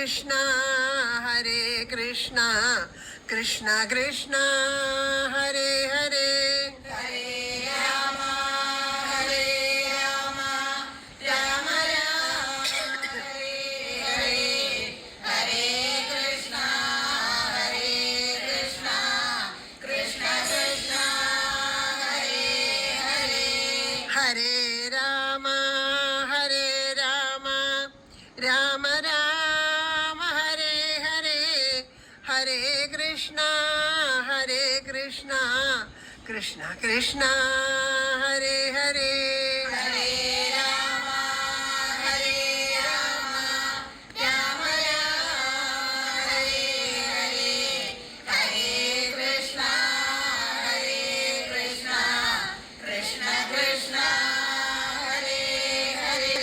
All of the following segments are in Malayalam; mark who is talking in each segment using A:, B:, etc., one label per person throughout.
A: Krishna Hare Krishna Krishna Krishna Hare Hare
B: Hare Rama Hare Rama Rama Rama Hare Hare Hare Krishna Krishna Krishna Hare Hare
A: Hare Rama Hare Rama Rama Rama Hare Hare Hare Krishna Krishna Krishna Hare Hare
B: Hare Rama Hare Rama Rama Rama Hare Hare Hare Krishna Krishna Krishna Hare Hare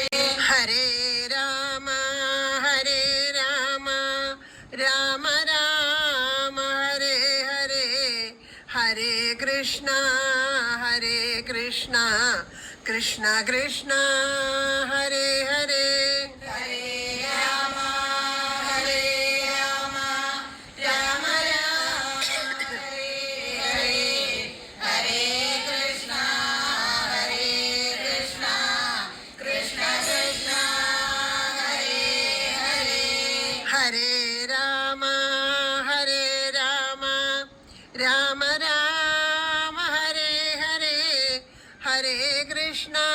A: Hare Rama Hare Rama Rama Rama Hare Hare Hare Krishna Krishna Krishna Hare Hare
B: Hare Rama Hare Rama Rama Rama Hare Hare Hare Krishna Krishna Krishna Hare Hare
A: Hare Rama Hare Rama Rama Rama Hare Hare Hare Krishna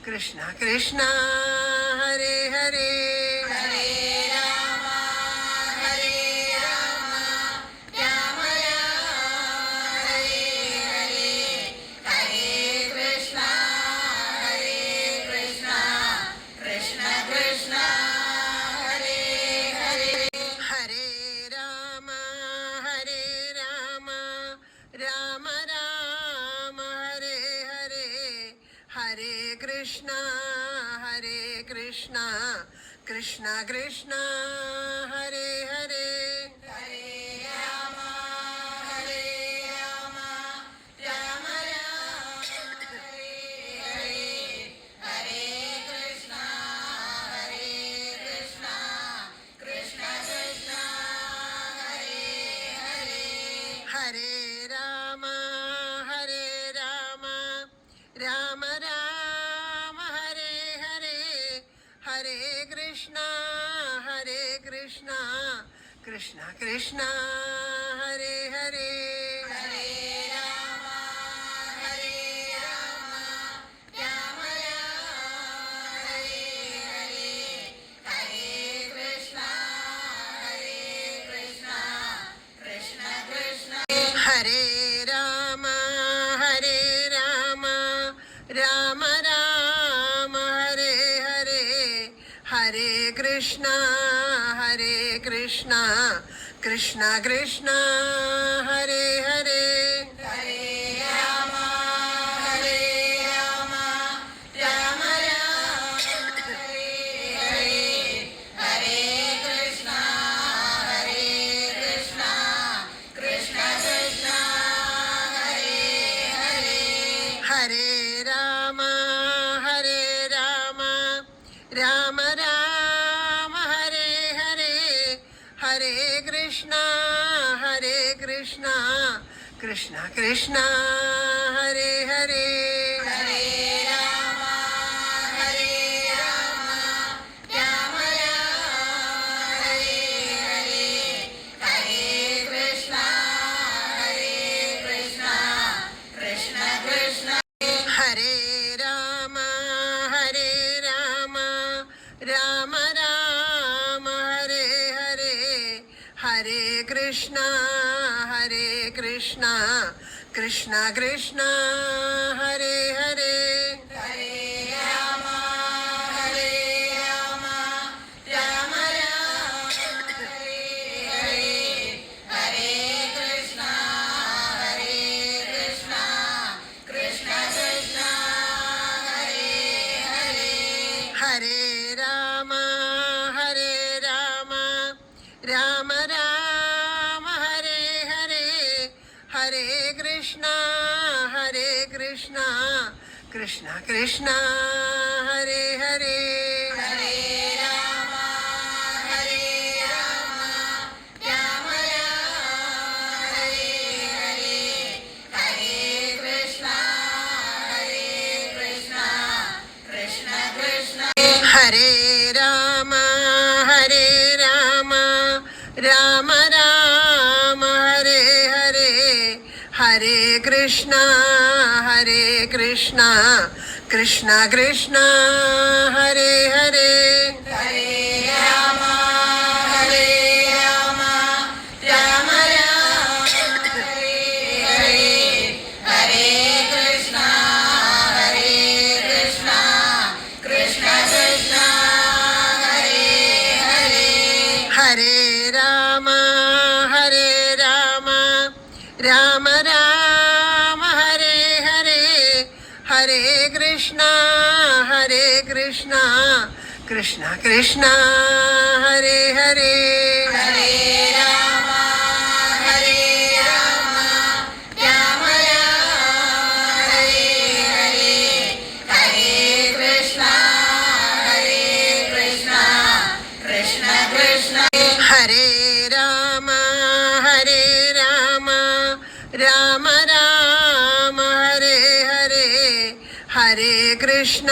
A: Krishna Krishna Hare Hare
B: Hare Rama Hare Rama Rama Rama Hare Hare Hare Krishna Krishna Krishna Hare Hare
A: Hare Rama Hare Rama Rama Rama Hare Hare Hare Krishna Krishna Krishna Hare Hare
B: Hare Rama Hare Rama Rama Rama Hare Hare Hare Krishna Krishna Krishna Hare Hare
A: Hare Rama Hare Rama Rama Rama Hare Hare Hare Krishna Krishna Krishna Hare Hare
B: Hare Rama Hare Rama Rama Rama Hare Hare Hare Krishna Krishna Krishna
A: Hare Rama Hare Rama Rama Rama Hare Hare Hare Krishna Krishna Krishna Hare Hare
B: Hare Rama Hare Rama Rama Rama Hare Hare Hare Krishna Krishna Krishna Hare Hare
A: Hare Rama Hare Rama Rama Rama Hare Hare Hare Krishna Krishna Krishna Hare Hare
B: Hare Rama Hare Rama Rama Rama Hare Hare Hare Krishna Krishna Krishna
A: Hare Rama Hare Rama Rama Rama Hare Hare Hare Krishna Krishna Krishna Hare Hare
B: Hare Rama Hare Rama Rama Rama Hare Hare Hare Krishna Krishna Krishna Hare Hare
A: Hare Rama Hare Rama Rama Rama Hare Hare Hare Krishna Krishna Krishna Hare Hare
B: Hare Rama
A: Krishna Hare Krishna Krishna Krishna Hare Hare
B: Hare Rama Hare Rama Rama Rama Hare Hare Hare Krishna Krishna Krishna Hare Hare
A: Hare Rama Rama Rama Hare Hare Hare Krishna Krishna Krishna Hare Hare
B: Hare Rama Hare Rama Rama Rama Hare Hare Hare Krishna Krishna Krishna
A: Hare Rama Rama Rama Hare Hare Hare Krishna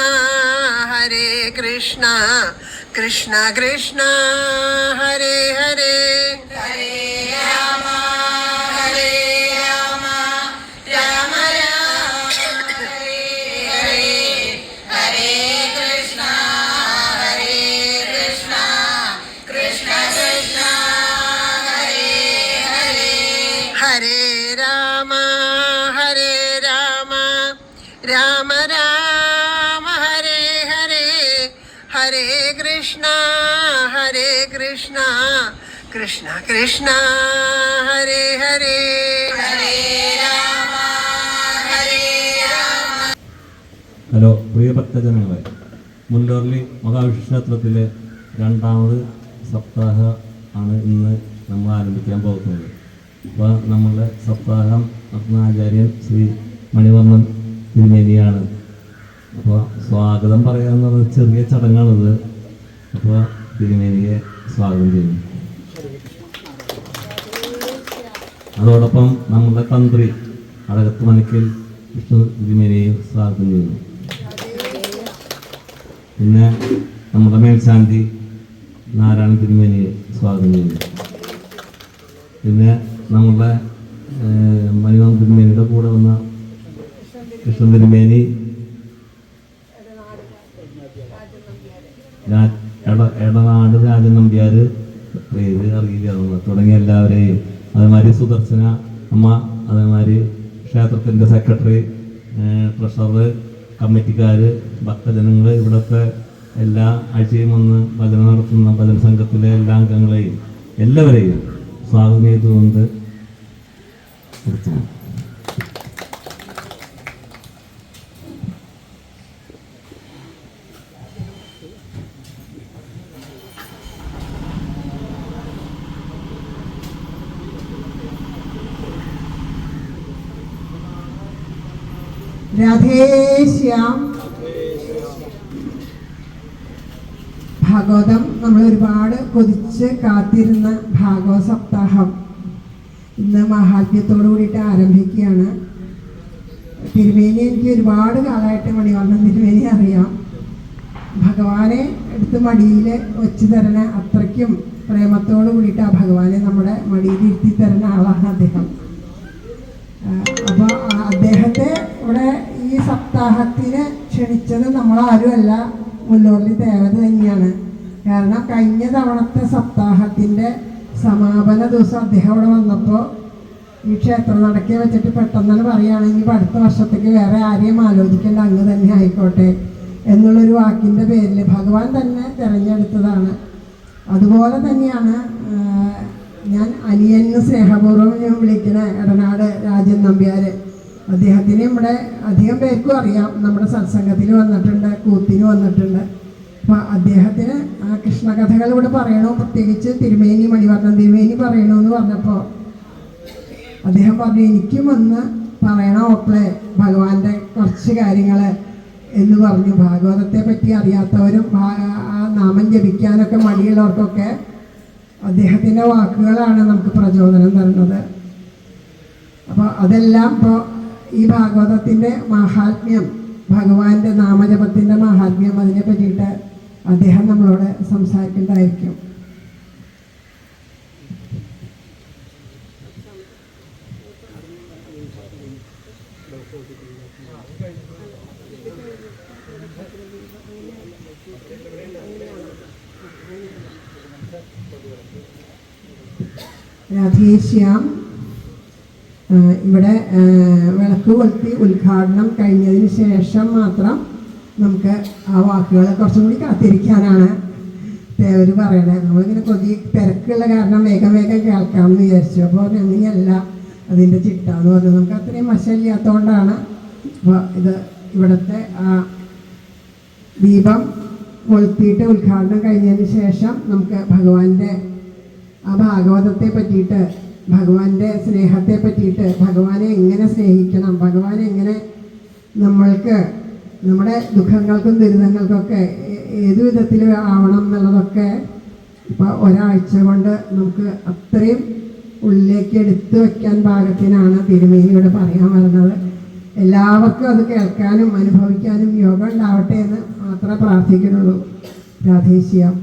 A: Krishna Krishna Hare Hare
B: Hare Rama Hare Rama Rama Rama Hare Hare Hare Krishna Krishna Hare Hare
A: Hare Rama Rama Rama Hare Hare Hare Krishna Krishna Hare Hare
B: Hare Rama Hare Rama.
C: Hello പ്രിയ ഭക്തജനങ്ങളെ, മുണ്ടോർലി മഹാവിഷ്ണുക്ഷേത്രത്തിലെ രണ്ടാമത് സപ്താഹ ആണ് ഇന്ന് നമ്മൾ ആരംഭിക്കാൻ പോകുന്നത്. അപ്പോൾ നമ്മളുടെ സപ്താഹം ആചാര്യൻ ശ്രീ മണിവർണ്ണൻ തിരുമേനിയാണ്. അപ്പോൾ സ്വാഗതം പറയാവുന്നത് ചെറിയ ചടങ്ങാണിത്. അപ്പോൾ തിരുമേനിയെ സ്വാഗതം ചെയ്യുന്നു. അതോടൊപ്പം നമ്മുടെ തന്ത്രി അഴകത്ത് മനക്കൽ വിഷ്ണു തിരുമേനിയെ സ്വാഗതം ചെയ്യുന്നു. പിന്നെ നമ്മുടെ മേൽശാന്തി നാരായണ തിരുമേനിയെ സ്വാഗതം ചെയ്യുന്നു. പിന്നെ നമ്മുടെ മണിവർണ്ണൻ തിരുമേനിയുടെ കൂടെ വന്ന കൃഷ്ണൻ തിരുമേനി, എടനാട് രാജൻ നമ്പ്യാർ, പേര് അറിയില്ല തുടങ്ങിയ എല്ലാവരെയും, അതേമാതിരി സുദർശന അമ്മ, അതേമാതിരി ക്ഷേത്രത്തിൻ്റെ സെക്രട്ടറി, ട്രഷറർ, കമ്മിറ്റിക്കാർ, ഭക്തജനങ്ങൾ, ഇവിടുത്തെ എല്ലാ ആഴ്ചയും വന്ന് ഭജന നടത്തുന്ന ഭജന സംഘത്തിലെ എല്ലാ അംഗങ്ങളെയും എല്ലാവരെയും സ്വാഗതം ചെയ്തുകൊണ്ട് നിർത്തുന്നു.
D: രാധേശ്യാം. ഭാഗവതം നമ്മൾ ഒരുപാട് കൊതിച്ച് കാത്തിരുന്ന ഭാഗവത സപ്താഹം ഇന്ന് മഹാത്മ്യത്തോടു കൂടിയിട്ട് ആരംഭിക്കുകയാണ്. തിരുമേനി എനിക്ക് ഒരുപാട് കാലമായിട്ട് മണിവർണ്ണൻ തിരുമേനി അറിയാം. ഭഗവാനെ എടുത്ത് മടിയിൽ വെച്ച് തരുന്ന അത്രയ്ക്കും പ്രേമത്തോടു കൂടിയിട്ട് ആ ഭഗവാനെ നമ്മുടെ മടിയിൽ ഇരുത്തി തരുന്ന ആളാണ് അദ്ദേഹം. അപ്പോൾ അദ്ദേഹത്തെ ഇവിടെ ഈ സപ്താഹത്തിന് ക്ഷണിച്ചത് നമ്മളാരുമല്ല, മുല്ലൂർലി ദേവത തന്നെയാണ്. കാരണം കഴിഞ്ഞ തവണത്തെ സപ്താഹത്തിൻ്റെ സമാപന ദിവസം അദ്ദേഹം ഇവിടെ വന്നപ്പോൾ ഈ ക്ഷേത്രം നടക്കെ വെച്ചിട്ട് പെട്ടെന്ന് പറയുകയാണെങ്കിൽ ഇപ്പോൾ അടുത്ത വർഷത്തേക്ക് വേറെ ആരെയും ആലോചിക്കേണ്ട, അങ്ങ് തന്നെ ആയിക്കോട്ടെ എന്നുള്ളൊരു വാക്കിൻ്റെ പേരിൽ ഭഗവാൻ തന്നെ തിരഞ്ഞെടുത്തതാണ്. അതുപോലെ തന്നെയാണ് ഞാൻ അനിയന് സ്നേഹപൂർവ്വം ഞാൻ വിളിക്കണ എടനാട് രാജൻ നമ്പ്യാർ. അദ്ദേഹത്തിന് ഇവിടെ അധികം പേർക്കും അറിയാം, നമ്മുടെ സത്സംഗത്തിൽ വന്നിട്ടുണ്ട്, കൂത്തിന് വന്നിട്ടുണ്ട്. അപ്പോൾ അദ്ദേഹത്തിന് ആ കൃഷ്ണകഥകൾ ഇവിടെ പറയണോ, പ്രത്യേകിച്ച് തിരുമേനി മണിവർണ്ണൻ തിരുമേനി പറയണമെന്ന് പറഞ്ഞപ്പോൾ അദ്ദേഹം പറഞ്ഞു എനിക്കും ഒന്ന് പറയണം ഓപ്പളെ ഭഗവാന്റെ കുറച്ച് കാര്യങ്ങൾ എന്ന് പറഞ്ഞു. ഭാഗവതത്തെ പറ്റി അറിയാത്തവരും ആ നാമം ജപിക്കാനൊക്കെ മടിയുള്ളവർക്കൊക്കെ അദ്ദേഹത്തിൻ്റെ വാക്കുകളാണ് നമുക്ക് പ്രചോദനം തരുന്നത്. അപ്പോൾ അതെല്ലാം ഇപ്പോൾ ഈ ഭാഗവതത്തിൻ്റെ മാഹാത്മ്യം, ഭഗവാന്റെ നാമജപത്തിൻ്റെ മാഹാത്മ്യം, അതിനെ പറ്റിയിട്ട് അദ്ദേഹം നമ്മളോട് സംസാരിക്കേണ്ടതായിരിക്കും. രാധേശ്യാം ഇവിടെ വിളക്ക് കൊളുത്തി ഉദ്ഘാടനം കഴിഞ്ഞതിന് ശേഷം മാത്രം നമുക്ക് ആ വാക്കുകൾ കുറച്ചും കൂടി കാത്തിരിക്കാനാണ് തേവർ പറയണത്. നമ്മളിങ്ങനെ തിരക്കുള്ള കാരണം വേഗം വേഗം കേൾക്കാമെന്ന് വിചാരിച്ചു. അപ്പോൾ അങ്ങനെയല്ല അതിൻ്റെ ചിട്ടാന്ന് പറഞ്ഞത്. നമുക്ക് അത്രയും വശമില്ലാത്തതുകൊണ്ടാണ്. അപ്പോൾ ഇവിടുത്തെ ആ ദീപം കൊളുത്തിയിട്ട് ഉദ്ഘാടനം കഴിഞ്ഞതിന് ശേഷം നമുക്ക് ഭഗവാന്റെ ആ ഭാഗവതത്തെ പറ്റിയിട്ട്, ഭഗവാന്റെ സ്നേഹത്തെ പറ്റിയിട്ട്, ഭഗവാനെ എങ്ങനെ സ്നേഹിക്കണം, ഭഗവാനെ എങ്ങനെ നമ്മൾക്ക് നമ്മുടെ ദുഃഖങ്ങൾക്കും ദുരിതങ്ങൾക്കൊക്കെ ഏതു വിധത്തിൽ ആവണം എന്നുള്ളതൊക്കെ ഇപ്പോൾ ഒരാഴ്ച കൊണ്ട് നമുക്ക് അത്രയും ഉള്ളിലേക്ക് എടുത്തു വയ്ക്കാൻ പാകത്തിനാണ് തിരുമേനിയോട് പറയാൻ വരുന്നത്. എല്ലാവർക്കും അത് കേൾക്കാനും അനുഭവിക്കാനും യോഗം ഉണ്ടാവട്ടെ എന്ന് മാത്രമേ പ്രാർത്ഥിക്കുന്നുള്ളൂ. രാധേശ്യാം.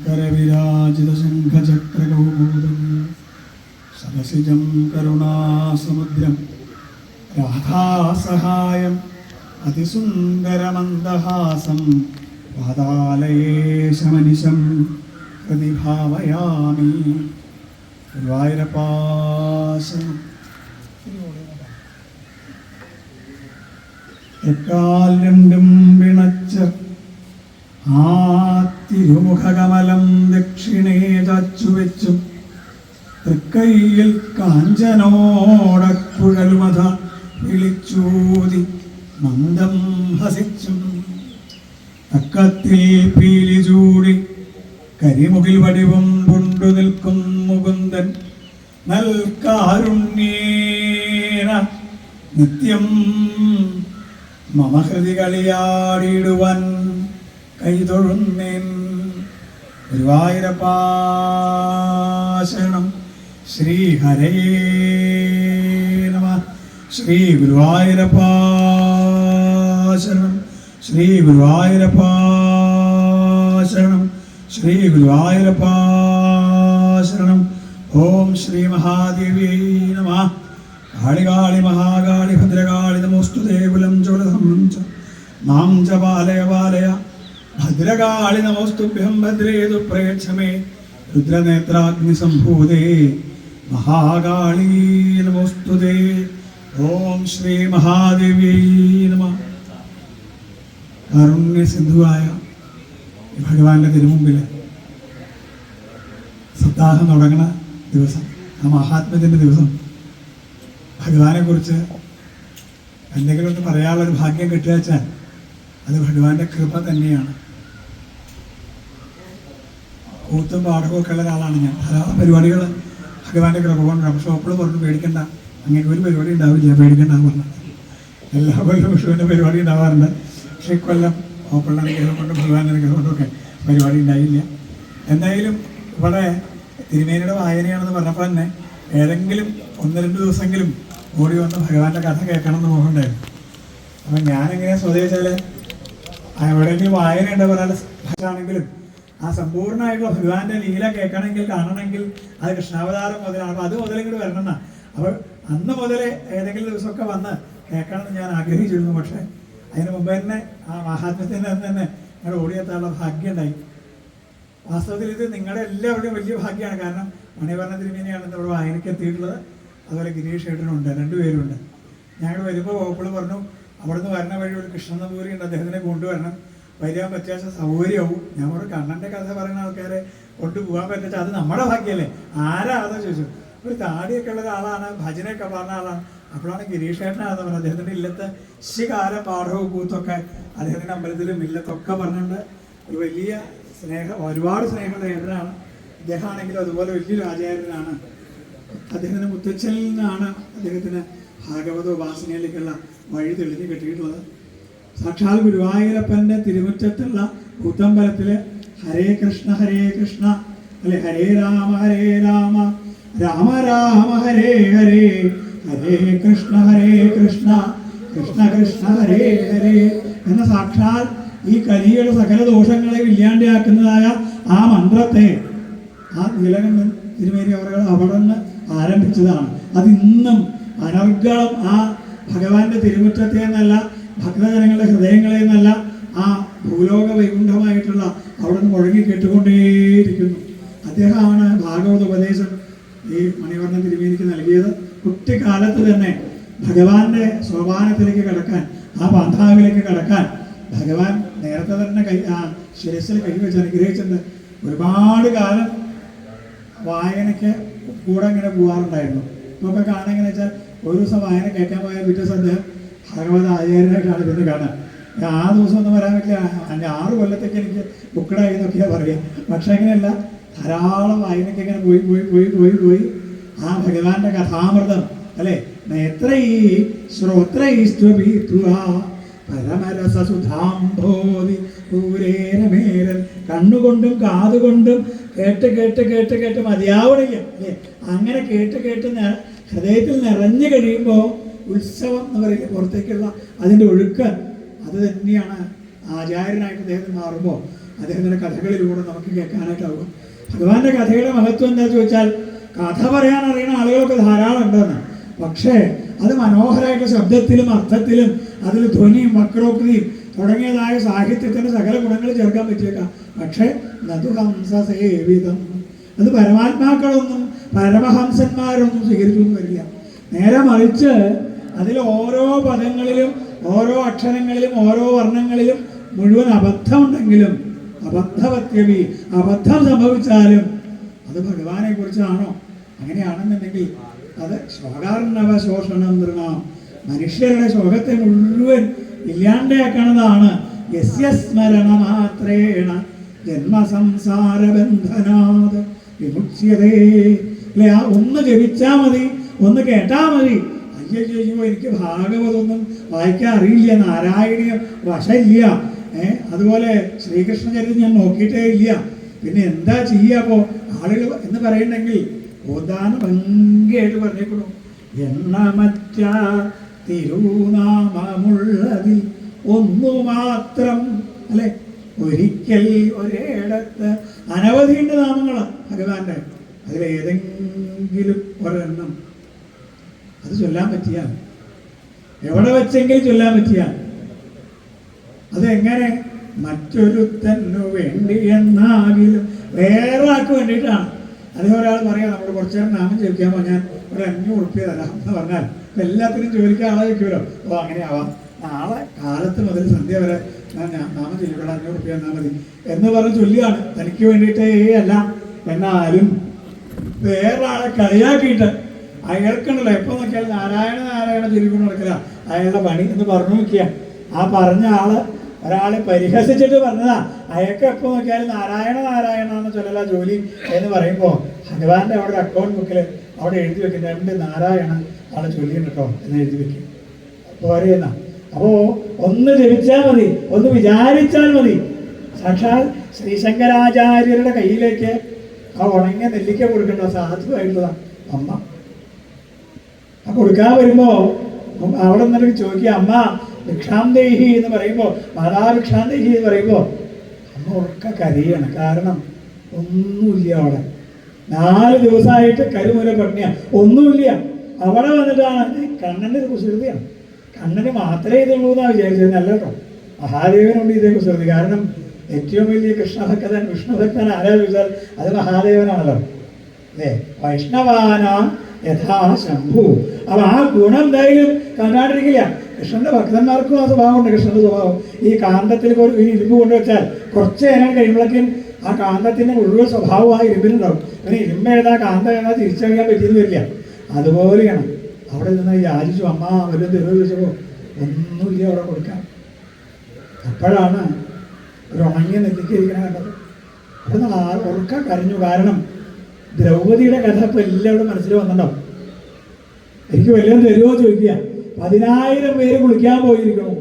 E: करविराजितशङ्खचक्रकौमोदं सरसिजं करुणासमुद्रं राधासहायम् अतिसुन्दरमन्दहासं पादालयेशमनिशं हृदि भावयामि. ഗുരുവായൂരപ്പാശനം എക്കാൽ രണ്ടും പിണച്ച് ആ തിരുമുഖകമലം ദക്ഷിണേ ചാച്ചുവെച്ചും തൃക്കൈയിൽ കാഞ്ചനോടക്കുഴലുമത വിളിച്ചൂതി മന്ദം ഹസിച്ചും തക്കത്തിൽ പീലി ചൂടി കരിമുകിൽ വടിവും കൊണ്ടു നിൽക്കും മുകുന്ദൻ നൽകാരുണ്യേന നിത്യം മമ ഹൃദി കളിയാടിടുവാൻ കൈതൊഴുന്നേൻ. ഗുരുവായൂരപ്പാ ശരണം ശ്രീ ഹരേ നമ. ശ്രീ ഗുരുവായൂരപ്പ ശരണം. ശ്രീ ഗുരുവായൂരപ്പ ശരണം. ശ്രീ ഗുരുവായൂരപ്പ ശരണം. ഓം ശ്രീ മഹാദേവ്യൈ നമ. കാളികാളി മഹാകാളി ഭദ്രകാളി നമോസ്തുതേ. കുലം ചോളസം മാം ച പാലയ പാലയ ഭദ്രകാളി നമോസ്തുഭ്യം. ഭദ്രേതു പ്രേക്ഷമേ രുദ്രനേത്രാഗ്നിസംഭൂതേ മഹാകാളീ നമോസ്തുതേ. ഓം ശ്രീ മഹാദേവ്യൈ നമ. കാരുണ്യസിന്ധുവായ ഭഗവാന്റെ തിരുമുമ്പിൽ സപ്താഹം തുടങ്ങുന്ന ദിവസം, ആ മഹാത്മ്യത്തിൻ്റെ ദിവസം, ഭഗവാനെക്കുറിച്ച് എന്തെങ്കിലും ഒന്ന് പറയാനുള്ളൊരു ഭാഗ്യം കിട്ടുക വെച്ചാൽ അത് ഭഗവാന്റെ കൃപ തന്നെയാണ്. കൂത്തും പാഠവും ഒക്കെ ഉള്ള ഒരാളാണ് ഞാൻ. ധാരാളം പരിപാടികൾ ഭഗവാന്റെ കൃപ കൊണ്ടാണ്. പക്ഷെ ഓപ്പിൾ പറഞ്ഞു പേടിക്കണ്ട, അങ്ങനെ ഒരു പരിപാടി ഉണ്ടാവില്ല, പേടിക്കണ്ട പറഞ്ഞു. എല്ലാ കൊല്ലം വിഷുവിൻ്റെ പരിപാടി ഉണ്ടാവാറുണ്ട്. പക്ഷേ ഇക്കൊല്ലം ഓപ്പിളിൻ്റെ അനുഗ്രഹം കൊണ്ടും ഭഗവാന്റെ അനുഗ്രഹം കൊണ്ടൊക്കെ പരിപാടി ഉണ്ടായില്ല. എന്തായാലും ഇവിടെ തിരുമേനിയുടെ വായനയാണെന്ന് പറഞ്ഞപ്പോൾ തന്നെ ഏതെങ്കിലും 1-2 ദിവസമെങ്കിലും ഓടി വന്ന് ഭഗവാന്റെ കഥ കേൾക്കണം എന്ന് മോഹമുണ്ടായിരുന്നു. അപ്പം ഞാനെങ്ങനെ സ്വദേശിച്ചാൽ എവിടെയെങ്കിലും വായന ഉണ്ട് പറയാൻ ഭാഷയാണെങ്കിലും ആ സമ്പൂർണ്ണമായിട്ടുള്ള ഭഗവാന്റെ ലീല കേൾക്കണമെങ്കിൽ കാണണമെങ്കിൽ അത് കൃഷ്ണാവതാരം മുതലാണ്. അപ്പോൾ അത് മുതലിങ്ങോട്ട് വരണം എന്നാ. അപ്പോൾ അന്ന് മുതലേ ഏതെങ്കിലും ദിവസമൊക്കെ വന്ന് കേൾക്കണമെന്ന് ഞാൻ ആഗ്രഹിച്ചിരുന്നു. പക്ഷേ അതിന് മുമ്പ് തന്നെ ആ മഹാത്മ്യത്തിൻ്റെ അന്ന് തന്നെ നിങ്ങളുടെ ഓടിയെത്താനുള്ള ഭാഗ്യം ഉണ്ടായി. വാസ്തവത്തിൽ ഇത് നിങ്ങളുടെ എല്ലാവരുടെയും വലിയ ഭാഗ്യമാണ്. കാരണം മണിവർണ്ണ തിരുമേനിയാണ് നമ്മുടെ വായനയ്ക്ക് എത്തിയിട്ടുള്ളത്. അതുപോലെ ഗിരീഷ് ഏട്ടനുണ്ട്, 2 പേരുണ്ട്. ഞങ്ങൾ വരുമ്പോൾ ഓപ്പിള് പറഞ്ഞു അവിടുന്ന് വരണ വഴി ഒരു കൃഷ്ണൻ നമ്പൂരി ഉണ്ട്, അദ്ദേഹത്തിനെ കൊണ്ടുവരണം, വരാൻ പറ്റിയ സൗകര്യമാവും. ഞാൻ ഒരു കണ്ണൻ്റെ കഥ പറയുന്ന ആൾക്കാരെ കൊണ്ടുപോകാൻ പറ്റിച്ച അത് നമ്മുടെ ഭാഗ്യമല്ലേ. ആരാ അതാ ചോദിച്ചു. ഒരു താടിയൊക്കെ ഉള്ള ഒരാളാണ്, ഭജനയൊക്കെ പറഞ്ഞ ആളാണ്. അപ്പോഴാണ് ഗിരീഷ് ഏട്ടനാണെന്ന് പറഞ്ഞത്. അദ്ദേഹത്തിൻ്റെ ഇല്ലത്ത് ശികാലം പാഠവും കൂത്തൊക്കെ അദ്ദേഹത്തിൻ്റെ അമ്പലത്തിലും ഇല്ലത്തൊക്കെ പറഞ്ഞിട്ടുണ്ട്. ഒരു വലിയ ഒരുപാട് സ്നേഹമുള്ള ഏട്ടനാണ്. അദ്ദേഹമാണെങ്കിലും അതുപോലെ വലിയൊരു ആചാര്യനാണ്. അദ്ദേഹത്തിൻ്റെ മുത്തച്ഛനിൽ നിന്നാണ് അദ്ദേഹത്തിന് ഭാഗവത ഉപാസനയിലേക്കുള്ള വഴി തെളിഞ്ഞ് കിട്ടിയിട്ടുള്ളത്. സാക്ഷാൽ ഗുരുവായൂരപ്പൻ്റെ തിരുമുറ്റത്തുള്ള കൂത്തമ്പലത്തിൽ ഹരേ കൃഷ്ണ അല്ലെ, ഹരേ രാമ രാമ രാമ ഹരേ ഹരേ, ഹരേ കൃഷ്ണ കൃഷ്ണ കൃഷ്ണ ഹരേ ഹരേ എന്ന സാക്ഷാൽ ഈ കലിയുടെ സകല ദോഷങ്ങളെ ഇല്ലാണ്ടാക്കുന്നതായ ആ മന്ത്രത്തെ ആ നീലകണ്ഠൻ തിരുമേനി അവർ അവിടെ നിന്ന് ആരംഭിച്ചതാണ്. അതിന്നും അനർഗളം ആ ഭഗവാന്റെ തിരുമുറ്റത്തെ എന്നല്ല, ഭക്തജനങ്ങളുടെ ഹൃദയങ്ങളെ എന്നല്ല, ആ ഭൂലോക വൈകുണ്ഠമായിട്ടുള്ള അവിടെ നിന്ന് മുഴങ്ങി കേട്ടുകൊണ്ടേയിരിക്കുന്നു. അദ്ദേഹമാണ് ഭാഗവത ഉപദേശം ഈ മണിവർണ്ണ തിരുമേനിക്ക് നൽകിയത്. കുട്ടിക്കാലത്ത് തന്നെ ഭഗവാന്റെ സോപാനത്തിലേക്ക് കടക്കാൻ, ആ പാന്താവിലേക്ക് കടക്കാൻ ഭഗവാൻ നേരത്തെ തന്നെ ശിരസിൽ കൈവച്ച് അനുഗ്രഹിച്ചിട്ടുണ്ട്. ഒരുപാട് കാലം വായനയ്ക്ക് കൂടെ ഇങ്ങനെ പോകാറുണ്ടായിരുന്നു. നമുക്ക് കാണാൻ എങ്ങനെ വെച്ചാൽ ഒരു ദിവസം വായന കേൾക്കാൻ പോയ പിറ്റേ ദിവസം അദ്ദേഹം ഭാഗവത ആചാര്യനായിട്ടാണ് പിന്നെ കാണാൻ. ആ ദിവസം ഒന്നും വരാൻ പറ്റില്ല, 6 കൊല്ലത്തേക്ക് എനിക്ക് ബുക്കഡായി എന്നൊക്കെയാണ് പറയുക. പക്ഷേ അങ്ങനെയല്ല, ധാരാളം വായനയ്ക്ക് ഇങ്ങനെ പോയി ആ ഭഗവാന്റെ കഥാമൃതം അല്ലേ, പരമരസസുധാംഭോതി പൂരേരമേരൻ, കണ്ണുകൊണ്ടും കാതുകൊണ്ടും കേട്ട് മതിയാവണില്ല അല്ലേ. അങ്ങനെ കേട്ട് ഹൃദയത്തിൽ നിറഞ്ഞു കഴിയുമ്പോൾ ഉത്സവം എന്ന് പറയുക പുറത്തേക്കുള്ള അതിൻ്റെ ഒഴുക്ക് അത് തന്നെയാണ്. ആചാര്യനായിട്ട് അദ്ദേഹത്തിന് മാറുമ്പോൾ അദ്ദേഹത്തിൻ്റെ കഥകളിലൂടെ നമുക്ക് കേൾക്കാനായിട്ടാവുക. ഭഗവാന്റെ കഥയുടെ മഹത്വം എന്താ ചോദിച്ചാൽ, കഥ പറയാൻ അറിയുന്ന ആളുകളൊക്കെ ധാരാളം ഉണ്ടെന്ന്. പക്ഷേ അത് മനോഹരമായിട്ട് ശബ്ദത്തിലും അർത്ഥത്തിലും അതിൽ ധ്വനിയും വക്രോക്തിയും തുടങ്ങിയതായ സാഹിത്യത്തിൻ്റെ സകല ഗുണങ്ങൾ ചേർക്കാൻ പറ്റിയേക്കാം. പക്ഷേ നതുഹംസേവിതം അത് പരമാത്മാക്കളൊന്നും പരമഹംസന്മാരൊന്നും സ്വീകരിച്ചു എന്ന് വരില്ല. നേരെ മറിച്ച് അതിൽ ഓരോ പദങ്ങളിലും ഓരോ അക്ഷരങ്ങളിലും ഓരോ വർണ്ണങ്ങളിലും മുഴുവൻ അബദ്ധമുണ്ടെങ്കിലും അബദ്ധവത്യവി, അബദ്ധം സംഭവിച്ചാലും അത് ഭഗവാനെ കുറിച്ചാണോ? അങ്ങനെയാണെന്നുണ്ടെങ്കിൽ അത് ശോകാർണവ ശോഷണം നൃണാം, മനുഷ്യരുടെ ശോകത്തെ മുഴുവൻ ഇല്ലാണ്ടാക്കണതാണ്. യസ്യസ്മരണ മാത്രേണ ജന്മസംസാരബന്ധനാത് വിമുച്യതേ. അല്ലെ, ആ ഒന്ന് ജപിച്ചാൽ മതി, ഒന്ന് കേട്ടാൽ മതി. അയ്യോ എനിക്ക് ഭാഗവതൊന്നും വായിക്കാൻ അറിയില്ല, നാരായണീയം വശമില്ല, അതുപോലെ ശ്രീകൃഷ്ണചരിതം ഞാൻ നോക്കിയിട്ടേ ഇല്ല, പിന്നെ എന്താ ചെയ്യുക? അപ്പോൾ ആളുകൾ എന്ന് പറയുന്നുണ്ടെങ്കിൽ ഓതാന ഭംഗിയായിട്ട് പറഞ്ഞേക്കണു. എണ്ണമറ്റ തിരുനാമമുള്ളതിൽ ഒന്നു മാത്രം, അല്ലെ, ഒരിക്കൽ ഒരിടത്ത്. അനവധിയുണ്ട് നാമങ്ങളാണ് ഭഗവാന്റെ. അതിലേതെങ്കിലും ഒരെണ്ണം അത് ചൊല്ലാൻ പറ്റിയാൽ, എവിടെ വെച്ചെങ്കിലും ചൊല്ലാൻ പറ്റിയാൽ, അതെങ്ങനെ? മറ്റൊരുത്തനു വേണ്ടി എന്നാകിലും വേറെ ആൾക്ക് വേണ്ടിയിട്ടാണ്. അതേ ഒരാൾ പറയാം, നമ്മൾ കുറച്ചു നേരം നാമം ചോദിക്കാൻ ഞാൻ ഒരു 500 ഉറുപ്പിക തരാം എന്ന് പറഞ്ഞാൽ എല്ലാത്തിനും ജോലിക്ക് ആളെ വയ്ക്കുമല്ലോ. അപ്പോൾ അങ്ങനെ ആവാം, നാളെ കാലത്ത് മുതൽ സന്ധ്യ വരെ നാമം ചൊല്ലിക്കണം, 500 ഉറുപ്പിക എന്നാൽ മതി എന്ന് പറഞ്ഞ് ചൊല്ലുകയാണ്. തനിക്ക് വേണ്ടിയിട്ടേ അല്ല. എന്നാലും വേറെ ആളെ കളിയാക്കിയിട്ട് അയാൾക്കുണ്ടല്ലോ എപ്പോൾ നോക്കിയാൽ നാരായണ നാരായണ ചൊല്ലിക്കൊണ്ട് നടക്കില്ല അയാളുടെ പണി എന്ന് പറഞ്ഞു നോക്കിയ. ആ പറഞ്ഞ ഒരാളെ പരിഹസിച്ചിട്ട് പറഞ്ഞതാ, അയാൾക്ക് എപ്പോൾ നോക്കിയാലും നാരായണ നാരായണ എന്ന് ചൊല്ലല ജോലി എന്ന് പറയുമ്പോൾ ഭഗവാന്റെ അവിടെ ഒരു അക്കൗണ്ട് ബുക്കിൽ അവിടെ എഴുതി വെക്കും 2 നാരായണ ആളെ ചൊല്ലിയും കേട്ടോ എന്ന് എഴുതി വെക്കും. പോരെയെന്ന. അപ്പോൾ ഒന്ന് ജപിച്ചാൽ മതി, ഒന്ന് വിചാരിച്ചാൽ മതി. സാക്ഷാൽ ശ്രീശങ്കരാചാര്യരുടെ കയ്യിലേക്ക് ആ ഉണങ്ങിയ നെല്ലിക്ക കൊടുക്കേണ്ട സാധുവായിട്ടുള്ളതാണ് അമ്മ. ആ കൊടുക്കാൻ വരുമ്പോൾ അവിടെ നിന്നിട്ട് ചോദിക്കുക, അമ്മ ഭിക്ഷാന്തേഹി എന്ന് പറയുമ്പോൾ, മാതാ ഭിക്ഷാന്തേഹി എന്ന് പറയുമ്പോൾ അമ്മ ഉറക്ക കരയാണ്. കാരണം ഒന്നുമില്ല അവിടെ. 4 ദിവസമായിട്ട് കരുമുല പട്ടിണിയ, ഒന്നുമില്ല. അവിടെ വന്നിട്ടാണ് കണ്ണൻ്റെ ഒരു കുസൃതിയാണ്. കണ്ണന് മാത്രമേ ഇതുള്ളൂ എന്നാണ് വിചാരിച്ചത്. നല്ല കേട്ടോ, മഹാദേവനുണ്ട് ഇതേ കുസൃതി. കാരണം ഏറ്റവും വലിയ കൃഷ്ണഭക്തൻ വിഷ്ണുഭക്തൻ ആരാ ചോദിച്ചാൽ അത് മഹാദേവനാണല്ലോ, അല്ലേ? വൈഷ്ണവാനാം യഥാ ശംഭു. അപ്പം ആ ഗുണം എന്തായാലും കണ്ടാണ്ടിരിക്കില്ല. കൃഷ്ണന്റെ ഭക്തന്മാർക്കും ആ സ്വഭാവമുണ്ട്. കൃഷ്ണന്റെ സ്വഭാവം ഈ കാന്തത്തിൽ ഒരു ഇരുമ്പ് കൊണ്ടുവച്ചാൽ കുറച്ച് നേരം കഴിയുമ്പോഴേക്കും ആ കാന്തത്തിന്റെ മുഴുവൻ സ്വഭാവം ആ ഇരുമ്പിനുണ്ടാവും. പിന്നെ ഇരുമ്പ് ഏതാ കാന്തം ഏതാ തിരിച്ചറിയാൻ പറ്റിയെന്ന് വരില്ല. അതുപോലെയാണ്. അവിടെ നിന്ന് യാചിച്ചു, അമ്മ വരും തെരുവ് ചോദിച്ചപ്പോൾ ഒന്നുമില്ല അവിടെ കൊടുക്കാൻ. അപ്പോഴാണ് ഒരു ഉണങ്ങിയ നെല്ലിക്കരിക്കണ കണ്ടത്. അവിടെ നിന്ന് ഉറക്കം കരഞ്ഞു. കാരണം ദ്രൗപദിയുടെ കഥ ഇപ്പം എല്ലാവരുടെ മനസ്സിൽ വന്നിട്ടുണ്ടാവും. എനിക്ക് വല്ലതും തരുമോ ചോദിക്കുക. 10,000 പേര് കുളിക്കാൻ പോയിരിക്കണം.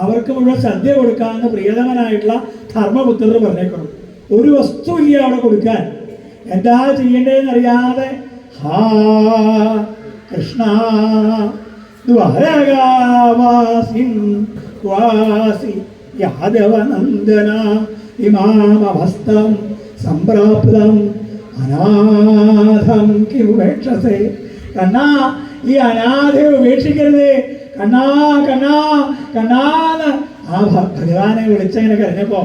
E: അവർക്ക് മുഴുവൻ സദ്യ കൊടുക്കാമെന്ന് പ്രിയതമനായിട്ടുള്ള ധർമ്മപുത്രർ പറഞ്ഞേക്കണം. ഒരു വസ്തു ഇല്ല അവിടെ കൊടുക്കാൻ. എന്താ ചെയ്യേണ്ടതെന്നറിയാതെ ഹാ കൃഷ്ണ ദ്വാരകാവാസിൻ വാസി യാദവനന്ദന ഇമാമവസ്ഥം സംപ്രാപ്തം അനാഥം കിമുപേക്ഷസേ. കണ്ണാ, ഈ അനാഥയെ ഉപേക്ഷിക്കരുതേ. കണ്ണാ കണ്ണാ കണ്ണാന്ന് ആ ഭഗവാനെ വിളിച്ചങ്ങനെ കരഞ്ഞപ്പോ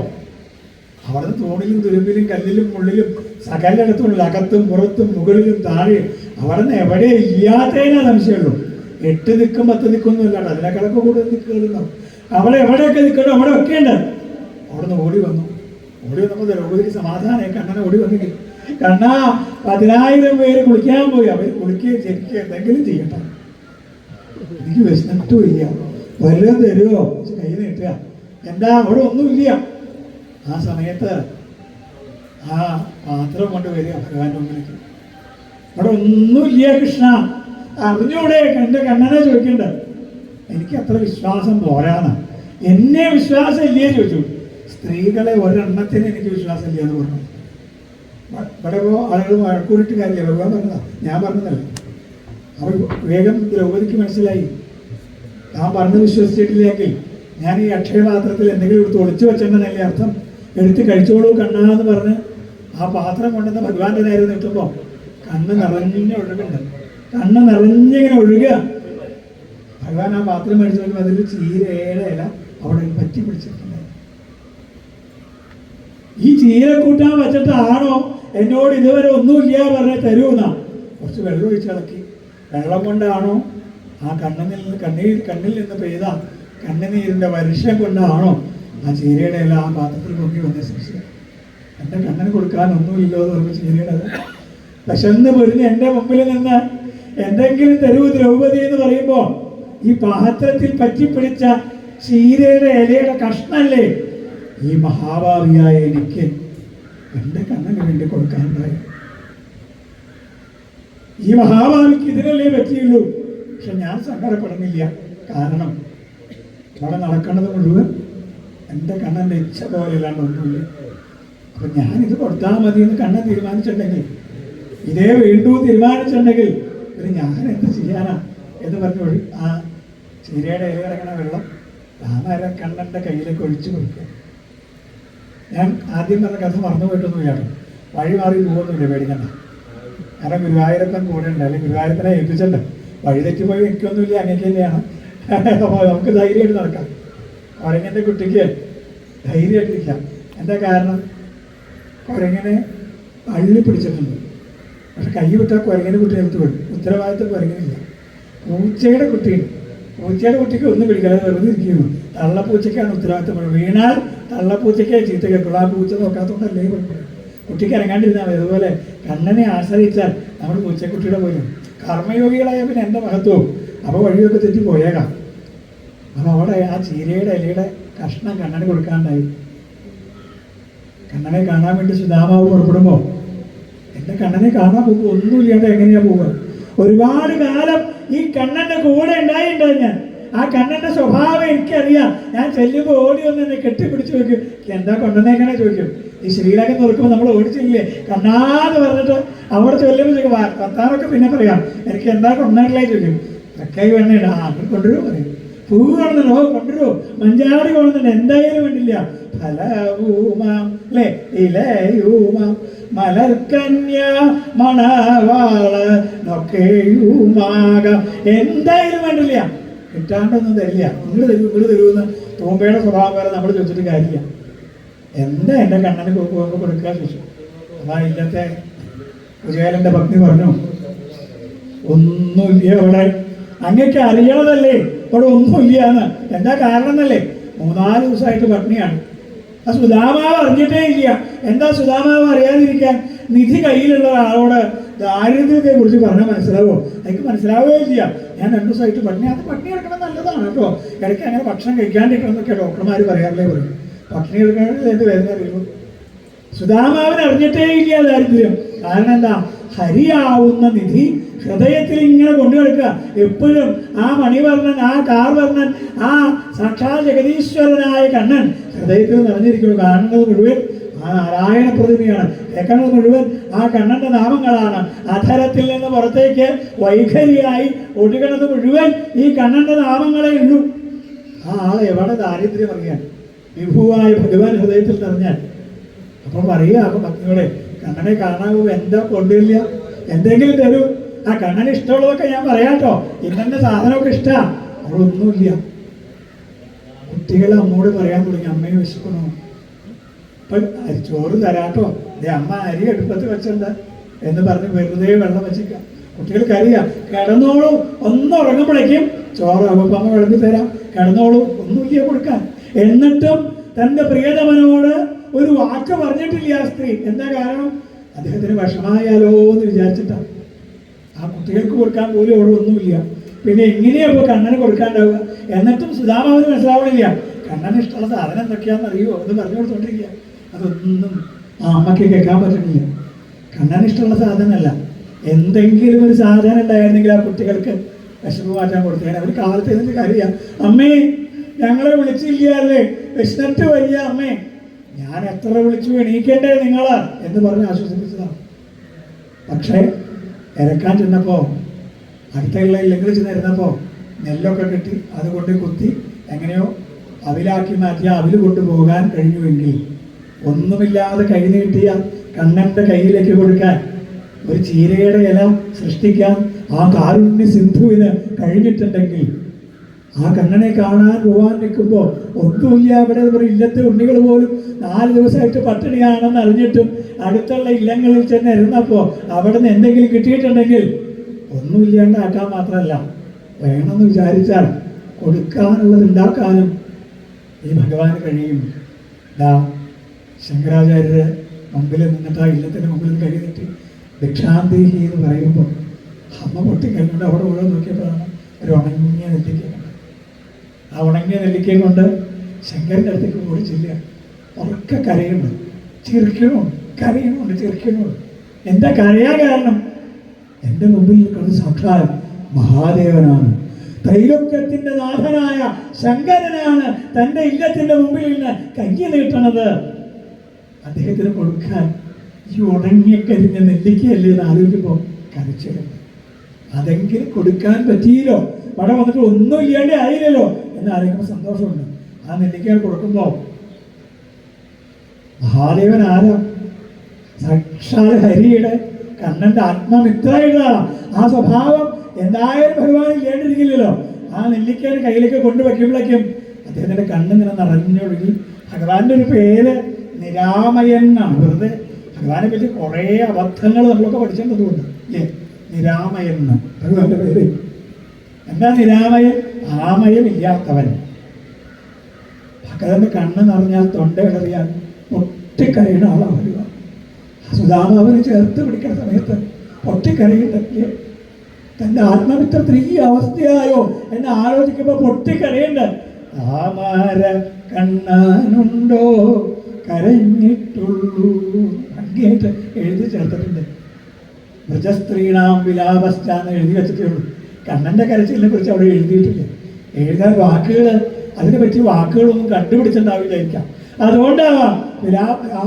E: അവിടുന്ന് തൂണിലും തുരുമ്പിലും കല്ലിലും മുള്ളിലും സകലയിടത്തും അകത്തും പുറത്തും മുകളിലും താഴെ അവിടുന്ന് എവിടെ ഇല്ലാത്തതിനാ സംശയമുള്ളൂ. 8 ദിക്കും 10 ദിക്കൊന്നുമില്ല, അതിനേക്കാളൊക്കെ കൂടുതൽ ദിക്കുകളുണ്ടാവും. അവിടെ എവിടെയൊക്കെ നിൽക്കണോ അവിടെ ഒക്കെ ഉണ്ട്. അവിടുന്ന് ഓടി വന്നപ്പോൾ ദ്രൗപദിക്ക് സമാധാനം. കണ്ണനെ ഓടി വന്നെങ്കിൽ കണ്ണാ 10,000 പേര് കുളിക്കാൻ പോയി. അവർ കുളിക്കുകയും ജനിക്കുകയും എന്തെങ്കിലും ചെയ്യട്ടെ, എനിക്ക് വിശന്നിട്ടും ഇല്ല, വല്ലതും തരുമോ കൈ നീട്ടുക. എന്താ അവിടെ ഒന്നുമില്ല. ആ സമയത്ത് ആ പാത്രം കൊണ്ട് വരിക ഭഗവാന്റെ മുമ്പിലേക്ക്. അവിടെ ഒന്നുമില്ല കൃഷ്ണ, അറിഞ്ഞൂടെ? എൻ്റെ കണ്ണനെ ചോദിക്കണ്ട. എനിക്ക് അത്ര വിശ്വാസം പോരാന്ന്. എന്നെ വിശ്വാസം ഇല്ലേ ചോദിച്ചു. സ്ത്രീകളെ ഒരെണ്ണത്തിന് എനിക്ക് വിശ്വാസം ഇല്ല എന്ന് പറഞ്ഞു. ഇവിടെ ഇപ്പോൾ ആളുകൾ വഴക്കൂടിയിട്ട് കാര്യമില്ല. ഭഗവാൻ പറഞ്ഞതാ, ഞാൻ പറഞ്ഞതല്ല. അവർ വേഗം ദ്രൗപദിക്ക് മനസ്സിലായി, ഞാൻ പറഞ്ഞ് വിശ്വസിച്ചിട്ടില്ലെങ്കിൽ ഞാൻ ഈ അക്ഷയപാത്രത്തിൽ എന്തെങ്കിലും എടുത്ത് ഒളിച്ചു വെച്ചിട്ടുണ്ടെന്നല്ലേ അർത്ഥം. എടുത്ത് കഴിച്ചോളൂ കണ്ണാന്ന് പറഞ്ഞ് ആ പാത്രം കൊണ്ടുവന്ന് ഭഗവാന്റെ നേരെ നിൽക്കുമ്പോൾ കണ്ണ് നിറഞ്ഞ് ഒഴുകുന്നുണ്ട്. കണ്ണ് നിറഞ്ഞിങ്ങനെ ഒഴുകുക. ഭഗവാൻ ആ പാത്രം മേടിച്ചു നോക്കുമ്പോൾ അതിൽ ചീരയുടെ ഇല അവിടെ പറ്റി പിടിച്ചിട്ടുണ്ട്. ഈ ചീര കൂട്ടാൻ വെച്ചിട്ടാണോ എന്നോട് ഇതുവരെ ഒന്നുമില്ല പറഞ്ഞ് തരൂന്നാ? കുറച്ച് വെള്ളം ഒഴിച്ചിളക്കി. വെള്ളം കൊണ്ടാണോ ആ കണ്ണിൽ നിന്ന് പെയ്ത കണ്ണുനീരിൻ്റെ വർഷം കൊണ്ടാണോ ആ ചീരയുടെ ഇല ആ പാത്രത്തിൽ പൊങ്ങി വന്ന ശിക്ഷ? എൻ്റെ കണ്ണന് കൊടുക്കാനൊന്നുമില്ലോ എന്ന് പറഞ്ഞ ചീരയുടെ വിശന്ന് പൊരിഞ്ഞ് എൻ്റെ മുമ്പിൽ നിന്ന് എന്തെങ്കിലും തരൂ ദ്രൗപദി എന്ന് പറയുമ്പോൾ ഈ പാത്രത്തിൽ പറ്റിപ്പിടിച്ച ചീരയുടെ ഇലയുടെ കഷ്ണല്ലേ ഈ മഹാഭാവിയായ എനിക്ക് എൻ്റെ കണ്ണന് വേണ്ടി കൊടുക്കാനുണ്ടായി. ഈ മഹാഭാവിക്ക് ഇതിനല്ലേ പറ്റിയുള്ളൂ. പക്ഷെ ഞാൻ സങ്കടപ്പെടുന്നില്ല. കാരണം അവിടെ നടക്കുന്നത് മുഴുവൻ എൻ്റെ കണ്ണൻ്റെ ഇച്ഛ പോലെയല്ലാണ്ട് ഒന്നുമില്ല. അപ്പം ഞാനിത് കൊടുത്താൽ മതി എന്ന് കണ്ണൻ തീരുമാനിച്ചിട്ടുണ്ടെങ്കിൽ ഇതേ വേണ്ടു തീരുമാനിച്ചിട്ടുണ്ടെങ്കിൽ പിന്നെ ഞാൻ എന്ത് ചെയ്യാനാ എന്ന് പറഞ്ഞു ആ ചീരയുടെ ഇല കിടക്കണ വെള്ളം രാമകണ്ണൻ്റെ കയ്യിലേക്ക് ഒഴിച്ചു കൊടുക്കുക. ഞാൻ ആദ്യം പറഞ്ഞ കഥ മറന്നു പോയിട്ടൊന്നുമില്ല, വഴി മാറി പോകുന്നില്ല, പേടിക്കണ്ട. കാരണം ഗുരുവായൂരപ്പൻ കൂടെ ഉണ്ട്, അല്ലെങ്കിൽ ഗുരുവായൂരപ്പനെ ഏൽപ്പിച്ചിട്ടുണ്ട്. വഴി തെറ്റിപ്പോയി എനിക്കൊന്നുമില്ല, അങ്ങനെയൊക്കെ തന്നെയാണ്. അപ്പോൾ നമുക്ക് ധൈര്യമായിട്ട് നടക്കാം. കുരങ്ങൻ്റെ കുട്ടിക്ക് ധൈര്യമായിട്ടിരിക്കാം. എന്താ കാരണം? കുരങ്ങനെ അള്ളി പിടിച്ചിട്ടുണ്ട്, പക്ഷെ കൈ വിട്ടാൽ കുരങ്ങനെ കുട്ടി എടുത്ത് വിടും. ഉത്തരവാദിത്തം കുരങ്ങനില്ല. പൂച്ചയുടെ കുട്ടിയുണ്ട്, പൂച്ചയുടെ കുട്ടിക്ക് ഒന്നും പിടിക്കാതെ വെറുതെ ഇരിക്കുന്നു. തള്ളപ്പൂച്ചയ്ക്കാണ് ഉത്തരവാദിത്തം. വീണാൽ തള്ളപ്പൂച്ചയ്ക്ക് ചീത്ത കേൾക്കുള്ളൂ. ആ പൂച്ച നോക്കാത്തതുകൊണ്ടല്ലേ പറയുന്നത്. കുട്ടിക്ക് ഇറങ്ങാണ്ടിരുന്നാൽ മതി. അതുപോലെ കണ്ണനെ ആശ്രയിച്ചാൽ നമ്മൾ പൂച്ചക്കുട്ടിയുടെ പോലും കർമ്മയോഗികളായ പിന്നെ എൻ്റെ മഹത്വവും. അപ്പോൾ വഴിയൊക്കെ തെറ്റി പോയേക്കാം. അപ്പോൾ അവിടെ ആ ചീരയുടെ ഇലയുടെ കഷ്ണം കണ്ണന് കൊടുക്കാണ്ടായി. കണ്ണനെ കാണാൻ വേണ്ടി സുധാമാവ് പുറപ്പെടുമ്പോൾ എൻ്റെ കണ്ണനെ കാണാൻ പോകുമ്പോൾ ഒന്നുമില്ലാണ്ട് എങ്ങനെയാണ് പോവുക? ഒരുപാട് കാലം ഈ കണ്ണൻ്റെ കൂടെ ഉണ്ടായിട്ടുണ്ടാവും ഞാൻ. ആ കണ്ണൻ്റെ സ്വഭാവം എനിക്കറിയാം. ഞാൻ ചെല്ലുമ്പോൾ ഓടി വന്ന് എന്നെ കെട്ടിപ്പിടിച്ച് ചോദിക്കും, എന്താ കൊണ്ടുവന്നേക്കണേ ചോദിക്കും. ഈ ശ്രീലകം നോക്കുമ്പോൾ നമ്മൾ ഓടിച്ചില്ലേ കണ്ണാന്ന് പറഞ്ഞിട്ട് അവിടെ ചൊല്ലുമ്പോൾ ചോദിക്കും, വർത്താനൊക്കെ പിന്നെ പറയാം, എനിക്ക് എന്താ കൊണ്ടുവന്നിട്ടില്ലേ ചോദിക്കും. തക്കായി വേണേടാ അങ്ങനെ കൊണ്ടുവരുമോ പറയും. പൂ കൊണ്ടുവന്നോ കൊണ്ടുവരുമോ, മഞ്ചാടി കൊണ്ടുവന്നിട്ട് എന്തായാലും വേണ്ടില്ല. ഫലഭൂമാം അല്ലേ ഇലയൂമാം മലർക്കന്യ മണവാളൊക്കെയുമാകാം, എന്തായാലും വേണ്ടില്ല. കിട്ടാണ്ടൊന്നും തരില്ല. നിങ്ങൾ തരുമെന്ന് തൂമ്പയുടെ സ്വഭാവം വരെ നമ്മൾ ചോദിച്ചിട്ട് കാര്യമില്ല. എന്താ എൻ്റെ കണ്ണന് പോകുമ്പോൾ കൊടുക്കുക ചോദിച്ചു. അതാ ഇല്ലത്തെ കുചേലൻ്റെ ഭക്തി പറഞ്ഞു, ഒന്നുമില്ല അവിടെ, അങ്ങക്ക് അറിയണതല്ലേ ഇവിടെ ഒന്നുമില്ല എന്ന്. എന്താ കാരണം എന്നല്ലേ? 3-4 ദിവസമായിട്ട് പത്നിയാണ്. ആ സുധാമാവ് അറിഞ്ഞിട്ടേ ഇല്ല. എന്താ സുധാമാവ് അറിയാതിരിക്കാൻ? നിധി കയ്യിലുള്ള ഒരാളോട് ദാരിദ്ര്യത്തെ കുറിച്ച് പറഞ്ഞാൽ മനസ്സിലാവോ? എനിക്ക് മനസ്സിലാവുകയേ ഇല്ല. ഞാൻ 2 ദിവസമായിട്ട് പട്ടിണി. അത് പട്ടിണി എടുക്കണം നല്ലതാണ് കേട്ടോ. ഇടയ്ക്ക് അങ്ങനെ ഭക്ഷണം കഴിക്കാണ്ടിരിക്കണം എന്നൊക്കെ ഡോക്ടർമാർ പറയാറില്ലേ പറയും. പട്ടിണി എടുക്കണമെങ്കിൽ എന്ത് വേദന അറിയുള്ളൂ. സുധാമാവിന് അറിഞ്ഞിട്ടേ ഇല്ല ദാരിദ്ര്യം. കാരണം എന്താ? ഹരിയാവുന്ന നിധി ഹൃദയത്തിൽ ഇങ്ങനെ കൊണ്ടുവെടുക്കുക. എപ്പോഴും ആ മണിവർണ്ണൻ, ആ കാർവർണ്ണൻ, ആ സാക്ഷാൽ ജഗതീശ്വരനായ കണ്ണൻ ഹൃദയത്തിൽ നിറഞ്ഞിരിക്കുന്നു. കാണുന്നത് മുഴുവൻ ആ നാരായണ പ്രതിമയാണ്, കേൾക്കുന്നത് മുഴുവൻ ആ കണ്ണന്റെ നാമങ്ങളാണ്. അധരത്തിൽ നിന്ന് പുറത്തേക്ക് വൈഖരിയായി ഒഴുകണത് മുഴുവൻ ഈ കണ്ണന്റെ നാമങ്ങളെ ഉള്ളൂ. ആ ആളെ എവിടെ ദാരിദ്ര്യം അറിയാൻ? വിഭുവായ ഭഗവാൻ ഹൃദയത്തിൽ നിറഞ്ഞാൽ. അപ്പം പറയുക, അപ്പം ഭക്തിയോടെ കണ്ണനെ കാണാവൂ, എന്താ കൊണ്ടില്ല, എന്തെങ്കിലും തരൂ. ആ കണ്ണന് ഇഷ്ടമുള്ളതൊക്കെ ഞാൻ പറയാട്ടോ. ഇന്നെ സാധനമൊക്കെ ഇഷ്ടമാണ്. അവളൊന്നുമില്ല. കുട്ടികൾ അമ്മോട് പറയാൻ തുടങ്ങി, അമ്മയെ വിശക്കണോ, അപ്പം ചോറ് തരാട്ടോ, അമ്മ അരി അടുപ്പത്ത് വെച്ചിട്ടുണ്ട് എന്ന് പറഞ്ഞ് വെറുതെ വെള്ളം വെച്ചിരിക്കാം. കുട്ടികൾക്കറിയാം, കിടന്നോളൂ, ഒന്നുറങ്ങുമ്പോഴേക്കും ചോറ് അമ്മ വിളമ്പി തരാം, കിടന്നോളൂ, ഒന്നുമില്ല കൊടുക്കാൻ. എന്നിട്ടും തൻ്റെ പ്രിയതമനോട് ഒരു വാക്ക് പറഞ്ഞിട്ടില്ല ആ സ്ത്രീ. എന്താ കാരണം? അദ്ദേഹത്തിന് വിഷമായാലോ എന്ന് വിചാരിച്ചിട്ടാണ്. ആ കുട്ടികൾക്ക് കൊടുക്കാൻ പോലും അവിടെ ഒന്നുമില്ല. പിന്നെ എങ്ങനെയാ ഇപ്പോൾ കണ്ണന് കൊടുക്കാണ്ടാവുക? എന്നിട്ടും സുധാമാവിന് മനസ്സിലാവണില്ല. കണ്ണന് ഇഷ്ടമുള്ള സാധനം എന്തൊക്കെയാണെന്ന് അറിയുമോ എന്ന് പറഞ്ഞു കൊടുത്തോണ്ടിരിക്കുക. അതൊന്നും ആ അമ്മയ്ക്ക് കേൾക്കാൻ പറ്റുന്നില്ല. കണ്ണന് ഇഷ്ടമുള്ള സാധനമല്ല, എന്തെങ്കിലും ഒരു സാധനം ഉണ്ടായിരുന്നെങ്കിൽ ആ കുട്ടികൾക്ക് വിശപ്പ് മാറ്റാൻ കൊടുത്തേനെ. അവർ കാലത്ത് എന്നിട്ട് കരയാ, അമ്മേ ഞങ്ങളെ വിളിച്ചില്ല അല്ലേ, വിശന്നിട്ട് വയ്യ അമ്മേ. ഞാൻ എത്ര വിളിച്ചു, എണീക്കേണ്ടേ നിങ്ങള് എന്ന് പറഞ്ഞ് ആശ്വസിപ്പിച്ചതാണ്. പക്ഷേ ഇറക്കാൻ ചെന്നപ്പോൾ, അടുത്തുള്ള ഇല്ലെങ്കിൽ ചെന്നിരുന്നപ്പോൾ നെല്ലൊക്കെ കെട്ടി അതുകൊണ്ട് കുത്തി എങ്ങനെയോ അവിലാക്കി മാറ്റിയ അവിൽ കൊണ്ടുപോകാൻ കഴിഞ്ഞുവെങ്കിൽ, ഒന്നുമില്ലാതെ കൈ നീട്ടിയ കണ്ണൻ്റെ കയ്യിലേക്ക് കൊടുക്കാൻ, ഒരു ചീരയുടെ ഇല സൃഷ്ടിക്കാൻ ആ കാരുണ്യ സിന്ധുവിന് കഴിഞ്ഞിട്ടുണ്ടെങ്കിൽ, ആ കണ്ണനെ കാണാൻ പോകാൻ നിൽക്കുമ്പോൾ ഒന്നുമില്ല അവിടെ. ഇല്ലത്തെ ഉണ്ണികൾ പോലും 4 ദിവസമായിട്ട് പട്ടിണിയാണെന്ന് അറിഞ്ഞിട്ടും അടുത്തുള്ള ഇല്ലങ്ങളിൽ ചെന്ന് ഇരുന്നപ്പോൾ അവിടെ നിന്ന് എന്തെങ്കിലും കിട്ടിയിട്ടുണ്ടെങ്കിൽ ഒന്നുമില്ലാണ്ടാക്കാൻ മാത്രമല്ല, വേണമെന്ന് വിചാരിച്ചാൽ കൊടുക്കാനുള്ളത് ഉണ്ടാക്കാനും ഈ ഭഗവാന് കഴിയും. ശങ്കരാചാര്യര് മുമ്പിൽ നിന്നിട്ട് ആ ഇല്ലത്തിൻ്റെ മുമ്പിൽ നിന്ന് കഴിഞ്ഞിട്ട് ഭിക്ഷാന്തേഹി എന്ന് പറയുമ്പോൾ അമ്മ പൊട്ടിക്കഴിഞ്ഞുകൊണ്ട് അവിടെ ഓരോ നോക്കിയപ്പോഴാണ് ഒരു ഉണങ്ങിയ നെല്ലിക്ക. ആ ഉണങ്ങിയ നെല്ലിക്കയും കൊണ്ട് ശങ്കരൻ്റെ അടുത്തേക്ക് ഓടിച്ചില്ല. ഉറക്കെ കരയുന്നു, ചിരിക്കണമുണ്ട്, കരയണമുണ്ട്, ചിരിക്കണമുണ്ട്. എന്താ കരയാൻ കാരണം? എൻ്റെ മുമ്പിൽ നിൽക്കുന്നത് സാക്ഷാൽ മഹാദേവനാണ്, ത്രൈലോക്യത്തിൻ്റെ നാഥനായ ശങ്കരനാണ്. തൻ്റെ ഇല്ലത്തിൻ്റെ മുമ്പിൽ നിന്ന് കൈ നീട്ടണത് അദ്ദേഹത്തിന് കൊടുക്കാൻ ഈ ഉണങ്ങിക്കരിഞ്ഞ നെല്ലിക്കയല്ലേ എന്ന് ആലോചിക്കുമ്പോൾ കരച്ചിലുണ്ട്. അതെങ്കിലും കൊടുക്കാൻ പറ്റിയില്ലോ, അവിടെ വന്നിട്ട് ഒന്നും ഇല്ലാണ്ട് ആയില്ലല്ലോ എന്ന് ആലോചിക്കുമ്പോൾ സന്തോഷമുണ്ട്. ആ നെല്ലിക്ക കൊടുക്കുമ്പോൾ മഹാദേവൻ ആരാ? സാക്ഷാൽ ഹരിയുടെ കണ്ണന്റെ ആത്മമിത്രമായിട്ടാണ്. ആ സ്വഭാവം എന്തായാലും ഭഗവാൻ ഇല്ലാണ്ടിരിക്കില്ലല്ലോ. ആ നെല്ലിക്കയുടെ കയ്യിലേക്ക് കൊണ്ടുവയ്ക്കുമ്പോഴേക്കും അദ്ദേഹത്തിന്റെ കണ്ണിങ്ങനെ നിറഞ്ഞൊഴുകി. ഭഗവാന്റെ ഒരു പേര് നിരാമയൻ എന്നാണ്. വെറുതെ ഭഗവാനെ പറ്റി കുറേ അബദ്ധങ്ങൾ നമ്മളൊക്കെ പഠിച്ചേണ്ടതുകൊണ്ട് അല്ലേ? നിരാമയൻ എന്ന് ഭഗവാന്റെ പേര്. എന്താ നിരാമയൻ? ആമയമില്ലാത്തവൻ. ഭഗവാന്റെ കണ്ണ് നിറഞ്ഞാൽ തൊണ്ടയിടറിയാൽ പൊട്ടിക്കരയുന്ന ആളാണ് ഭഗവാൻ. സുധാമാവിനെ ചേർത്ത് പിടിക്കുന്ന സമയത്ത് പൊട്ടിക്കരയുണ്ടല്ലേ? തൻ്റെ ആത്മമിത്രത്തിന് ഈ അവസ്ഥയായോ എന്ന് ആലോചിക്കുമ്പോൾ പൊട്ടിക്കരയുണ്ട്. താമര കണ്ണനുണ്ടോ കരഞ്ഞിട്ടുള്ളൂ. ഭംഗിയായിട്ട് എഴുതി ചേർത്തിട്ടുണ്ട്. വ്രജസ്ത്രീണാം വിലാപസ്ഥാന്ന് എഴുതി വെച്ചിട്ടേ ഉള്ളൂ. കണ്ണൻ്റെ കരച്ചിലിനെ കുറിച്ച് അവിടെ എഴുതിയിട്ടില്ല. എഴുതാൻ വാക്കുകൾ, അതിനെ പറ്റി വാക്കുകളൊന്നും കണ്ടുപിടിച്ചിട്ടുണ്ടാവില്ലായിരിക്കാം. അതുകൊണ്ടാവാം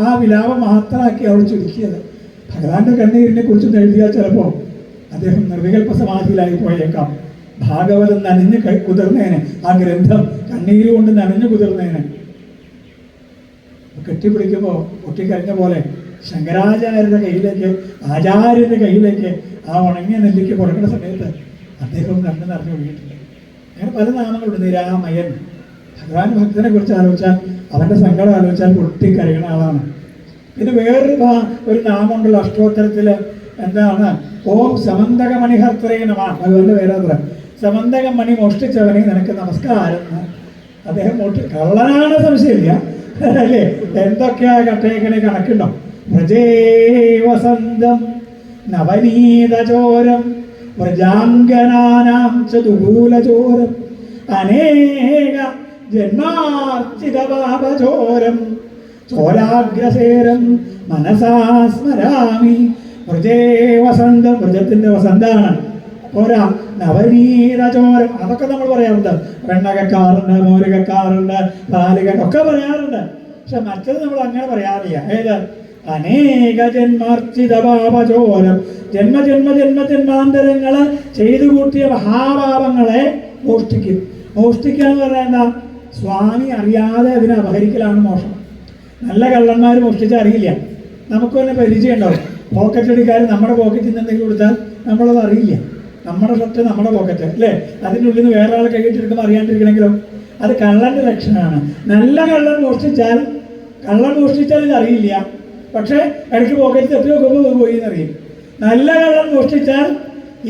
E: ആ വിലാപം മാത്രമാക്കി അവിടെ ചുരുക്കിയത്. ഭഗവാന്റെ കണ്ണീരിനെ കുറിച്ചൊന്ന് എഴുതിയാൽ ചിലപ്പോൾ അദ്ദേഹം നിർവികൽപ്പ സമാധിയിലായി പോയേക്കാം. ഭാഗവതം നനഞ്ഞ് കുതിർന്നേനെ, ആ ഗ്രന്ഥം കണ്ണീര് കൊണ്ട് നനഞ്ഞു കുതിർന്നേനെ. കെട്ടിപ്പിടിക്കുമ്പോൾ പൊട്ടിക്കഴിഞ്ഞ പോലെ ശങ്കരാചാര്യരുടെ കയ്യിലേക്ക്, ആചാര്യരുടെ കയ്യിലേക്ക് ആ ഉണങ്ങിയ നെല്ലിക്ക് കൊടുക്കുന്ന സമയത്ത് അദ്ദേഹം കണ്ണു നിറഞ്ഞു ഒഴുകിയിട്ടുണ്ട്. അങ്ങനെ പല നാമങ്ങളുണ്ട്. നിരാമയൻ. ഭഗവാൻ ഭക്തനെ കുറിച്ച് ആലോചിച്ചാൽ, അവൻ്റെ സങ്കടം ആലോചിച്ചാൽ പൊട്ടിക്കരയണ ആളാണ്. പിന്നെ ഒരു നാമമുണ്ടല്ലോ അഷ്ടോത്തരത്തിൽ, എന്താണ്? ഓം സമന്തകമണിഹർത്രേ നമ. ഭഗവാന്റെ പേരത്ര. സമന്തകമണി മോഷ്ടിച്ചവനെ നിനക്ക് നമസ്കാരം. അദ്ദേഹം കള്ളനാണ്, സംശയമില്ല അല്ലേ? എന്തൊക്കെയാ കട്ടേക്കണേ കണക്കുണ്ടോ? വ്രജേ വസന്തം നവനീതചോരം വ്രജാംഗനാനാം ചതുകൂലചോരം അനേക ജന്മാർച്ചിതപാപചോരം ചോരാഗ്രസേരം മനസാ സ്മരാമി. വ്രജേ വസന്തം, വ്രജത്തിന്റെ വസന്താണ്. പോരാ, നവനീതചോരം, അതൊക്കെ നമ്മൾ പറയാറുണ്ട്. വെണ്ണ കക്കാറുണ്ട്, മോര് കക്കാറുണ്ട്, പാല് ഒക്കെ പറയാറുണ്ട്. പക്ഷെ മറ്റത് നമ്മൾ അങ്ങനെ പറയാറില്ല. ഏത്? അനേക ജന്മാർച്ചിതപാപചോരം, ജന്മജന്മാന്തരങ്ങള് ചെയ്തു കൂട്ടിയ മഹാപാപങ്ങളെ മോഷ്ടിക്കും. മോഷ്ടിക്കുക എന്ന് പറഞ്ഞാൽ എന്താ? സ്വാമി അറിയാതെ അതിനെ അപഹരിക്കലാണ് മോഷണം. നല്ല കള്ളന്മാർ മോഷ്ടിച്ചാൽ അറിയില്ല. നമുക്ക് തന്നെ പരിചയം ഉണ്ടാവും. പോക്കറ്റ് അടിക്കാർ നമ്മുടെ പോക്കറ്റിൽ നിന്ന് എന്തെങ്കിലും കൊടുത്താൽ നമ്മളത് അറിയില്ല. നമ്മുടെ ഷർട്ട് നമ്മുടെ പോക്കറ്റ് അല്ലേ? അതിൻ്റെ ഉള്ളിൽ നിന്ന് വേറെ ആൾ കൈയിട്ടെടുക്കുമ്പോൾ അറിയാണ്ടിരിക്കണമെങ്കിലോ? അത് കള്ളൻ്റെ ലക്ഷണമാണ്. നല്ല കള്ളൻ മോഷ്ടിച്ചാൽ ഇത് അറിയില്ല. പക്ഷേ ഇടയ്ക്ക് പോക്കറ്റ് തപ്പി നോക്കുമ്പോൾ പോയി എന്നറിയും. നല്ല കള്ളൻ മോഷ്ടിച്ചാൽ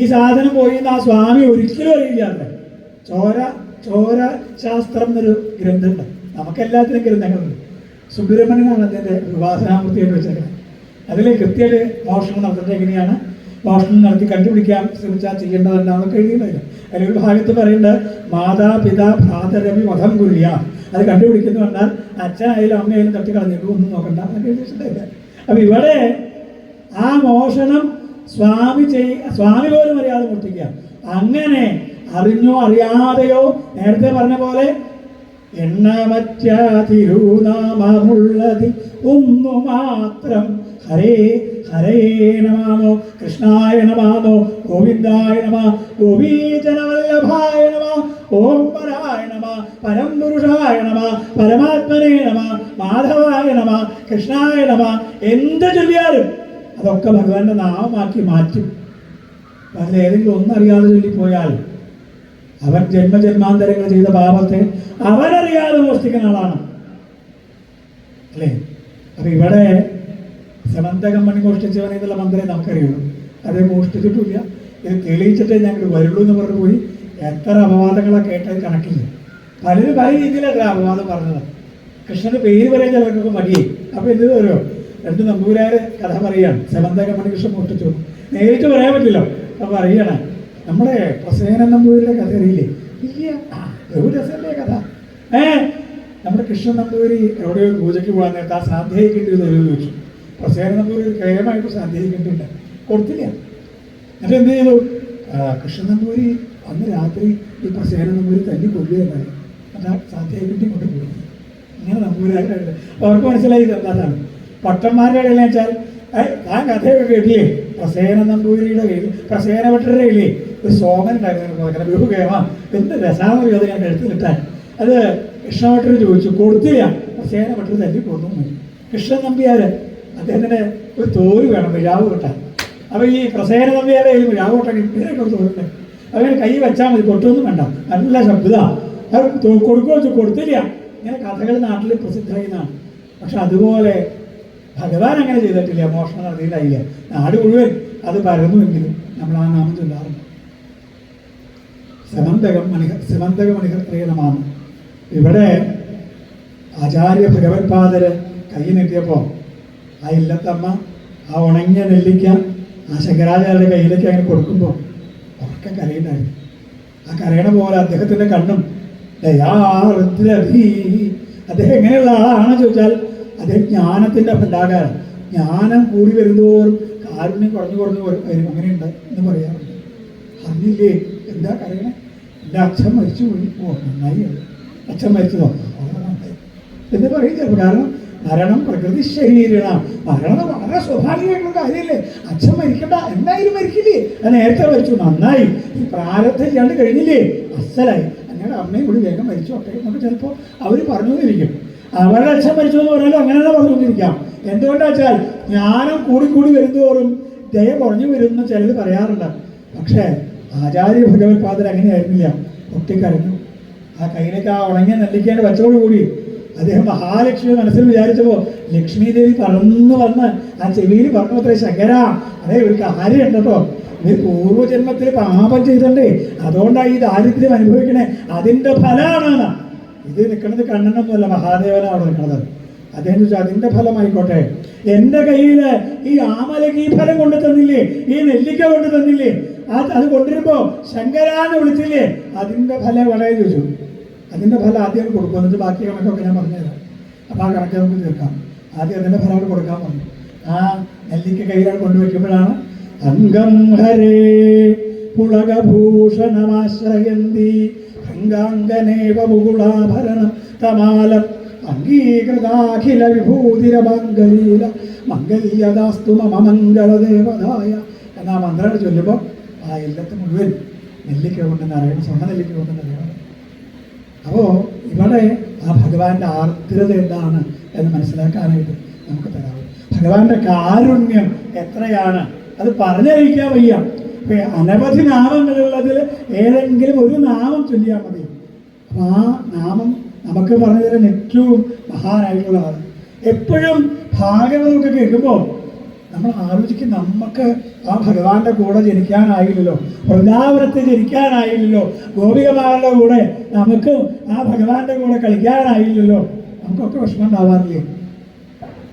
E: ഈ സാധനം പോയി എന്ന് ആ സ്വാമി ഒരിക്കലും അറിയില്ല. ചോര ശാസ്ത്രം എന്നൊരു ഗ്രന്ഥമുണ്ട്. നമുക്കെല്ലാത്തിനും ഗ്രന്ഥങ്ങളുണ്ട്. സുബ്രഹ്മണ്യനാണ് അതിൻ്റെ ഉപാസനാമൂർത്തിയായിട്ട് വെച്ചേക്കുന്നത്. അതിൽ കൃത്യമായിട്ട് മോഷണം നടത്തുന്നത് എങ്ങനെയാണ്, മോഷണം നടത്തി കണ്ടുപിടിക്കാൻ ശ്രമിച്ചാൽ ചെയ്യേണ്ടത് എന്താണെന്നൊക്കെ എഴുതിയില്ല. അതിലൊരു ഭാഗത്ത് പറയുന്നത് മാതാപിതാ ഭ്രാതരവി വധം കുര്യ. അത് കണ്ടുപിടിക്കുന്നു പറഞ്ഞാൽ അച്ഛനായാലും അമ്മയായാലും തട്ടി കളഞ്ഞിട്ട് ഒന്നും നോക്കണ്ട എന്നൊക്കെ എഴുതിയിട്ടില്ല. അപ്പം ഇവിടെ ആ മോഷണം സ്വാമി പോലും അറിയാതെ മോഷ്ടിക്കുക. അങ്ങനെ അറിഞ്ഞോ അറിയാതെയോ നേരത്തെ പറഞ്ഞ പോലെ എണ്ണമറ്റ തിരുനാമമുള്ളത് ഒന്നു മാത്രം. ഹരേ ഹരേ നമാമോ കൃഷ്ണായ നമാമോ ഗോവിന്ദായ നമ ഗോപീജനവല്ലഭായ നമ ഓം പരായ നമ പരം പുരുഷായ നമ പരമാത്മനേ നമ മാധവായ നമ കൃഷ്ണായ നമ. എന്ത് ചൊല്ലിയാലും അതൊക്കെ ഭഗവാന്റെ നാമമാക്കി മാറ്റും. അതിലേതെങ്കിലും ഒന്നറിയാതെ ചൊല്ലിപ്പോയാൽ അവൻ ജന്മജന്മാന്തരങ്ങൾ ചെയ്ത പാപത്തെ അവനറിയാതെ മോഷ്ടിക്കുന്ന ആളാണ് അല്ലേ? അപ്പൊ ഇവിടെ സമന്തകം മണി മോഷ്ടിച്ചവൻ എന്നുള്ള മന്ത്രമേ നമുക്കറിയുള്ളൂ. അതേ മോഷ്ടിച്ചിട്ടില്ല. ഇത് തെളിയിച്ചിട്ടേ ഞങ്ങൾ വരുള്ളൂ എന്ന് പറഞ്ഞു പോയി. എത്ര അപവാദങ്ങളൊക്കെ കേട്ടത് കണക്കില്ല. പലരും പല രീതിയിലല്ല അപവാദം പറഞ്ഞത്. കൃഷ്ണന്റെ പേര് പറയാൻ ചിലർക്കൊക്കെ മടിയേ. അപ്പൊ എന്ത് പറയുമോ? 2 നമ്പൂരാര് കഥ പറയുകയാണ്. സമന്തകം മണി കൃഷ്ണൻ മോഷ്ടിച്ചു. നേരിട്ട് പറയാൻ പറ്റില്ലോ. അപ്പൊ പറയണേ, നമ്മുടെ പ്രസേനൻ നമ്പൂരിലെ കഥ അറിയില്ലേ? ഇല്ല. ഒരു രസമല്ലേ കഥ? നമ്മുടെ കൃഷ്ണൻ നമ്പൂരി എവിടെയോ പൂജയ്ക്ക് പോകാൻ നേരത്തെ ആ സാധ്യയിക്കേണ്ടി ചോദിച്ചു. പ്രസേനൻ നമ്പൂരി കേരളമായിട്ട് സാധ്യയിക്കേണ്ടില്ല, കൊടുത്തില്ല. എന്നിട്ട് എന്ത് ചെയ്തു? കൃഷ്ണൻ നമ്പൂരി അന്ന് രാത്രി ഈ പ്രസേനൻ നമ്പൂരി തല്ലി കൊല്ലുകയുണ്ടായി. അതാ സാധ്യയിക്കേണ്ടി കൊണ്ട് പോയി. ഇങ്ങനെ നമ്പൂരായിട്ട് അവർക്ക് മനസ്സിലായി എന്താണ്. പട്ടന്മാരുടെ ഇടയിൽ വെച്ചാൽ ആ കഥയൊക്കെ കേട്ടില്ലേ? പ്രസേന നമ്പൂതിരിയുടെ കയ്യിൽ, പ്രസേന ഭട്ടരുടെ കയ്യിലേ ഒരു സോമൻ ഉണ്ടായിരുന്നു, ബഹുകേമ എന്ത് രസാമതി അത് ഞാൻ എടുത്തു കിട്ടാൻ. അത് കൃഷ്ണഭട്ടർ ചോദിച്ചു, കൊടുത്തില്ല. പ്രസേന ഭട്ടർ തല്ലി കൊന്നു. കൃഷ്ണൻ നമ്പ്യാർ അദ്ദേഹത്തിന് ഒരു തോല് വേണം മിഴാവ് കിട്ടാൻ. അപ്പോൾ ഈ പ്രസേന നമ്പ്യാരുടെ കയ്യിൽ മിഴാവ് കൊട്ടാൻ ഇങ്ങനെയൊക്കെ ഒരു തോലുണ്ട്. അങ്ങനെ കൈ വെച്ചാൽ മതി, കൊട്ടൊന്നും വേണ്ട, നല്ല ശബ്ദമാണ്. അത് കൊടുക്കുക വെച്ചു, കൊടുത്തില്ല. ഇങ്ങനെ കഥകൾ നാട്ടിൽ പ്രസിദ്ധമായിരുന്നതാണ്. പക്ഷെ അതുപോലെ ഭഗവാൻ അങ്ങനെ ചെയ്തിട്ടില്ല, മോഷണം നടത്തിയിട്ടായില്ല. നാട് മുഴുവൻ അത് പരന്നുവെങ്കിലും നമ്മൾ ആ നാമം ചൊല്ലാറുണ്ട്. സമന്തക മണിഹർത്രയമാണ്. ഇവിടെ ആചാര്യ ഭഗവത്പാദര് കൈ നീട്ടിയപ്പോൾ ആ ഇല്ലത്തമ്മ ആ ഉണങ്ങിയ നെല്ലിക്ക ആ ശങ്കരാചാര്യരുടെ കയ്യിലേക്ക് അങ്ങനെ കൊടുക്കുമ്പോൾ ഉറക്കം കരയുണ്ടായിരുന്നു. ആ കരയണ പോലെ അദ്ദേഹത്തിൻ്റെ കണ്ണും ദയാർദ്രഭീ. അദ്ദേഹം എങ്ങനെയുള്ള ആളാണെന്ന് ചോദിച്ചാൽ അദ്ദേഹം ജ്ഞാനത്തിൻ്റെ ഭണ്ഡാകാരം. ജ്ഞാനം കൂടി വരുന്നതോറും കാരുണ്യം കുറഞ്ഞു വരും. അങ്ങനെയുണ്ട് എന്ന് പറയാറുണ്ട്. അറിഞ്ഞില്ലേ എന്താ കരയണേ? എൻ്റെ അച്ഛൻ മരിച്ചു പോയി. ഓ നന്നായി, അച്ഛൻ മരിച്ചതോ എന്ന് പറയില്ല. കാരണം മരണം പ്രകൃതി ശരീരം. മരണം വളരെ സ്വാഭാവികമായിട്ടുള്ള കാര്യമല്ലേ. അച്ഛൻ മരിക്കണ്ട, എന്തായാലും മരിക്കില്ലേ, അത് നേരത്തെ മരിച്ചു, നന്നായി, ഈ പ്രാരബ്ധം ഇല്ലാണ്ട് കഴിഞ്ഞില്ലേ, അസലായി. അങ്ങനെ അമ്മയും കൂടി വേഗം മരിച്ചു ഒട്ടേക്കും കൊണ്ട് ചിലപ്പോൾ അവർ പറഞ്ഞു തന്നിരിക്കും. അവരുടെ അച്ഛൻ മരിച്ചു എന്ന് പറഞ്ഞാലും അങ്ങനെ തന്നെ പറഞ്ഞു തന്നിരിക്കാം. എന്തുകൊണ്ടാ വെച്ചാൽ ജ്ഞാനം കൂടി വരുന്നതോറും ദയ കുറഞ്ഞു വരുമെന്ന് ചിലത് പറയാറുണ്ട്. പക്ഷേ ആചാര്യ ഭഗവത്പാദർ അങ്ങനെയായിരുന്നില്ല. ഒട്ടിക്കരഞ്ഞു. ആ കയ്യിലേക്ക് ആ ഉണങ്ങിയ നെല്ലിക്കേണ്ട വെച്ചതോടുകൂടി അദ്ദേഹം മഹാലക്ഷ്മി മനസ്സിൽ വിചാരിച്ചപ്പോൾ ലക്ഷ്മി ദേവി പറന്നു വന്ന് ആ ചെവിയിൽ പറഞ്ഞു, അത്രേ ശങ്കര, അതേ ഒരു കാര്യമുണ്ട് കേട്ടോ, ഇവർ പൂർവ്വജന്മത്തിൽ പാപം ചെയ്തണ്ടേ, അതുകൊണ്ടാണ് ഈ ദാരിദ്ര്യം അനുഭവിക്കണേ, അതിൻ്റെ ഫലമാണ്. ഇത് നിൽക്കുന്നത് കണ്ണനൊന്നുമല്ല, മഹാദേവനാണ് നിൽക്കുന്നത്. അദ്ദേഹം ചോദിച്ചാൽ അതിൻ്റെ ഫലമായിക്കോട്ടെ, എൻ്റെ കയ്യിൽ ഈ ആമലക്ക് ഈ ഫലം കൊണ്ടു തന്നില്ലേ, ഈ നെല്ലിക്ക കൊണ്ടു തന്നില്ലേ, അത് കൊണ്ടുവരുമ്പോൾ ശങ്കരാന്ന് വിളിച്ചില്ലേ, അതിൻ്റെ ഫലം വളരെ ചോദിച്ചു. അതിൻ്റെ ഫലം ആദ്യം കൊടുക്കും, എന്നിട്ട് ബാക്കി കണക്കൊക്കെ ഞാൻ പറഞ്ഞുതരാം. അപ്പോൾ ആ കണക്ക് നമുക്ക് തീർക്കാം. ആദ്യം അതിൻ്റെ ഫലം കൊടുക്കാൻ പറഞ്ഞു. ആ നെല്ലിക്ക കയ്യിലാണ് കൊണ്ടുവയ്ക്കുമ്പോഴാണ് അംഗം ഹരേ പുളകഭൂഷണമാശ്രയന്തി ഭംഗാംഗനേവ മുകുളാഭരണം തമാലം അംഗീകൃതാഖില വിഭൂതിരമംഗലീല മംഗല്യദാസ്തു മമ മംഗളദേവതായ എന്നാ മന്ത്രം ചൊല്ലുമ്പോൾ ആ ഇല്ലത്ത് മുഴുവൻ നെല്ലിക്ക കൊണ്ടെന്ന് അറിയണം, സ്വർണ്ണ നെല്ലിക്ക കൊണ്ടെന്ന് അറിയണം. അപ്പോൾ ഇവിടെ ആ ഭഗവാന്റെ ആർദ്രത എന്താണ് എന്ന് മനസ്സിലാക്കാനായിട്ട് നമുക്ക് തരാവും. ഭഗവാന്റെ കാരുണ്യം എത്രയാണ് അത് പറഞ്ഞറിയിക്കാൻ വയ്യ. ഇപ്പം അനവധി നാമങ്ങളുള്ളതിൽ ഏതെങ്കിലും ഒരു നാമം ചൊല്ലിയാൽ മതി. അപ്പം ആ നാമം നമുക്ക് പറഞ്ഞു തരാൻ ഏറ്റവും മഹാനായിട്ടുള്ള ആൾ. എപ്പോഴും ഭാഗവതമൊക്കെ കേൾക്കുമ്പോൾ നമ്മൾ ആലോചിക്കും, നമുക്ക് ആ ഭഗവാന്റെ കൂടെ ജനിക്കാനായില്ലല്ലോ, വൃന്ദാവനത്തിൽ ജനിക്കാനായില്ലല്ലോ, ഗോപികമാരുടെ കൂടെ നമുക്ക് ആ ഭഗവാന്റെ കൂടെ കളിക്കാനായില്ലല്ലോ. നമുക്കൊക്കെ വിഷമം ഉണ്ടാവാറില്ലേ?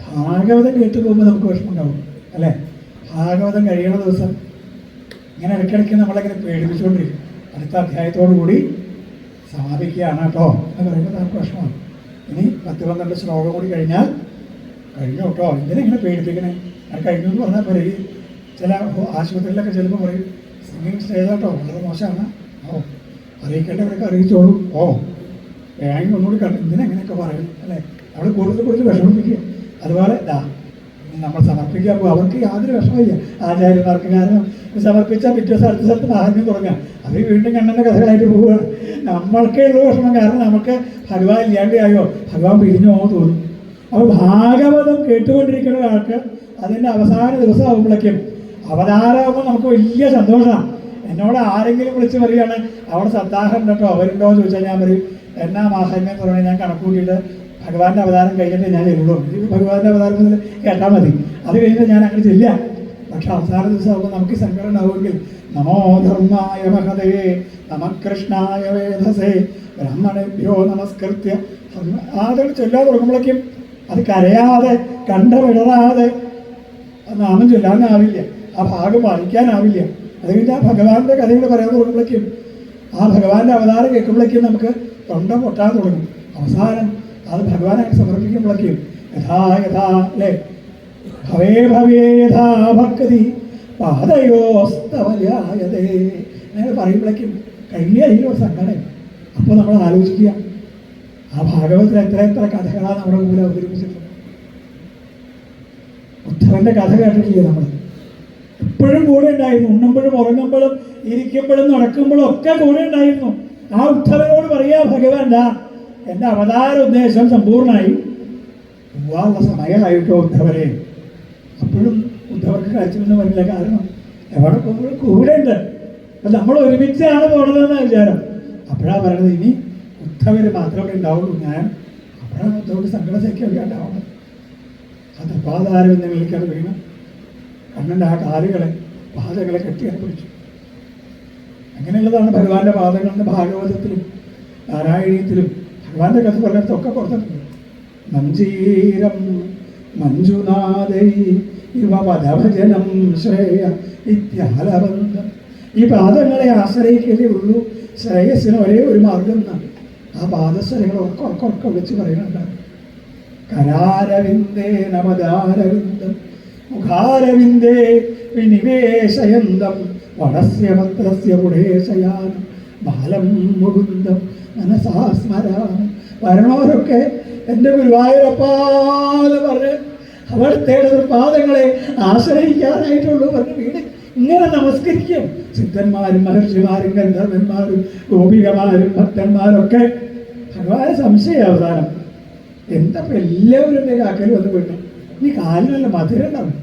E: ഭാഗവതം കേട്ട് പോകുമ്പോൾ നമുക്ക് വിഷമം ഉണ്ടാവും അല്ലേ? ഭാഗവതം കഴിയണ ദിവസം ഇങ്ങനെ ഇടയ്ക്കിടയ്ക്ക് നമ്മളെങ്ങനെ പേടിപ്പിച്ചുകൊണ്ടിരിക്കും. അടുത്ത അധ്യായത്തോടു കൂടി സമാപിക്കുകയാണ് കേട്ടോ എന്ന് പറയുമ്പോൾ നമുക്ക് വിഷമമാണ്. ഇനി 10-12 ശ്ലോകം കൂടി കഴിഞ്ഞാൽ കഴിഞ്ഞു കേട്ടോ. ഇതിനെങ്ങനെ പേടിപ്പിക്കണേ? അത് കഴിഞ്ഞു എന്ന് പറഞ്ഞാൽ പോലെ ഈ ചില ആശുപത്രിയിലൊക്കെ ചെല്ലുമ്പോൾ പറയും സിംഗിങ് സ്റ്റേജ് കേട്ടോ വളരെ മോശമാണ്, ഓ അറിയിക്കേണ്ടവരൊക്കെ അറിയിച്ചോളൂ, ഓ വേണമെങ്കിൽ ഒന്നുകൂടി കണ്ടു, ഇതിനെങ്ങനെയൊക്കെ പറയും അല്ലേ? നമ്മൾ കൂടുതൽ വിഷമിപ്പിക്കുക. അതുപോലെ നമ്മൾ സമർപ്പിക്കാൻ പോകും, അവർക്ക് യാതൊരു വിഷമമില്ല ആചാര്യന്മാർക്ക്. കാരണം സമർപ്പിച്ചാൽ പിറ്റേ അടുത്ത സ്ഥലത്ത് മാഹാത്മ്യം തുടങ്ങാം, അവർ വീണ്ടും കണ്ണൻ്റെ കഥകളായിട്ട് പോവുകയാണ്. നമ്മൾക്കേ ഉള്ള വിഷമം, കാരണം നമുക്ക് ഭഗവാൻ ഇല്ലാണ്ടായോ, ഭഗവാൻ പിരിഞ്ഞോ തോന്നും. അപ്പോൾ ഭാഗവതം കേട്ടുകൊണ്ടിരിക്കുന്ന ഒരാൾക്ക് അതിൻ്റെ അവസാന ദിവസം ആകുമ്പോഴേക്കും അവതാരമാകുമ്പോൾ നമുക്ക് വലിയ സന്തോഷമാണ്. എന്നോട് ആരെങ്കിലും വിളിച്ച് പറയുകയാണ് അവിടെ സപ്താഹം കേട്ടോ അവരുണ്ടോ എന്ന് ചോദിച്ചാൽ ഞാൻ പറയും എന്നാ മാഹാത്മ്യം തുടങ്ങി ഞാൻ കണക്കൂട്ടിയിട്ട് ഭഗവാന്റെ അവതാരം കഴിഞ്ഞിട്ട് ഞാൻ ചെല്ലുള്ളൂ. ഭഗവാന്റെ അവതാരം മുതൽ കേട്ടാൽ മതി, അത് കഴിഞ്ഞിട്ട് ഞാൻ അങ്ങനെ ചെല്ല. പക്ഷെ അവസാന ദിവസം ആകുമ്പോൾ നമുക്ക് സങ്കടം ഉണ്ടാവുമെങ്കിൽ നമോ ധർമായ മഹതേ നമകൃഷ്ണായ വേദസേ ബ്രാഹ്മണേഭ്യോ നമസ്കൃത്യ ആദ്യം ചൊല്ലാൻ തുടങ്ങുമ്പോഴേക്കും അത് കരയാതെ കണ്ടമിടറാതെ നാമം ചൊല്ലാനാവില്ല, ആ ഭാഗം വായിക്കാനാവില്ല. അത് കഴിഞ്ഞ് ആ ഭഗവാന്റെ കഥകൾ പറയാൻ തുടങ്ങുമ്പോഴേക്കും ആ ഭഗവാന്റെ അവതാരം കേൾക്കുമ്പോഴേക്കും നമുക്ക് തൊണ്ട പൊട്ടാൻ തുടങ്ങും. അവസാനം അത് ഭഗവാനായിട്ട് സമർപ്പിക്കുമ്പോഴേക്കും യഥാ അല്ലേ ഭവേ ഭവേ യഥാ ഭക്തി പാദയോസ്തവലായതേ അങ്ങനെ പറയുമ്പോഴേക്കും കഴിഞ്ഞ അതിലൊരു സങ്കടം. അപ്പോൾ നമ്മൾ ആലോചിക്കുക ആ ഭാഗവത്തിൽ എത്ര കഥകളാണ് നമ്മുടെ മുമ്പിൽ അവതരിപ്പിച്ചിട്ടുള്ളത്. ഉദ്ധവൻ ഉദ്ധവൻ്റെ കഥ കേട്ടിട്ടില്ലേ നമ്മൾ? എപ്പോഴും കൂടെ ഉണ്ടായിരുന്നു, ഉണ്ണുമ്പോഴും ഉറങ്ങുമ്പോഴും ഇരിക്കുമ്പോഴും നടക്കുമ്പോഴും ഒക്കെ കൂടെ ഉണ്ടായിരുന്നു. ആ ഉദ്ധവനോട് പറയാ ഭഗവാൻ, എൻ്റെ അവതാര ഉദ്ദേശം സമ്പൂർണ്ണമായി, പോവാനുള്ള സമയമായിട്ടോ ഉദ്ധവരെ. അപ്പോഴും ഉദ്ധവർക്ക് കാഴ്ചയൊന്നും വരില്ല. കാരണം എവിടെ പോകുമ്പോഴും കൂടെ ഉണ്ട്. അപ്പം നമ്മൾ ഒരുമിച്ചാണ് പോണതെന്ന വിചാരം. അപ്പോഴാണ് പറയണത്, ഇനി ഉദ്ധവര് മാത്രമേ ഉണ്ടാവുള്ളൂ ഞാൻ. അപ്പോഴാണ് ഉദ്ധവർക്ക് സങ്കടശേഖ്യമൊക്കെ ഉണ്ടാവുന്നത്. ആ തൃപ്പാദാരവിന്ദങ്ങളിലേക്കാണ് വീണ് കണ്ണൻ്റെ ആ കാലുകളെ പാദങ്ങളെ കെട്ടിയാണ് പിടിച്ചു. അങ്ങനെയുള്ളതാണ് ഭഗവാന്റെ പാദങ്ങളെന്ന് ഭാഗവതത്തിലും നാരായണീയത്തിലും ഭഗവാന്റെ കഥ പറഞ്ഞിടത്തൊക്കെ കൊടുത്തിട്ടുണ്ട്. മഞ്ജീരം മഞ്ജുനാഥൈ ഇവ പദഭജനം ശ്രേയ ഇത്യാലബന്ധം. ഈ പാദങ്ങളെ ആശ്രയിക്കലേ ഉള്ളൂ ശ്രേയസ്സിന് ഒരേ ഒരു മാർഗം എന്നാണ് ആ പാദസ്ഥലങ്ങളൊക്കെ ഉറക്കെ വെച്ച് പറയുന്നുണ്ടാണ്. കരാരവിന്ദേ നമദാരവിന്ദം മുഖാരവിന്ദേ വിനിവേശയന്തം വടസ്യ പത്രസ്യ പുടേശയാനം ബാലം മുകുന്ദം മനസാ സ്മരാമി. വരണവരൊക്കെ എൻ്റെ ഗുരുവായൂരപ്പാന്ന് പറഞ്ഞ് അവിടുത്തെ പാദങ്ങളെ ആശ്രയിക്കാനായിട്ടുള്ളൂ പറഞ്ഞ് വീട് ഇങ്ങനെ നമസ്കരിക്കും. സിദ്ധന്മാരും മഹർഷിമാരും ഗന്ധർവന്മാരും ഗോപികമാരും ഭക്തന്മാരൊക്കെ ഭഗവാന് സംശയ അവസാനം എന്താ ഇപ്പം എല്ലാവരും എൻ്റെ കാക്കൽ വന്ന് വീണു. ഈ കാലിനല്ല മധുരം ഉണ്ടാവും,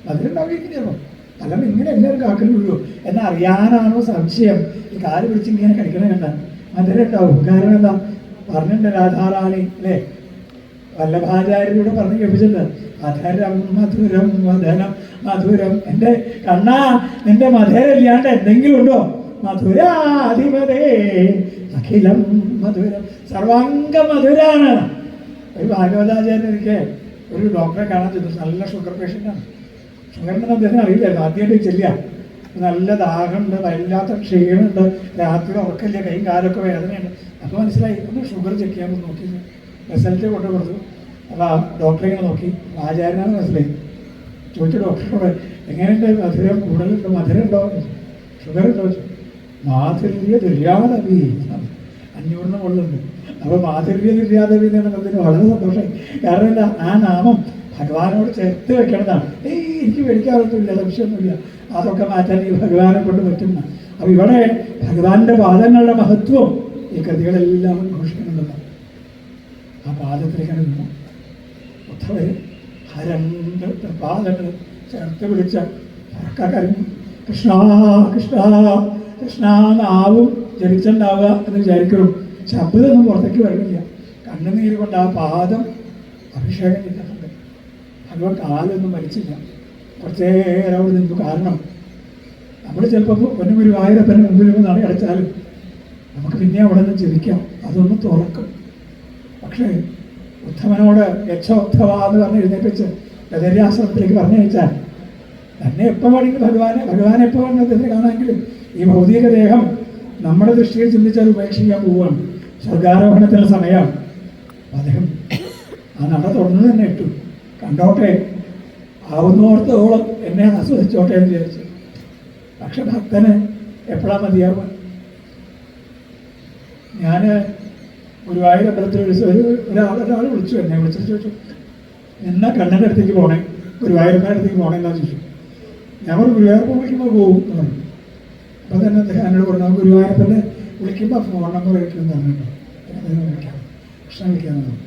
E: മധുരം ഉണ്ടാവുകയോ അല്ലാണ്ട് ഇങ്ങനെ എല്ലാവരും കാക്കൽ വീഴൂ എന്നറിയാനാണോ സംശയം. ഈ കാല് പിടിച്ച് ഇങ്ങനെ കഴിക്കണേ കണ്ട മധുരം ഉണ്ടാവും. കാരണം എന്താ പറഞ്ഞിട്ടുണ്ട് രാധാറാണി അല്ലേ, വല്ലഭാചാര്യരോട് പറഞ്ഞ് കേൾപ്പിച്ചിട്ടുണ്ട്, അധരം മധുരം വദനം മധുരം. എൻ്റെ കണ്ണാ നിന്റെ മധുരം ഇല്ലാണ്ട് എന്തെങ്കിലും ഉണ്ടോ? മധുരാധിപതേ അഖിലം മധുരം, സർവാംഗ മധുരാണ്. ഒരു ഭാഗവതാചാര്യൻ എനിക്ക് ഒരു ഡോക്ടറെ കാണാൻ ചെന്നു. നല്ല ഷുഗർ പേഷ്യൻ്റാണ്. ഷുഗറിൻ്റെ അദ്ദേഹത്തിന് അറിയില്ലായിരുന്നു. ആദ്യമായിട്ട് ചെല്ലുക, നല്ല ദാഹമുണ്ട്, വല്ലാത്ത ക്ഷീണമുണ്ട്, രാത്രി ഉറക്കമില്ല, കൈയും കാലൊക്കെ വേദനയുണ്ട്. അപ്പോൾ മനസ്സിലായി, ഒന്ന് ഷുഗർ ചെക്ക് ചെയ്യാൻ നോക്കി. റിസൾട്ട് കൊണ്ടു കൊടുത്തു. അപ്പോൾ ആ ഡോക്ടറെ ഇങ്ങനെ നോക്കി, ആചാര്യനാണ് മനസ്സിലായി. ചോദിച്ചു ഡോക്ടറോട്, എങ്ങനെയുണ്ട് മധുരം കൂടുതലുണ്ടോ, മധുരം ഉണ്ടോ, ഷുഗർ ഉണ്ടോ? മാധുര്യ ദുര്യാദവി 500 മുകളിലുണ്ട്. അപ്പോൾ മാധുര്യ ദുര്യാദവി എന്നുള്ളതിന് വളരെ സന്തോഷമായി. കാരണം എന്താ, ആ നാമം ഭഗവാനോട് ചേർത്ത് വെക്കണതാണ്. എനിക്ക് മേടിക്കാറൊന്നുമില്ല, സംശയമൊന്നുമില്ല, അതൊക്കെ മാറ്റാൻ ഈ ഭഗവാനെ കൊണ്ട് പറ്റുന്ന. അപ്പോൾ ഇവിടെ ഭഗവാന്റെ പാദങ്ങളുടെ മഹത്വം ഈ കൃതികളെല്ലാം ഘോഷിക്കുന്നുണ്ടെന്നാണ്. ആ പാദത്തിലേക്കാണ് നിന്നു ഉദ്ധവര് ഹരണ്ട് പാദങ്ങൾ ചേർത്ത് വിളിച്ച കരഞ്ഞു. കൃഷ്ണ കൃഷ്ണ കൃഷ്ണ നാവും ജനിച്ചുണ്ടാവുക എന്ന് വിചാരിക്കണം. ശബ്ദമൊന്നും പുറത്തേക്ക് വരുന്നില്ല. കണ്ണുനീര് കൊണ്ട് ആ പാദം അഭിഷേകം ചെയ്തിട്ടുണ്ട്. ഭഗവാൻ കാലൊന്നും മരിച്ചില്ല. കുറച്ചേറെ അവിടെ നിന്നു. കാരണം നമ്മൾ ചിലപ്പോൾ ഒരു വായൂരപ്പൻ്റെ മുമ്പിൽ നട അടച്ചാലും നമുക്ക് പിന്നെ അവിടെ നിന്ന് ചിരിക്കാം, അതൊന്ന് തുറക്കും. പക്ഷേ ഉദ്ധവനോട് യക്ഷോദ്ധവ എന്ന് പറഞ്ഞ് എഴുന്നേപ്പിച്ച് ബദര്യാശ്രമത്തിലേക്ക് പറഞ്ഞയച്ചാൽ തന്നെ എപ്പോൾ വേണമെങ്കിൽ ഭഗവാനെ എപ്പോൾ വേണമെങ്കിൽ കാണാമെങ്കിലും ഈ ഭൗതിക ദേഹം നമ്മുടെ ദൃഷ്ടിയിൽ ചിന്തിച്ചാൽ ഉപേക്ഷിക്കാൻ പോവുകയാണ്. സ്വർഗാരോഹണത്തിനുള്ള സമയമാണ്. അദ്ദേഹം ആ നട തുറന്നു തന്നെ ഇട്ടു. കണ്ടോട്ടെ, ആവുന്നോർത്തോളം എന്നെ ആസ്വദിച്ചോട്ടെ എന്ന് വിചാരിച്ചു. പക്ഷെ ഭക്തന് എപ്പോഴാണ് മതിയാവുക? ഞാൻ ഗുരുവായൂരമ്പലത്തിൽ ഒരാൾ വിളിച്ചു, എന്നെ വിളിച്ചിട്ട് ചോദിച്ചു, എന്നാ കണ്ണൻ്റെ അടുത്തേക്ക് പോകണേ, ഗുരുവായൂരപ്പൻ്റെ അടുത്തേക്ക് പോകണേ എന്നാ ചോദിച്ചു. ഞാൻ ഒരു ഗുരുവായൂരപ്പൻ വിളിക്കുമ്പോൾ പോകും എന്ന് പറഞ്ഞു. അപ്പോൾ തന്നെ അദ്ദേഹം എന്നോട് പറഞ്ഞു, ഗുരുവായൂരപ്പനെ വിളിക്കുമ്പോൾ ഫോൺ നമ്പർ വയ്ക്കുമെന്ന് പറഞ്ഞിട്ടോ, അദ്ദേഹം വിളിക്കാം, കൃഷ്ണ വിളിക്കാമെന്ന് പറഞ്ഞു.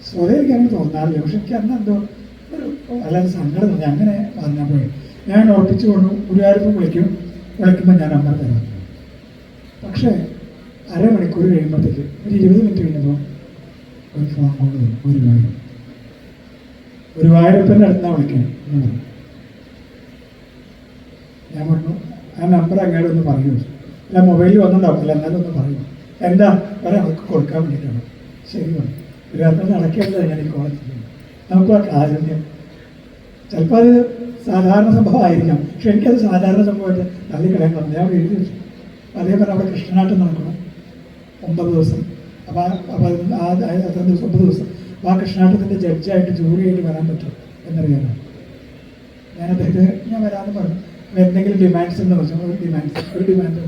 E: സ്വതേ എനിക്ക് അങ്ങനെ തോന്നാറില്ല. പക്ഷെ എനിക്ക് അന്ന് എന്തോ ഒരു വല്ലാതെ സങ്കടം തോന്നി. അങ്ങനെ പറഞ്ഞാൽ പോയി ഞാൻ ഉറപ്പിച്ചു കൊണ്ടു ഗുരുവായൂരപ്പൻ വിളിക്കുമ്പോൾ ഞാൻ നമ്പർ തരാം. പക്ഷേ അരമണിക്കൂർ കഴിയുമ്പോഴത്തേക്ക് ഒരു 20 മിനിറ്റ് കഴിഞ്ഞപ്പോൾ ഒരു ഫോൺ കോൾ വരും. ഗുരുവായൂരപ്പൻ്റെ അടുത്താണ് വിളിക്കണേ എന്ന് പറഞ്ഞു. ഞാൻ പറഞ്ഞു, ആ നമ്പർ അങ്ങോട്ട് ഒന്ന് പറയൂ. അല്ല മൊബൈലിൽ വന്നിട്ടുണ്ടാവും, അല്ല എന്നാലും ഒന്ന് പറയൂ. എന്താ ഒരാൾക്ക് കൊടുക്കാൻ വേണ്ടിയിട്ടാണ്. ശരി പറഞ്ഞു. ഗുരുവായൂരപ്പൻ നടക്കേണ്ടത് ഞാൻ ഈ കോളേജിൽ നമുക്ക് ആ കാരുണ്യം. ചിലപ്പോൾ അത് സാധാരണ സംഭവമായിരിക്കാം, പക്ഷെ എനിക്കത് സാധാരണ സംഭവമായിട്ട് തള്ളിക്കളയാൻ പറഞ്ഞു. ഞാൻ എഴുതി വെച്ചു. അതേപോലെ അവിടെ കൃഷ്ണനാട്ടം നടക്കണം 9 ദിവസം. അപ്പോൾ അത്ര ദിവസം 9 ദിവസം. അപ്പോൾ ആ കൃഷ്ണനാട്ടത്തിൻ്റെ ജഡ്ജായിട്ട് ജൂറിയായിട്ട് വരാൻ പറ്റും എന്നറിയാമോ? ഞാൻ അദ്ദേഹത്തെ ഞാൻ വരാമെന്ന് പറഞ്ഞു. എന്തെങ്കിലും ഡിമാൻഡ്സ് എന്ന് പറഞ്ഞു. ഒരു ഡിമാൻഡ്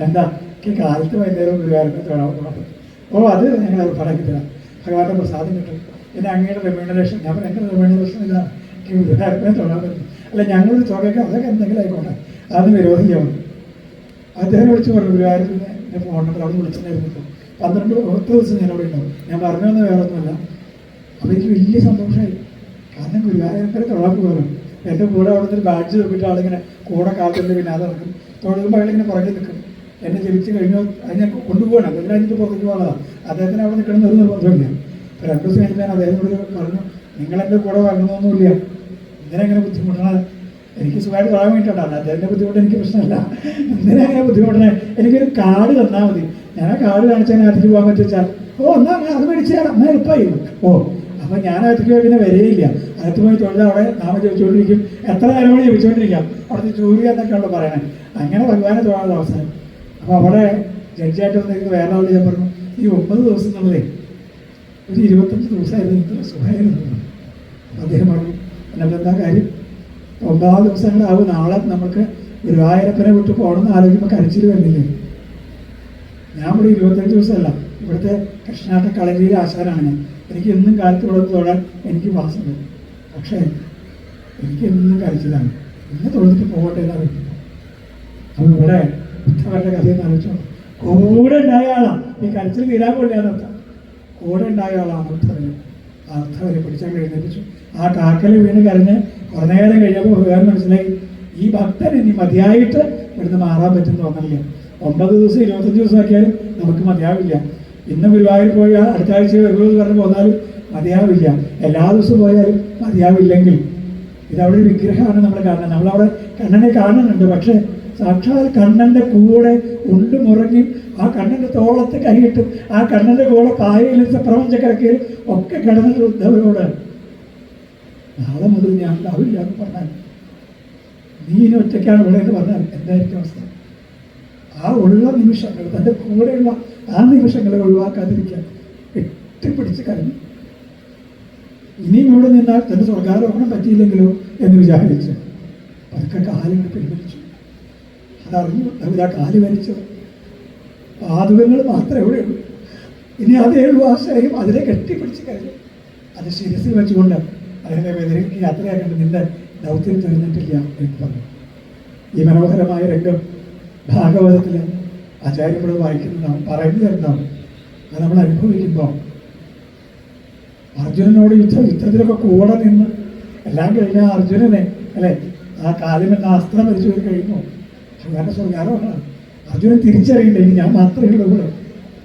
E: എന്താ, എനിക്ക് കാലത്ത് വൈകുന്നേരം ഗുരുവായൂരപ്പൻ തൊഴാൻ പറ്റും. അത് ഞങ്ങൾ പടക്കി തരാം, ഭഗവാന്റെ പ്രസാദം കിട്ടും. പിന്നെ അങ്ങയുടെ റെമ്യൂണറേഷൻ. ഞാൻ പറഞ്ഞു, എൻ്റെ റെമ്യൂണറേഷൻ ഇല്ല, ഗുരുവായൂരപ്പനെ തൊഴാൻ പറ്റും. അല്ല ഞങ്ങളൊരു തുകയ്ക്ക് അതൊക്കെ എന്തെങ്കിലും ആയിക്കോട്ടെ, അതൊന്നും വിരോധിക്കാവും. അദ്ദേഹം വിളിച്ച് പറഞ്ഞു ഗുരുവായൂരപ്പനെ എൻ്റെ ഫോൺ നമ്പർ അവിടെ വിളിച്ചിട്ടുണ്ടായിരുന്നു. 10 ദിവസം ഞാൻ അവിടെ ഉണ്ടാവും. ഞാൻ പറഞ്ഞു വന്ന വേറെ ഒന്നുമല്ല. അപ്പോൾ എനിക്ക് വലിയ സന്തോഷമായി. കാരണം ഗുരുവായൂരപ്പനെ തൊഴാൻ പോകുമല്ലോ. എൻ്റെ കൂടെ അവിടെ നിന്ന് ബാഡ്ജ് നോക്കിയിട്ട് ആളിങ്ങനെ കൂടെ കാലത്തിൻ്റെ പിന്നെ അത് നടക്കും. തൊഴുകുമ്പോൾ അയാളിങ്ങനെ പുറകെ നിൽക്കും. എന്നെ ജപിച്ച് കഴിഞ്ഞാൽ അത് ഞാൻ കൊണ്ടുപോകണം. അതിൽ കഴിഞ്ഞിട്ട് പുറത്തേക്ക് പോകുന്നതാണ്. അദ്ദേഹത്തിന് അവിടെ നിൽക്കണം ഒരു നിർബന്ധമില്ല. അപ്പോൾ 2 ദിവസം കഴിഞ്ഞ് ഞാൻ അദ്ദേഹത്തോട് പറഞ്ഞു, നിങ്ങളെൻ്റെ കൂടെ വരണമെന്നൊന്നുമില്ല, എന്തിനെങ്ങനെ ബുദ്ധിമുട്ടണത്? എനിക്ക് സുഖമായിട്ട് തൊഴാൻ വേണ്ടിയിട്ടാണ്. അദ്ദേഹത്തിൻ്റെ ബുദ്ധിമുട്ട് എനിക്ക് പ്രശ്നമല്ല. എന്തിനെങ്ങനെ ബുദ്ധിമുട്ടണേ? എനിക്കൊരു കാർഡ് തന്നാൽ മതി. ഞാൻ ആ കാർഡ് കാണിച്ചാൽ അതിലേക്ക് പോകാൻ പറ്റുവെച്ചാൽ എന്നാൽ അത് മേടിച്ച് തരാം, എന്നാൽ എളുപ്പമായി. അപ്പോൾ ഞാൻ അകത്തേക്ക് പോയി പിന്നെ വരികയില്ല. അകത്ത് പോയി തൊഴുത് അവിടെ നാമ ചോദിച്ചുകൊണ്ടിരിക്കും. എത്ര നേരം കൂടി ചോദിച്ചുകൊണ്ടിരിക്കാം. അവിടുത്തെ ചൂരിക എന്നൊക്കെയാണ് പറയണേ. അങ്ങനെ ഭഗവാനെ തൊഴാനുള്ള അവസരം. അപ്പോൾ അവിടെ ജഡ്ജിയായിട്ട് വന്നിരിക്കുന്ന വേറെ ആൾ ഞാൻ പറഞ്ഞു, ഈ 9 ദിവസം എന്നുള്ളതേ ഒരു 25 ദിവസമായിരുന്നു ഇത്ര സുഖമായിരുന്നു. അദ്ദേഹം പറഞ്ഞു, എന്താ കാര്യം? 9 ദിവസങ്ങളാവും. നാളെ നമുക്ക് ഗുരുവായൂരപ്പനെ വിട്ട് പോകണമെന്ന് ആലോചിക്കുമ്പോൾ കരച്ചിൽ വരുന്നില്ലേ? ഞാൻ ഇവിടെ 25 ദിവസമല്ല, ഇവിടുത്തെ കൃഷ്ണാട്ട കളരിയിലെ ആശാനാണ് ഞാൻ. എനിക്ക് എന്നും കാലത്ത് ഇവിടെ തൊഴാൻ എനിക്ക് വാസമുണ്ട്. പക്ഷേ എനിക്ക് എന്നും കരച്ചിലാണ്. ഇന്ന് തൊഴുതിട്ട് പോകട്ടെ എന്നാണ് പറയുന്നത്. അപ്പോൾ ഇവിടെ ഉദ്ധവരുടെ കഥയെന്ന് ആലോചിച്ചോ. കൂടെ ഉണ്ടായ ആളാണ് ഈ കരച്ചിൽ തീരാൻ കൊണ്ടാന്നർത്ഥം. കൂടെ ഉണ്ടായ ആളാണ് ഉദ്ധവര്. ആ ഉദ്ധവരെ പിടിച്ചാൽ എഴുന്നേപ്പിച്ചു. ആ കാക്കൽ വീണ് കരഞ്ഞ് കുറേ നേരം കഴിഞ്ഞപ്പോൾ ഭഗവാൻ മനസ്സിലായി, ഈ ഭക്തൻ ഇനി മതിയായിട്ട് ഇവിടുന്ന് മാറാൻ പറ്റുമെന്ന് തോന്നില്ല. 9 ദിവസം 25 ദിവസം ആക്കിയാലും നമുക്ക് മതിയാവില്ല. ഇന്ന് ഗുരുവായൂർ പോയി അടുത്ത ആഴ്ച വരുമെന്ന് പറഞ്ഞ് പോന്നാലും മതിയാവില്ല. എല്ലാ ദിവസവും പോയാലും മതിയാവില്ലെങ്കിൽ ഇതവിടെ ഒരു വിഗ്രഹമാണ് നമ്മൾ കാണുന്നത്. നമ്മളവിടെ കണ്ണനെ കാണുന്നുണ്ട്. പക്ഷേ സാക്ഷാൽ കണ്ണൻ്റെ കൂടെ ഉണ്ടുമുറങ്ങി ആ കണ്ണൻ്റെ തോളത്ത് കൈയിട്ടും ആ കണ്ണൻ്റെ കൂടെ പായയിലും പ്രപഞ്ചക്കിടക്കയിലും ഒക്കെ കിടന്നിട്ട് ഉദ്ധവരോട് നാളെ മുതൽ ഞാൻ ഉണ്ടാവില്ല എന്ന് പറഞ്ഞാൽ, നീ ഇനി ഒറ്റയ്ക്കാണ് ഇവിടെ എന്ന് പറഞ്ഞാൽ എന്തായിരിക്കും അവസ്ഥ? ആ ഉള്ള നിമിഷങ്ങൾ, തൻ്റെ കൂടെയുള്ള ആ നിമിഷങ്ങളെ ഒഴിവാക്കാതിരിക്കാൻ കെട്ടിപ്പിടിച്ച് കരഞ്ഞു. ഇനിയും ഇവിടെ നിന്നാൽ തൻ്റെ സ്വർഗാരോഹണം പറ്റിയില്ലെങ്കിലോ എന്ന് വിചാരിച്ചു അതൊക്കെ കാലുകൾ പിൻവലിച്ചു. അതറിഞ്ഞു അവർ ആ കാല് വലിച്ചത്. പാതുകങ്ങൾ മാത്രമേ എവിടെയുള്ളൂ. ഇനി അതേ ഉള്ളൂ ആശ്രയം. അതിനെ കെട്ടിപ്പിടിച്ച് കരഞ്ഞു. അത് ശിരസിൽ വെച്ചുകൊണ്ട് അതിനെ വേദനയ്ക്ക് യാത്രയാക്കേണ്ട നിന്റെ ദൗത്യം തീർന്നിട്ടില്ല എന്ന് പറഞ്ഞു. ഈ മനോഹരമായ രംഗം ഭാഗവതത്തിൽ ആചാര്യങ്ങൾ വായിക്കുന്നതാണ്, പറയുന്നതെന്താണ്? അത് നമ്മൾ അനുഭവിക്കുമ്പോൾ അർജുനനോട് യുദ്ധത്തിലൊക്കെ കൂടെ നിന്ന് എല്ലാം കഴിഞ്ഞാൽ അർജുനനെ അല്ലേ ആ കാലിമെന്ന അസ്ത്രം വരിച്ചു പോയി കഴിയുമോ ഭഗവാന്റെ സ്വർഗാരോഹണമാണ്. അർജുനൻ തിരിച്ചറിയണ്ടേ, ഇനി ഞാൻ മാത്രമേ ഉള്ളൂ ഇവിടെ.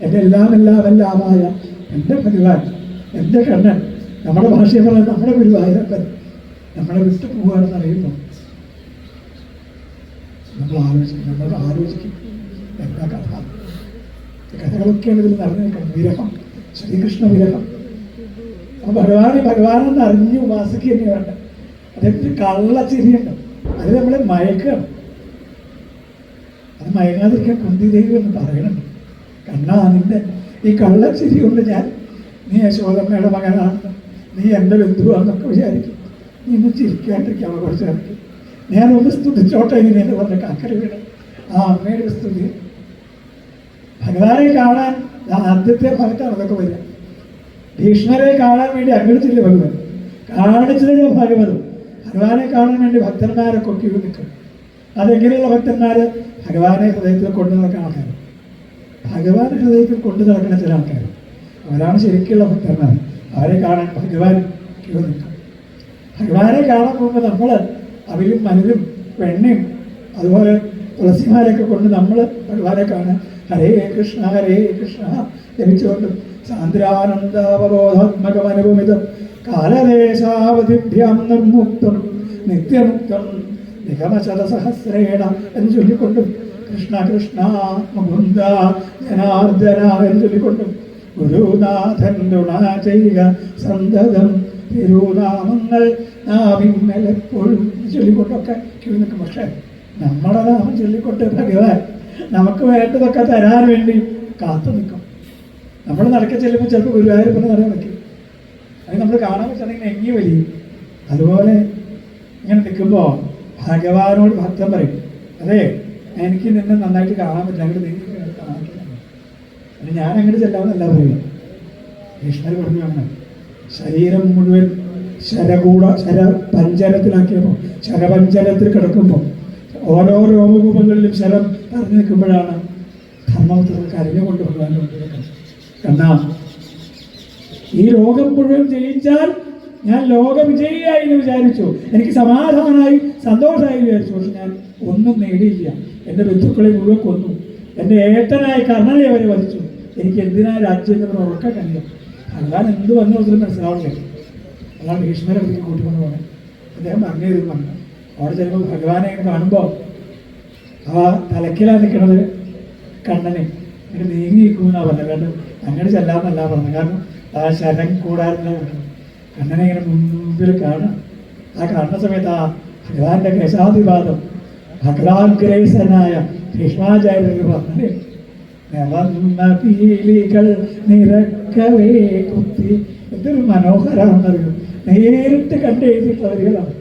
E: എൻ്റെ എല്ലാമായ എൻ്റെ ഭഗവാൻ, എൻ്റെ കണ്ണൻ, നമ്മുടെ ഭാഷയെ പറയാൻ നമ്മുടെ ഗുരുവായൂരപ്പൻ നമ്മളെ വിട്ടു പോവുകയാണെന്ന് അറിയുമ്പോൾ നമ്മൾ ആലോചിക്കും എന്താ കഥ. കഥകളൊക്കെയാണ് ഇതിൽ നടന്നു നിൽക്കുന്നത്. വിരഹം, ശ്രീകൃഷ്ണ വിരഹം. അപ്പോൾ ഭഗവാനെന്ന് അറിഞ്ഞ് ഉപാസിക്കുക തന്നെ വേണ്ട. അതെന്ത് കള്ളച്ചിരിയുണ്ട്, അത് നമ്മളെ മയക്കണം. അത് മയങ്ങാതിരിക്കാൻ കുന്തിദേവി എന്ന് പറയണം. കണ്ണാ, നിന്റെ ഈ കള്ളച്ചിരി കൊണ്ട് നീ യശോദമ്മയുടെ മകനാണ്, നീ എൻ്റെ ബന്ധുവാണെന്നൊക്കെ വിചാരിക്കും. നീ ഇന്ന് ചിരിക്കാണ്ടിരിക്കാമോ കുറച്ച് നേരത്തെ? ഞാനൊന്ന് സ്തുതിച്ചോട്ടെ ഇനി എന്ന് പറഞ്ഞ കാക്കര വീട് ആ അമ്മയുടെ സ്തുതി. ഭഗവാനെ കാണാൻ ആദ്യത്തെ ഭാഗത്താണ് അതൊക്കെ വരിക. ഭീഷ്മരെ കാണാൻ വേണ്ടി അംഗടിച്ചില്ലേ ഭഗവാൻ, കാണിച്ചില്ലേ ഭാഗവതം. ഭഗവാനെ കാണാൻ വേണ്ടി ഭക്തന്മാരൊക്കെ ഒക്കെ നിൽക്കും. അതെങ്ങനെയുള്ള ഭക്തന്മാർ? ഭഗവാനെ ഹൃദയത്തിൽ കൊണ്ടു നടക്കുന്ന ആൾക്കാർ, ഭഗവാൻ ഹൃദയത്തിൽ കൊണ്ടു നടക്കുന്ന ചില ആൾക്കാർ, അവരാണ് ശരിക്കുള്ള ഭക്തന്മാർ. അവരെ കാണാൻ ഭഗവാൻ ക്യൂ നിൽക്കും. ഭഗവാനെ കാണാൻ പോകുമ്പോൾ നമ്മൾ അവരും മനുരും വെണ്ണയും അതുപോലെ തുളസിമാരൊക്കെ കൊണ്ട് നമ്മൾ ഭഗവാനെ കാണാൻ ഹരേ കൃഷ്ണ ജപിച്ചുകൊണ്ടും സാന്ദ്രാനന്ദാവബോധാത്മകമനുപമിതം കാലദേശാവധിഭ്യാം നിർമുക്തം നിത്യമുക്തം നിഗമശതസഹസ്രേണ എന്ന് ചൊല്ലിക്കൊണ്ടും കൃഷ്ണ കൃഷ്ണ മുകുന്ദ ജനാർദ്ദന എന്ന് ചൊല്ലിക്കൊണ്ടും ഗുരുനാഥൻ രുണ ചെയ്യുക സന്തതം തിരുനാമങ്ങൾ നാവിന്മലെപ്പോഴും ചൊല്ലിക്കൊണ്ടൊക്കെ ക്യൂ നിൽക്കും. പക്ഷേ നമ്മുടെ നാമം ചൊല്ലിക്കൊണ്ട് ഭഗവാൻ നമുക്ക് വേണ്ടതൊക്കെ തരാൻ വേണ്ടി കാത്തു നിൽക്കും. നമ്മൾ നടക്കെ ചെല്ലുമ്പോൾ ചിലപ്പോൾ ഗുരുവായൂരപ്പനെ നട വയ്ക്കും. അത് നമ്മൾ കാണാൻ വെച്ചിട്ടുണ്ടെങ്കിൽ എങ്ങി വലിയും. അതുപോലെ ഇങ്ങനെ നിൽക്കുമ്പോൾ ഭഗവാനോട് ഭക്തൻ പറയും, അതെ എനിക്ക് നിന്നെ നന്നായിട്ട് കാണാൻ പറ്റില്ല, അങ്ങോട്ട് നീ കാണാൻ പറ്റില്ല. പിന്നെ ഞാൻ അങ്ങോട്ട് ചെല്ലാമെന്നല്ല പറയുക. കൃഷ്ണർ പറഞ്ഞു അങ്ങനെ ശരീരം മുഴുവൻ ശരപഞ്ചരത്തിലാക്കിയപ്പോൾ ശരപഞ്ചരത്തിൽ കിടക്കുമ്പോൾ ഓരോ രോമകൂപങ്ങളിലും ശരം പറഞ്ഞു നിൽക്കുമ്പോഴാണ് ധർമ്മപുത്രൻ കരഞ്ഞുകൊണ്ട് ഭഗവാന്റെ മുമ്പിൽ കണ്ടാ ഈ ലോകം മുഴുവൻ ജയിച്ചാൽ ഞാൻ ലോകവിജയിയായി എന്ന് വിചാരിച്ചു, എനിക്ക് സമാധാനമായി സന്തോഷമായി വിചാരിച്ചു. പക്ഷെ ഞാൻ ഒന്നും നേടിയില്ല. എൻ്റെ ബന്ധുക്കളെ മുഴുവൻ കൊന്നു, എൻ്റെ ഏട്ടനായ കർണനെ അവരെ വധിച്ചു. എനിക്ക് എന്തിനാ രാജ്യം എന്ന് ഉറക്കം കഴിയാം. ഭഗവാൻ എന്ത് വന്നു കൊടുത്തിട്ട് മനസ്സിലാവില്ല. അതാണ് ഭീഷ്മരെ അടുത്തേക്ക് കൂട്ടിക്കൊണ്ട് പോകണം. അദ്ദേഹം പറഞ്ഞു തരും പറഞ്ഞു. അവിടെ ചിലപ്പോൾ ഭഗവാനെ കാണുമ്പോൾ ആ തലക്കിലാണ് നിൽക്കുന്നത് കണ്ണനെ ഇങ്ങനെ നീങ്ങി നിൽക്കുമെന്നാണ് പറഞ്ഞത്. കാരണം അങ്ങനെ ചെല്ലാമെന്നല്ല പറഞ്ഞത്. കാരണം ആ ശരം കൂടാറില്ല കണ്ണനെ ഇങ്ങനെ മുമ്പിൽ കാണാം. ആ കാണുന്ന സമയത്ത് ആ ഭഗവാന്റെ കേശാധിപാദം ഭഗവാൻഗ്രേസനായ ഭീഷ്മാചാര്യർ പറഞ്ഞത് നിറന്ന പീലികൾ നിറക്കവേ കുത്തി. എന്തൊരു മനോഹരമാണെന്നറിയും. നേരിട്ട് കണ്ടെഴുതിയിട്ടുള്ള വരികളാണ്.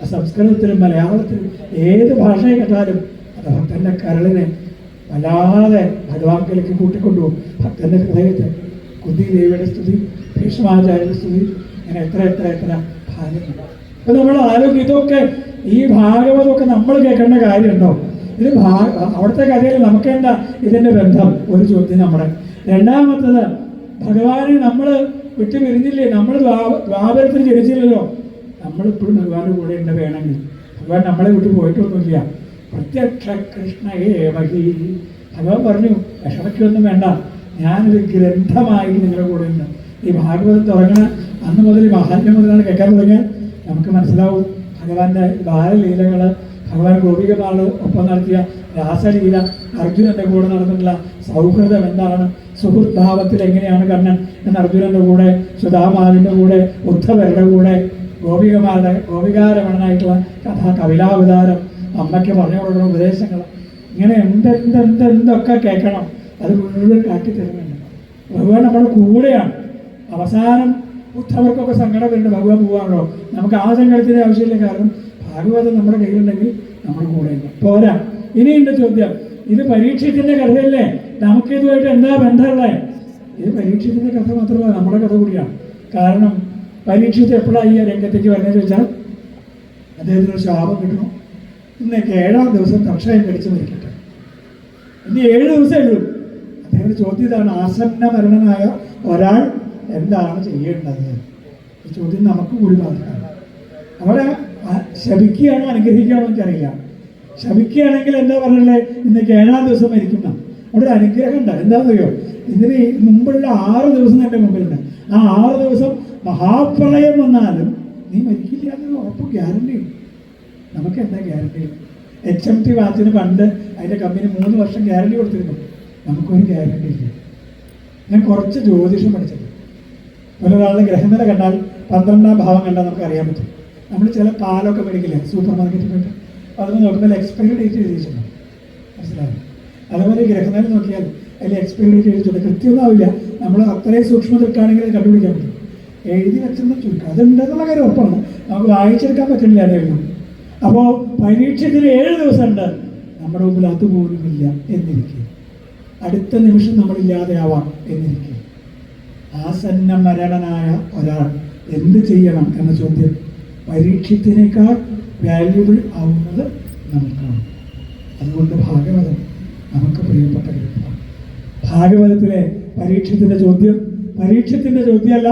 E: ആ സംസ്കൃതത്തിലും മലയാളത്തിലും ഏത് ഭാഷയെ കേട്ടാലും അത് ഭക്തന്റെ കരളിനെ വല്ലാതെ ഭഗവാൻകിലേക്ക് കൂട്ടിക്കൊണ്ടുപോകും. ഭക്തന്റെ ഹൃദയത്തെ കുന്തി ദേവിയുടെ സ്തുതി, ഭീഷ്മാചാര്യന്റെ സ്തുതി, ഇങ്ങനെ എത്ര എത്ര എത്ര ഭാഗങ്ങൾ. അപ്പൊ നമ്മൾ ആലോചിക്കും ഇതൊക്കെ ഈ ഭാഗവതമൊക്കെ നമ്മൾ കേൾക്കേണ്ട കാര്യമുണ്ടോ? ഇത് അവിടുത്തെ കഥയിൽ നമുക്കെന്താ ഇതിന്റെ ബന്ധം? ഒരു ചോദ്യം നമ്മുടെ. രണ്ടാമത്തത്, ഭഗവാനെ നമ്മൾ വിട്ടു പിരിഞ്ഞില്ലേ? നമ്മൾ ദ്വാപരത്തിൽ ജനിച്ചില്ലല്ലോ. നമ്മളിപ്പോഴും ഭഗവാന്റെ കൂടെ ഉണ്ട്. വേണമെങ്കിൽ ഭഗവാൻ നമ്മളെ വിട്ടു പോയിട്ടൊന്നുമില്ല. പ്രത്യക്ഷ കൃഷ്ണയേ മഹി. ഭഗവാൻ പറഞ്ഞു വിഷമയ്ക്കൊന്നും വേണ്ട, ഞാനൊരു ഗ്രന്ഥമായി നിങ്ങളുടെ കൂടെ ഉണ്ട്. ഈ ഭാഗവതം തുടങ്ങണ അന്ന് മുതൽ മഹാത്മ്യം മുതലാണ് കേൾക്കാൻ തുടങ്ങിയാൽ നമുക്ക് മനസ്സിലാവും ഭഗവാന്റെ ബാലലീലകൾ, ഭഗവാൻ ഗോപികമാള് ഒപ്പം നടത്തിയ രാസലീല, അർജുനന്റെ കൂടെ നടന്നിട്ടുള്ള സൗഹൃദം എന്താണ്, സുഹൃത്ത് ഭാവത്തിൽ എങ്ങനെയാണ് കണ്ണൻ എന്ന് അർജുനന്റെ കൂടെ, സുധാമാവിൻ്റെ കൂടെ, ഉദ്ധവരുടെ കൂടെ, ഗോപികാരമണനായിട്ടുള്ള കഥ, കവിലാവതാരം, അമ്മയ്ക്ക് പറഞ്ഞു കൊടുക്കുന്ന ഉപദേശങ്ങൾ, ഇങ്ങനെ എന്തൊക്കെ കേൾക്കണം. അത് മുഴുവൻ കാട്ടിത്തരുന്നുണ്ട്. ഭഗവാൻ നമ്മുടെ കൂടെയാണ്. അവസാനം ഉദ്ധവർക്കൊക്കെ സങ്കടം വരുന്നുണ്ട്, ഭഗവാൻ പോവാണല്ലോ. നമുക്ക് ആ സങ്കടത്തിൻ്റെ ആവശ്യമില്ല. കാരണം ഭാഗവതം നമ്മുടെ കയ്യിലുണ്ടെങ്കിൽ നമ്മുടെ കൂടെയുണ്ട്. പോരാ, ഇനിയുണ്ട് ചോദ്യം. ഇത് പരീക്ഷത്തിന്റെ കഥയല്ലേ? നമുക്കിതുമായിട്ട് എന്താ ബന്ധമുള്ളത്? ഇത് പരീക്ഷത്തിന്റെ കഥ മാത്രമല്ല, നമ്മുടെ കഥ കൂടിയാണ്. കാരണം പരീക്ഷിച്ച് എപ്പോഴാണ് ഈ രംഗത്തേക്ക് വരുന്നതെന്ന് വെച്ചാൽ അദ്ദേഹത്തിനൊരു ശാപം കിട്ടണം. ഇന്നേക്ക് 7-ാം ദിവസം തക്ഷയം കടിച്ചു മരിക്കട്ടെ. ഇനി 7 ദിവസമേ ഉള്ളൂ. അദ്ദേഹത്തിന്റെ ചോദ്യം ഇതാണ്, ആസന്ന മരണനായ ഒരാൾ എന്താണ് ചെയ്യേണ്ടത്? ഈ ചോദ്യം നമുക്ക് കൂടി ബാധിക്കണം. അവിടെ ശപിക്കുകയാണോ അനുഗ്രഹിക്കുകയാണോ എനിക്കറിയില്ല. ശപിക്കുകയാണെങ്കിൽ എന്താ പറഞ്ഞല്ലേ, ഇന്നേക്ക് 7-ാം ദിവസം മരിക്കുന്ന അവിടെ ഒരു അനുഗ്രഹം ഉണ്ട്. എന്താണെന്നറിയോ? ഇതിന് മുമ്പുള്ള 6 ദിവസം എൻ്റെ മുമ്പിലുണ്ട്. ആ 6 ദിവസം മഹാപ്രളയം വന്നാലും നീ മരിക്കില്ല എന്നൊരു ഉറപ്പ്, ഗ്യാരണ്ടി. നമുക്ക് എന്താ ഗ്യാരണ്ടി? HMT വാച്ചിന് പണ്ട് അതിൻ്റെ കമ്പനി 3 വർഷം ഗ്യാരണ്ടി കൊടുത്തിരുന്നു. നമുക്കൊരു ഗ്യാരണ്ടി ഇല്ല. ഞാൻ കുറച്ച് ജ്യോതിഷം പഠിച്ചത്. ഒരാളുടെ ഗ്രഹനില കണ്ടാൽ 12-ാം ഭാവം കണ്ടാൽ നമുക്ക് അറിയാൻ പറ്റും. നമ്മൾ ചില പാലൊക്കെ മേടിക്കില്ലേ സൂപ്പർ മാർക്കറ്റിൽ പോയിട്ട്, അതൊന്ന് നോക്കുമ്പോൾ എക്സ്പയറി ഡേറ്റ് എഴുതിയിട്ടുണ്ട്, മനസ്സിലാവും. അതുപോലെ ഗ്രഹനില നോക്കിയാൽ അതിൽ എക്സ്പയറി ഡേറ്റ് എഴുതിയിട്ടുണ്ട്. കൃത്യമൊന്നും ആവില്ല, നമ്മൾ അത്രയും സൂക്ഷ്മതൽക്കാണെങ്കിൽ അത് കണ്ടുപിടിക്കാൻ പറ്റും. എഴുതി വെച്ചെന്ന് ചുരുക്കം അതുണ്ടെന്നുള്ള കാര്യം ഉറപ്പാണ്. നമുക്ക് വായിച്ചെടുക്കാൻ പറ്റില്ല എഴുതും. അപ്പോൾ പരീക്ഷയ്ക്ക് 7 ദിവസം ഉണ്ട്. നമ്മുടെ മുമ്പിൽ അതുപോലുമില്ല എന്നിരിക്കുക. അടുത്ത നിമിഷം നമ്മളില്ലാതെയാവാം എന്നിരിക്കുക. ആസന്ന മരണനായ ഒരാൾ എന്ത് ചെയ്യണം എന്ന ചോദ്യം പരീക്ഷത്തിനേക്കാൾ വാല്യുബിൾ ആവുന്നത് നമുക്കാണ്. അതുകൊണ്ട് ഭാഗവതം നമുക്ക് പ്രിയപ്പെട്ട ഗ്രന്ഥമാണ്. ഭാഗവതത്തിലെ പരീക്ഷത്തിൻ്റെ ചോദ്യമല്ല,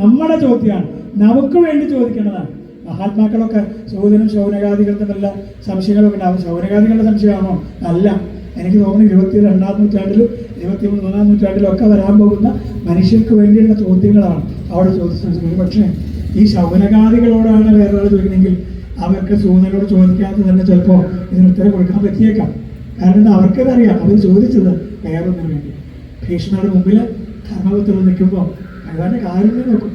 E: നമ്മുടെ ചോദ്യമാണ്. നമുക്ക് വേണ്ടി ചോദിക്കേണ്ടതാണ്. മഹാത്മാക്കളൊക്കെ സൂതനും ശൗനകാദികളും തമ്മിലുള്ള സംശയങ്ങളൊക്കെ ഉണ്ടാവും. ശൗനകാദികളുടെ സംശയമാണോ? അല്ല. എനിക്ക് തോന്നുന്നു 22-ാം നൂറ്റാണ്ടിലും 23-ാം നൂറ്റാണ്ടിലും ഒക്കെ വരാൻ പോകുന്ന മനുഷ്യർക്ക് വേണ്ടിയുള്ള ചോദ്യങ്ങളാണ് അവിടെ ചോദിച്ചത്. പക്ഷേ ഈ ശൗനകാദികളോടാണ് വേറൊരാൾ ചോദിക്കണമെങ്കിൽ അവർക്ക് സൂതനോട് ചോദിക്കാതെ തന്നെ ചിലപ്പോൾ ഇതിന് ഉത്തരം കൊടുക്കാൻ പറ്റിയേക്കാം. കാരണം അവർക്കതറിയാം അവർ ചോദിച്ചത് വേറൊന്നിനു വേണ്ടി. ഭീഷ്മരുടെ മുമ്പിൽ ധർമ്മപുത്രൻ നിൽക്കുമ്പോൾ ഭഗവാന്റെ കാര്യം നോക്കും.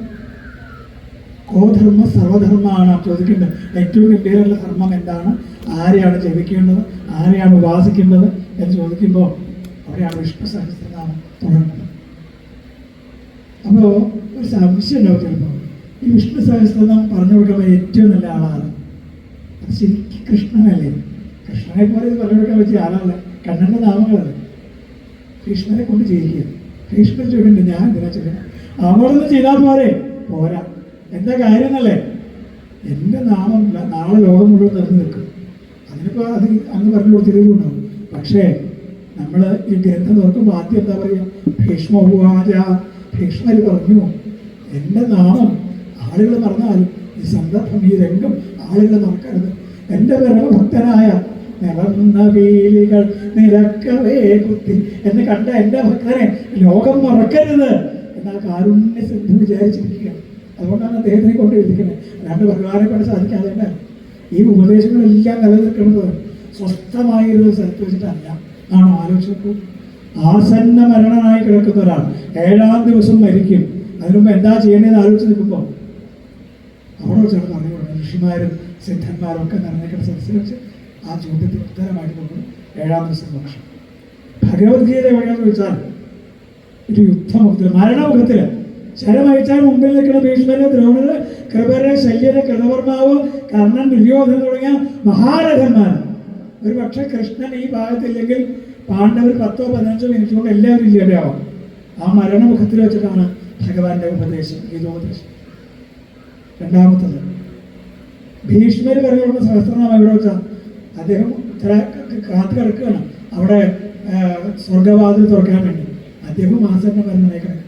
E: ഗോധർമ്മ സർവധർമ്മമാണ് ചോദിക്കേണ്ടത്. ഏറ്റവും ഗംഭീരമുള്ള ധർമ്മം എന്താണ്, ആരെയാണ് ജപിക്കേണ്ടത്, ആരെയാണ് ഉപാസിക്കേണ്ടത് എന്ന് ചോദിക്കുമ്പോൾ അവിടെയാണ് വിഷ്ണു സഹസ്രനാമം തുടങ്ങുന്നത്. അപ്പോൾ ഒരു സംശയം ഉണ്ടാവും ചിലപ്പോൾ, ഈ വിഷ്ണു സഹസ്രനാമം പറഞ്ഞു കൊടുക്കുമ്പോൾ ഏറ്റവും നല്ല ആളാണ് അത് ശരിക്കും കൃഷ്ണനല്ലേ? കൃഷ്ണനെ പോലെ ഇത് പറഞ്ഞു കൊടുക്കാൻ പറ്റിയ ആളല്ല. കണ്ണൻ്റെ നാമങ്ങളല്ലേ? കൃഷ്ണനെ കൊണ്ട് ചെയ്യിക്കുക. കൃഷ്ണൻ ചോദിക്കണ്ടേ ഞാൻ എന്തിനാ ചെയ്യണം? അവിടെ നിന്ന് ചെയ്താൽ പോരാ. എന്താ കാര്യം എന്നല്ലേ? എൻ്റെ നാമം നാളെ ലോകം മുഴുവൻ നിറഞ്ഞു നിൽക്കും. അതിനിപ്പോൾ അത് അന്ന് പറഞ്ഞു കൊടുത്തിട്ടുണ്ടാവും. പക്ഷേ നമ്മൾ ഈ ഗ്രന്ഥം തുറക്കുമ്പോൾ ആദ്യം എന്താ പറയുക? ഭീഷ്മോവാച, ഭീഷ്മർ പറഞ്ഞു എൻ്റെ നാമം ആളുകൾ മറന്നാലും ഈ സന്ദർഭം, ഈ രംഗം ആളുകൾ മറക്കരുത്. എൻ്റെ പരമഭക്തനായ നിറന്ന വീലികൾ നിരക്കവേ കുത്തി എന്ന് കണ്ട എൻ്റെ ഭക്തനെ ലോകം മറക്കരുത് എന്നാൽ കാരുണ്യ സിദ്ധു വിചാരിച്ചിരിക്കുകയാണ്. അതുകൊണ്ടാണ് അദ്ദേഹത്തിനെ കൊണ്ട് എഴുതിക്കുന്നത്. അല്ലാണ്ട് ഭഗവാനെ കൊണ്ട് സാധിക്കാതെ ഈ ഉപദേശങ്ങളെല്ലാം നിലനിൽക്കുന്നത് സ്വസ്ഥമായൊരു സ്ഥലത്ത് വെച്ചിട്ടല്ല. ആണോ? ആലോചിച്ചു. ആസന്ന മരണനായി കിടക്കുന്ന ഒരാൾ 7-ാം ദിവസം മരിക്കും. അതിനുമുമ്പ് എന്താ ചെയ്യേണ്ടതെന്ന് ആലോചിച്ച് നിൽക്കുമ്പോൾ അവിടെ വെച്ചാണ് പറഞ്ഞു കൊടുക്കുന്നത്. ഋഷിമാരും സിദ്ധന്മാരും ഒക്കെ നിറഞ്ഞിരിക്കുന്ന സദസ്സിൽ വെച്ച് ആ ചോദ്യത്തിന് ഉത്തരമായിട്ട് കൊടുക്കും 7-ാം ദിവസം മോക്ഷം. ഭഗവത്ഗീത എവിടെയാണെന്ന് ചോദിച്ചാൽ ഒരു യുദ്ധമുഖത്തിൽ, മരണമുഖത്തിൽ ശരമയച്ചാൽ മുമ്പിൽ നിൽക്കുന്ന ഭീഷ്മന്, ദ്രോണര്, കൃപര്, ശല്യര്, കൃതവർമാവ്, കർണൻ, ദുര്യോധനൻ തുടങ്ങിയ മഹാരഥന്മാർ. ഒരു പക്ഷേ കൃഷ്ണൻ ഈ ഭാഗത്തില്ലെങ്കിൽ പാണ്ഡവർ 10-15 മിനിറ്റ് കൊണ്ട് എല്ലാവരും ഇല്ലാതെയാവും. ആ മരണമുഖത്തിൽ വെച്ചിട്ടാണ് ഭഗവാന്റെ ഉപദേശം, ഗീതോപദേശം. രണ്ടാമത്തത് ഭീഷ്മർ പറഞ്ഞുകൊണ്ട് സഹസ്രനാമം എവിടെ വെച്ചാൽ അദ്ദേഹം കാത്തു കിടക്കുകയാണ് അവിടെ സ്വർഗവാതിൽ തുറക്കാൻ വേണ്ടി. അദ്ദേഹം ആസന്ന മരണനായി കിടക്കണം.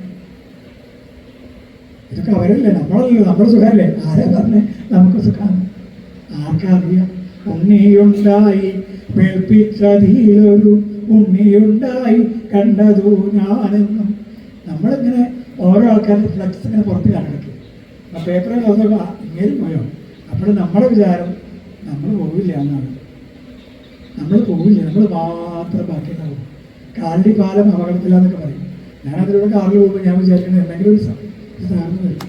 E: ഇതൊക്കെ അവരല്ലേ, നമ്മളല്ലല്ലോ, നമ്മുടെ സുഖമല്ലേ. ആരാ പറഞ്ഞേ നമുക്ക് സുഖമാണ്? ആർക്കറിയാം? ഉണ്ണിയുണ്ടായി മേൽപ്പിച്ചതിലൊരു ഉണ്ണിയുണ്ടായി കണ്ടതു ഞാനെന്നും. നമ്മളിങ്ങനെ ഓരോ ആൾക്കാരുടെ ഫ്ലക്സ് ഇങ്ങനെ പുറത്ത് കാണിക്കും. ആ പേപ്പറിൽ നോക്കുമ്പോൾ ഇങ്ങനെ പോയോ? അപ്പോൾ നമ്മുടെ വിചാരം നമ്മൾ പോവില്ല എന്നാണ്. നമ്മൾ പോവില്ല, നമ്മൾ മാത്രം ബാക്കിയുണ്ടാവും. കാലടി പാലം അപകടത്തിലാന്നൊക്കെ പറയും. ഞാനതിലൂടെ കാറിൽ പോകുമ്പോൾ ഞാൻ വിചാരിക്കുന്നത് എന്തെങ്കിലും ഒരു സാറിന് വരും.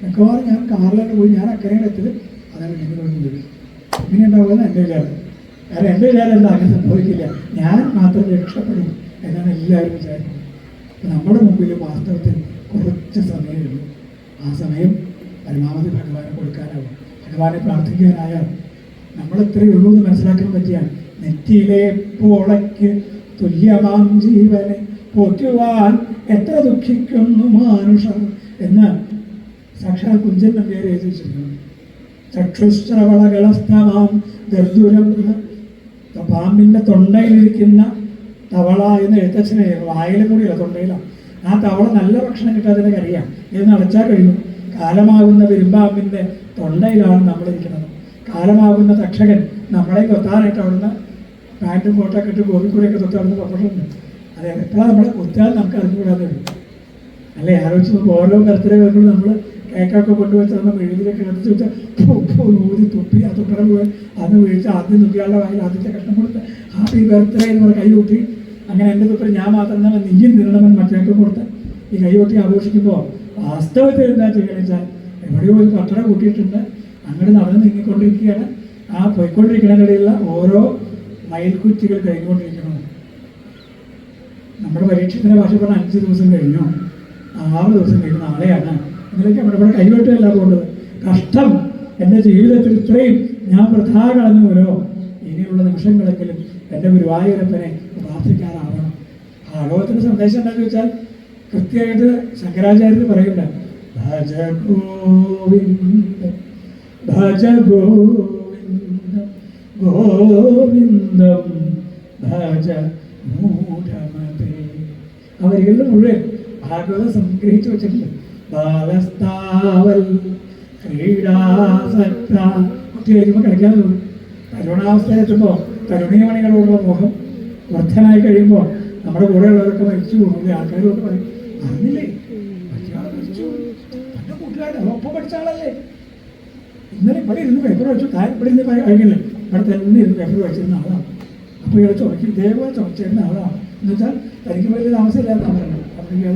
E: മിക്കവാറും ഞാൻ കാറിലാണ് പോയി ഞാൻ അക്കരയുടെ എത്തത് അതാണ് എന്തെങ്കിലും ഒന്ന് വരും. ഇങ്ങനെ ഉണ്ടാവുമെന്ന് എൻ്റെ വിചാരം. കാരണം എൻ്റെ വിചാരം എന്താ, അങ്ങനെ സംഭവിക്കില്ല, ഞാൻ മാത്രം രക്ഷപ്പെടും എന്നാണ് എല്ലാവരും വിചാരിക്കുന്നത്. അപ്പം നമ്മുടെ മുമ്പിൽ വാസ്തവത്തിൽ കുറച്ച് സമയമുള്ളൂ. ആ സമയം പരമാവധി ഭഗവാനെ കൊടുക്കാനാവും, ഭഗവാനെ പ്രാർത്ഥിക്കാനായാൽ നമ്മളെത്രയേ ഉള്ളൂ എന്ന് മനസ്സിലാക്കാൻ പറ്റിയാൽ നെറ്റിയിലെ പോളയ്ക്ക് തുല്യമാം ജീവനെ പോറ്റുവാൻ എത്ര ദുഃഖിക്കുന്നു മാനുഷർ എന്ന് സാക്ഷാൽ കുഞ്ചൻ നമ്പ്യാർ എഴുതി വെച്ചിരിക്കുന്നു. ചക്ഷുശ്രവളകളസ്തമാം ദർദുരം, പാമ്പിൻ്റെ തൊണ്ടയിലിരിക്കുന്ന തവള എന്ന് എഴുത്തച്ഛനെ, വായിലും കൂടിയല്ല തൊണ്ടയിലാണ്. ആ തവള നല്ല ഭക്ഷണം കിട്ടാതെ അറിയാം, ഇത് നടച്ചാൽ കഴിയും. കാലമാകുന്ന പെരുമ്പാമ്പിൻ്റെ തൊണ്ടയിലാണ് നമ്മളിരിക്കുന്നത്. കാലമാകുന്ന തക്ഷകൻ നമ്മളെ കൊത്താനായിട്ട് അവിടുന്ന് പാൻറ്റും കോട്ടൊക്കെ ഇട്ട് ഗോപിക്കൂടെയൊക്കെ തൊട്ട് അവിടുന്ന് പുറപ്പെട്ടിട്ടുണ്ട്. അത് എപ്പോഴാണ് നമ്മളെ കൊത്താൻ നമുക്ക് അറിഞ്ഞുകൂടാതെ വരും അല്ലേ? ആലോചിച്ച് നോക്കുമ്പോൾ ഓരോ ബർത്ത്ഡേ വരുമ്പോൾ നമ്മൾ കേക്കൊക്കെ കൊണ്ടുവച്ച് നമ്മൾ മെഴുകിലൊക്കെ എടുത്ത് വെച്ചാൽ ഊതി തുപ്പി ആ തുപ്പറ പോയി അന്ന് വീഴ്ച ആദ്യം തുപ്പിയാളുടെ വായിൽ ആദ്യത്തെ കഷ്ണം കൊടുത്ത് ഹാപ്പി ബർത്ത്ഡേ എന്ന് പറഞ്ഞ് കൈ കൂട്ടി. അങ്ങനെ എൻ്റെ തുപ്പൽ ഞാൻ മാത്രം തന്നെ നീയും നിരണമെന്ന് മറ്റേക്കും കൊടുത്ത് ഈ കൈ കൂട്ടി ആഘോഷിക്കുമ്പോൾ വാസ്തവത്തിൽ എന്താ ചെയ്യണമെന്ന് വെച്ചാൽ എവിടെയോ ഒരു പട്ടട കൂട്ടിയിട്ടുണ്ട്, അങ്ങോട്ട് നടന്ന് നീങ്ങിക്കൊണ്ടിരിക്കുകയാണ്. ആ പോയിക്കൊണ്ടിരിക്കുന്നതിനിടയിലുള്ള ഓരോ മയിൽക്കുറ്റികൾ കഴിഞ്ഞുകൊണ്ടിരിക്കണം. നമ്മുടെ പരീക്ഷത്തിൻ്റെ ഭാഷ പറഞ്ഞാൽ 5 ദിവസം കഴിഞ്ഞു, 6 ദിവസം കഴിഞ്ഞു, നാളെയാണ്. ഇതിലേക്ക് നമ്മുടെ ഇവിടെ കൈവെട്ടല്ല പോകേണ്ടത്. കഷ്ടം, എൻ്റെ ജീവിതത്തിൽ ഇത്രയും ഞാൻ വൃഥാ കളഞ്ഞുവരോ, ഇനിയുള്ള നിമിഷങ്ങളെങ്കിലും എൻ്റെ ഗുരുവായൂരപ്പനെ പ്രാർത്ഥിക്കാറാവണം. ഭാഗവതത്തിൻ്റെ സന്ദേശം എന്താണെന്ന് ചോദിച്ചാൽ കൃത്യമായിട്ട് ശങ്കരാചാര്യർ പറയുന്നുണ്ട്, ഭജ ഗോവിന്ദം ഭജ ഗോവിന്ദം ഗോവിന്ദം ഭജ മൂഢമതേ. ആ വരികളിൽ മുഴുവൻ ഭാഗവതം സംഗ്രഹിച്ചു വെച്ചിട്ടുണ്ട്. ബാലസ്ഥാവൽ ക്രീഡാസക്ത, കുട്ടി കഴിക്കുമ്പോൾ കളിക്കാൻ തോന്നും. തരുണാവസ്ഥയിലെത്തുമ്പോൾ തരുണീമണികളോടുള്ള മോഹം വർദ്ധനായി കഴിയുമ്പോൾ നമ്മുടെ കൂടെയുള്ളവരൊക്കെ മരിച്ചു പോകുന്നത് ആൾക്കാരോട് പറയും, അറിഞ്ഞില്ലേ മറ്റയാളെ മരിച്ചു, തൻ്റെ കൂട്ടുകാരൻ ഒപ്പം പഠിച്ച ആളല്ലേ, ഇന്നലെ ഇവിടെ ഇരുന്ന് പേപ്പർ വെച്ചു, താൻ ഇവിടെ ഇരുന്ന് കഴിക്കില്ലേ, ഇവിടെ തന്നെ ഇരുന്ന് പേപ്പർ വെച്ചിരുന്ന ആളാണ്. അപ്പോൾ ഇയാൾ ചുമക്കും, ഇതേപോലെ ചുമച്ചിരുന്ന ആളാണ്. എന്നുവെച്ചാൽ തനിക്ക് വലിയ താമസമില്ലാത്ത പറയുന്നത്. അപ്പോൾ ഇയാൾ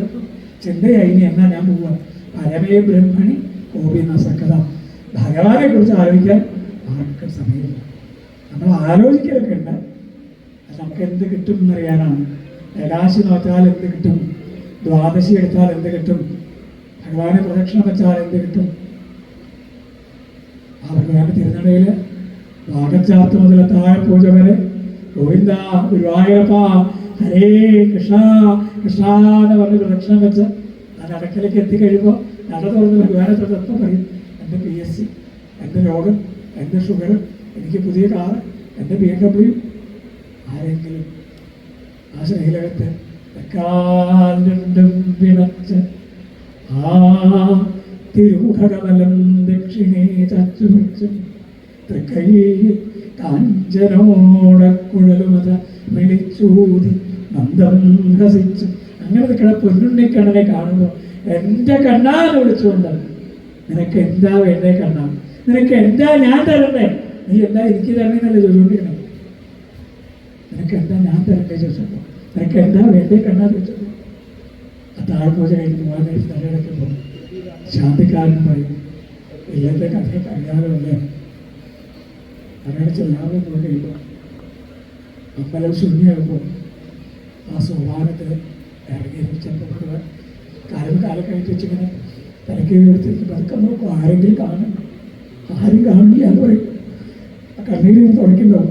E: ചിന്തയായി, ഇനി എന്നാ ഞാൻ പോവുക, പരമേ ബ്രഹ്മണി ഓപിന്ന സക്കഥ. ഭഗവാനെ കുറിച്ച് ആലോചിക്കാൻ ആർക്കും സമയമില്ല. നമ്മൾ ആലോചിക്കലൊക്കെ ഉണ്ട്, അത് നമുക്ക് എന്ത് കിട്ടും എന്നറിയാനാണ്. ഏകാശി നോറ്റാൽ എന്ത് കിട്ടും, ദ്വാദശി എടുത്താൽ എന്ത് കിട്ടും, ഭഗവാനെ പ്രദക്ഷിണം വെച്ചാൽ എന്ത് കിട്ടും. ആ ഭഗവാന്റെ തിരുനടയിൽ വാഗച്ചാർത്ത് മുതൽ താഴെ പൂജ വരെ ഗോവിന്ദ ഗുരുവായൂരപ്പ ഹരേ കൃഷ്ണ കൃഷ്ണ എന്ന് പറഞ്ഞ് പ്രദക്ഷിണം വെച്ച് ആ നടക്കലേക്ക് എത്തിക്കഴിയുമ്പോൾ നട തുറന്ന് ഭഗവാനെ തൊട്ടപ്പം പറയും, എൻ്റെ PSC എൻ്റെ രോഗം, എൻ്റെ ഷുഗർ, എനിക്ക് പുതിയ കാറ്, എൻ്റെ BMW. ആരെങ്കിലും ആ ശരീരത്തെ കാലും പിണച്ച് ആ തിരുമുഖകമലം ദക്ഷിണേ ചച്ചു വെച്ച് തൃക്കൈയിൽ കാഞ്ചനോടക്കുഴലുമത വിളിച്ചൂതി മന്ദം ഹസിച്ച് അങ്ങനെ നിൽക്കണ പൊന്നുണ്ണിക്കണ്ണനെ കാണുമ്പോൾ എൻ്റെ കണ്ണാന്ന് വിളിച്ചുകൊണ്ട് നിനക്ക് എന്താ വേണ്ടേ കണ്ണാ, നിനക്ക് എന്താ ഞാൻ തരണ്ടേ, നീ എന്താ എനിക്ക് തരണേന്നല്ലേ ചോദിച്ചുകൊണ്ടിരിക്കണം. നിനക്ക് എന്താ ഞാൻ തരണ്ടേ ചോദിച്ചപ്പോൾ, നിനക്ക് എന്താ വേണ്ടേ കണ്ണാ ചോദിച്ചപ്പോൾ ആ താഴ്പൂജ കഴിഞ്ഞ് പോകാൻ കഴിച്ച് തലയിടയ്ക്കുമ്പോൾ ശാന്തിക്കാരൻ പറയും, ഇല്ലത്തെ കഥയൊക്കെ അറിയാമല്ലേ. തലയടച്ച് എല്ലാവരും പോയി കഴിയുമ്പോൾ അമ്പലം ശൂന്യമാകുമ്പോൾ ആ സോപാനത്തിൽ ഇറങ്ങി ചെറുപ്പം കാലം കഴിഞ്ഞ് വെച്ചിങ്ങനെ തലയ്ക്ക് എടുത്തിരിക്കും. അതൊക്കെ നോക്കും, ആരെങ്കിലും കാണണം, ആരും കാണില്ല എന്ന് പറയും. ആ കണ്ണീര് തുടയ്ക്കുമ്പോൾ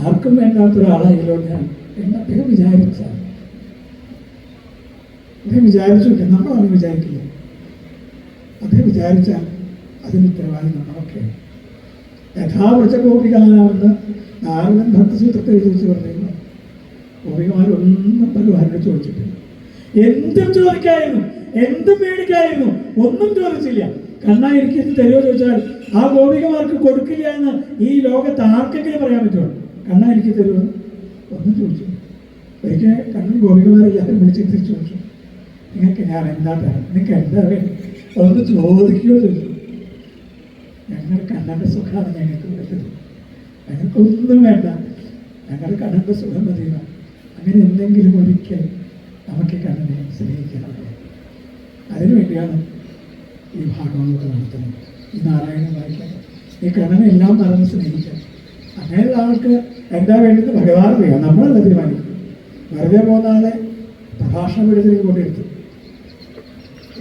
E: ആർക്കും വേണ്ടാത്ത ഒരാളായല്ലോ ഞാൻ എന്ന് അദ്ദേഹം വിചാരിച്ചു. നമ്മളാണ് വിചാരിക്കില്ല. അദ്ദേഹം വിചാരിച്ചാൽ അതിന് ഉത്തരവാദി നമ്മളൊക്കെ. യഥാവൃച്ച ഗോപികാനാണെന്ന് നാരദൻ ഭക്തസൂത്രത്തെ ചോദിച്ചു പറഞ്ഞിരുന്നു. ഗോപികമാരൊന്നും ഭഗവാനോട് ചോദിച്ചിട്ടില്ല. എന്തും ചോദിക്കായിരുന്നു, എന്തും മേടിക്കായിരുന്നു, ഒന്നും ചോദിച്ചില്ല. കണ്ണാ എനിക്ക് ഇത് തരുമോ ചോദിച്ചാൽ ആ ഗോപികമാർക്ക് കൊടുക്കില്ല എന്ന് ഈ ലോകത്ത് ആർക്കെങ്കിലും പറയാൻ പറ്റുമോ? കണ്ണാ എനിക്ക് തരുമോ? ഒന്നും ചോദിച്ചു. ഒരിക്കൽ കണ്ണൻ ഗോപികമാരെല്ലാവരും വിളിച്ച് തിരിച്ചു ചോദിച്ചു, നിങ്ങൾക്ക് ഞാൻ എന്താ തരാം, നിങ്ങൾക്ക് എന്താ വേണം, ഒന്ന് ചോദിക്കുകയോ ചോദിച്ചു. ഞങ്ങൾ കണ്ണൻ്റെ സുഖമാണ് ഞങ്ങൾക്ക് വേണ്ടത്, ഞങ്ങൾക്കൊന്നും വേണ്ട, ഞങ്ങളുടെ കണ്ണൻ്റെ സുഖം മതിയോ. അങ്ങനെ എന്തെങ്കിലും ഒരിക്കൽ നമുക്ക് കണ്ണനെ സ്നേഹിക്കണം. അതിനുവേണ്ടിയാണ് ഈ ഭാഗവതമൊക്കെ നടത്തുന്നത്, ഈ നാരായണൻ വായിക്കുന്നത്, ഈ കണ്ണനെ എല്ലാം പറഞ്ഞ് സ്നേഹിക്കാം. അങ്ങനെയുള്ള ആൾക്ക് എന്താ വേണ്ടത് ഭഗവാൻ അറിയാം, നമ്മളല്ല തീരുമാനിക്കും. വെറുതെ പോകുന്ന ആളെ പ്രഭാഷണ പീഠത്തിലേക്ക് കൊണ്ടിരുത്തും.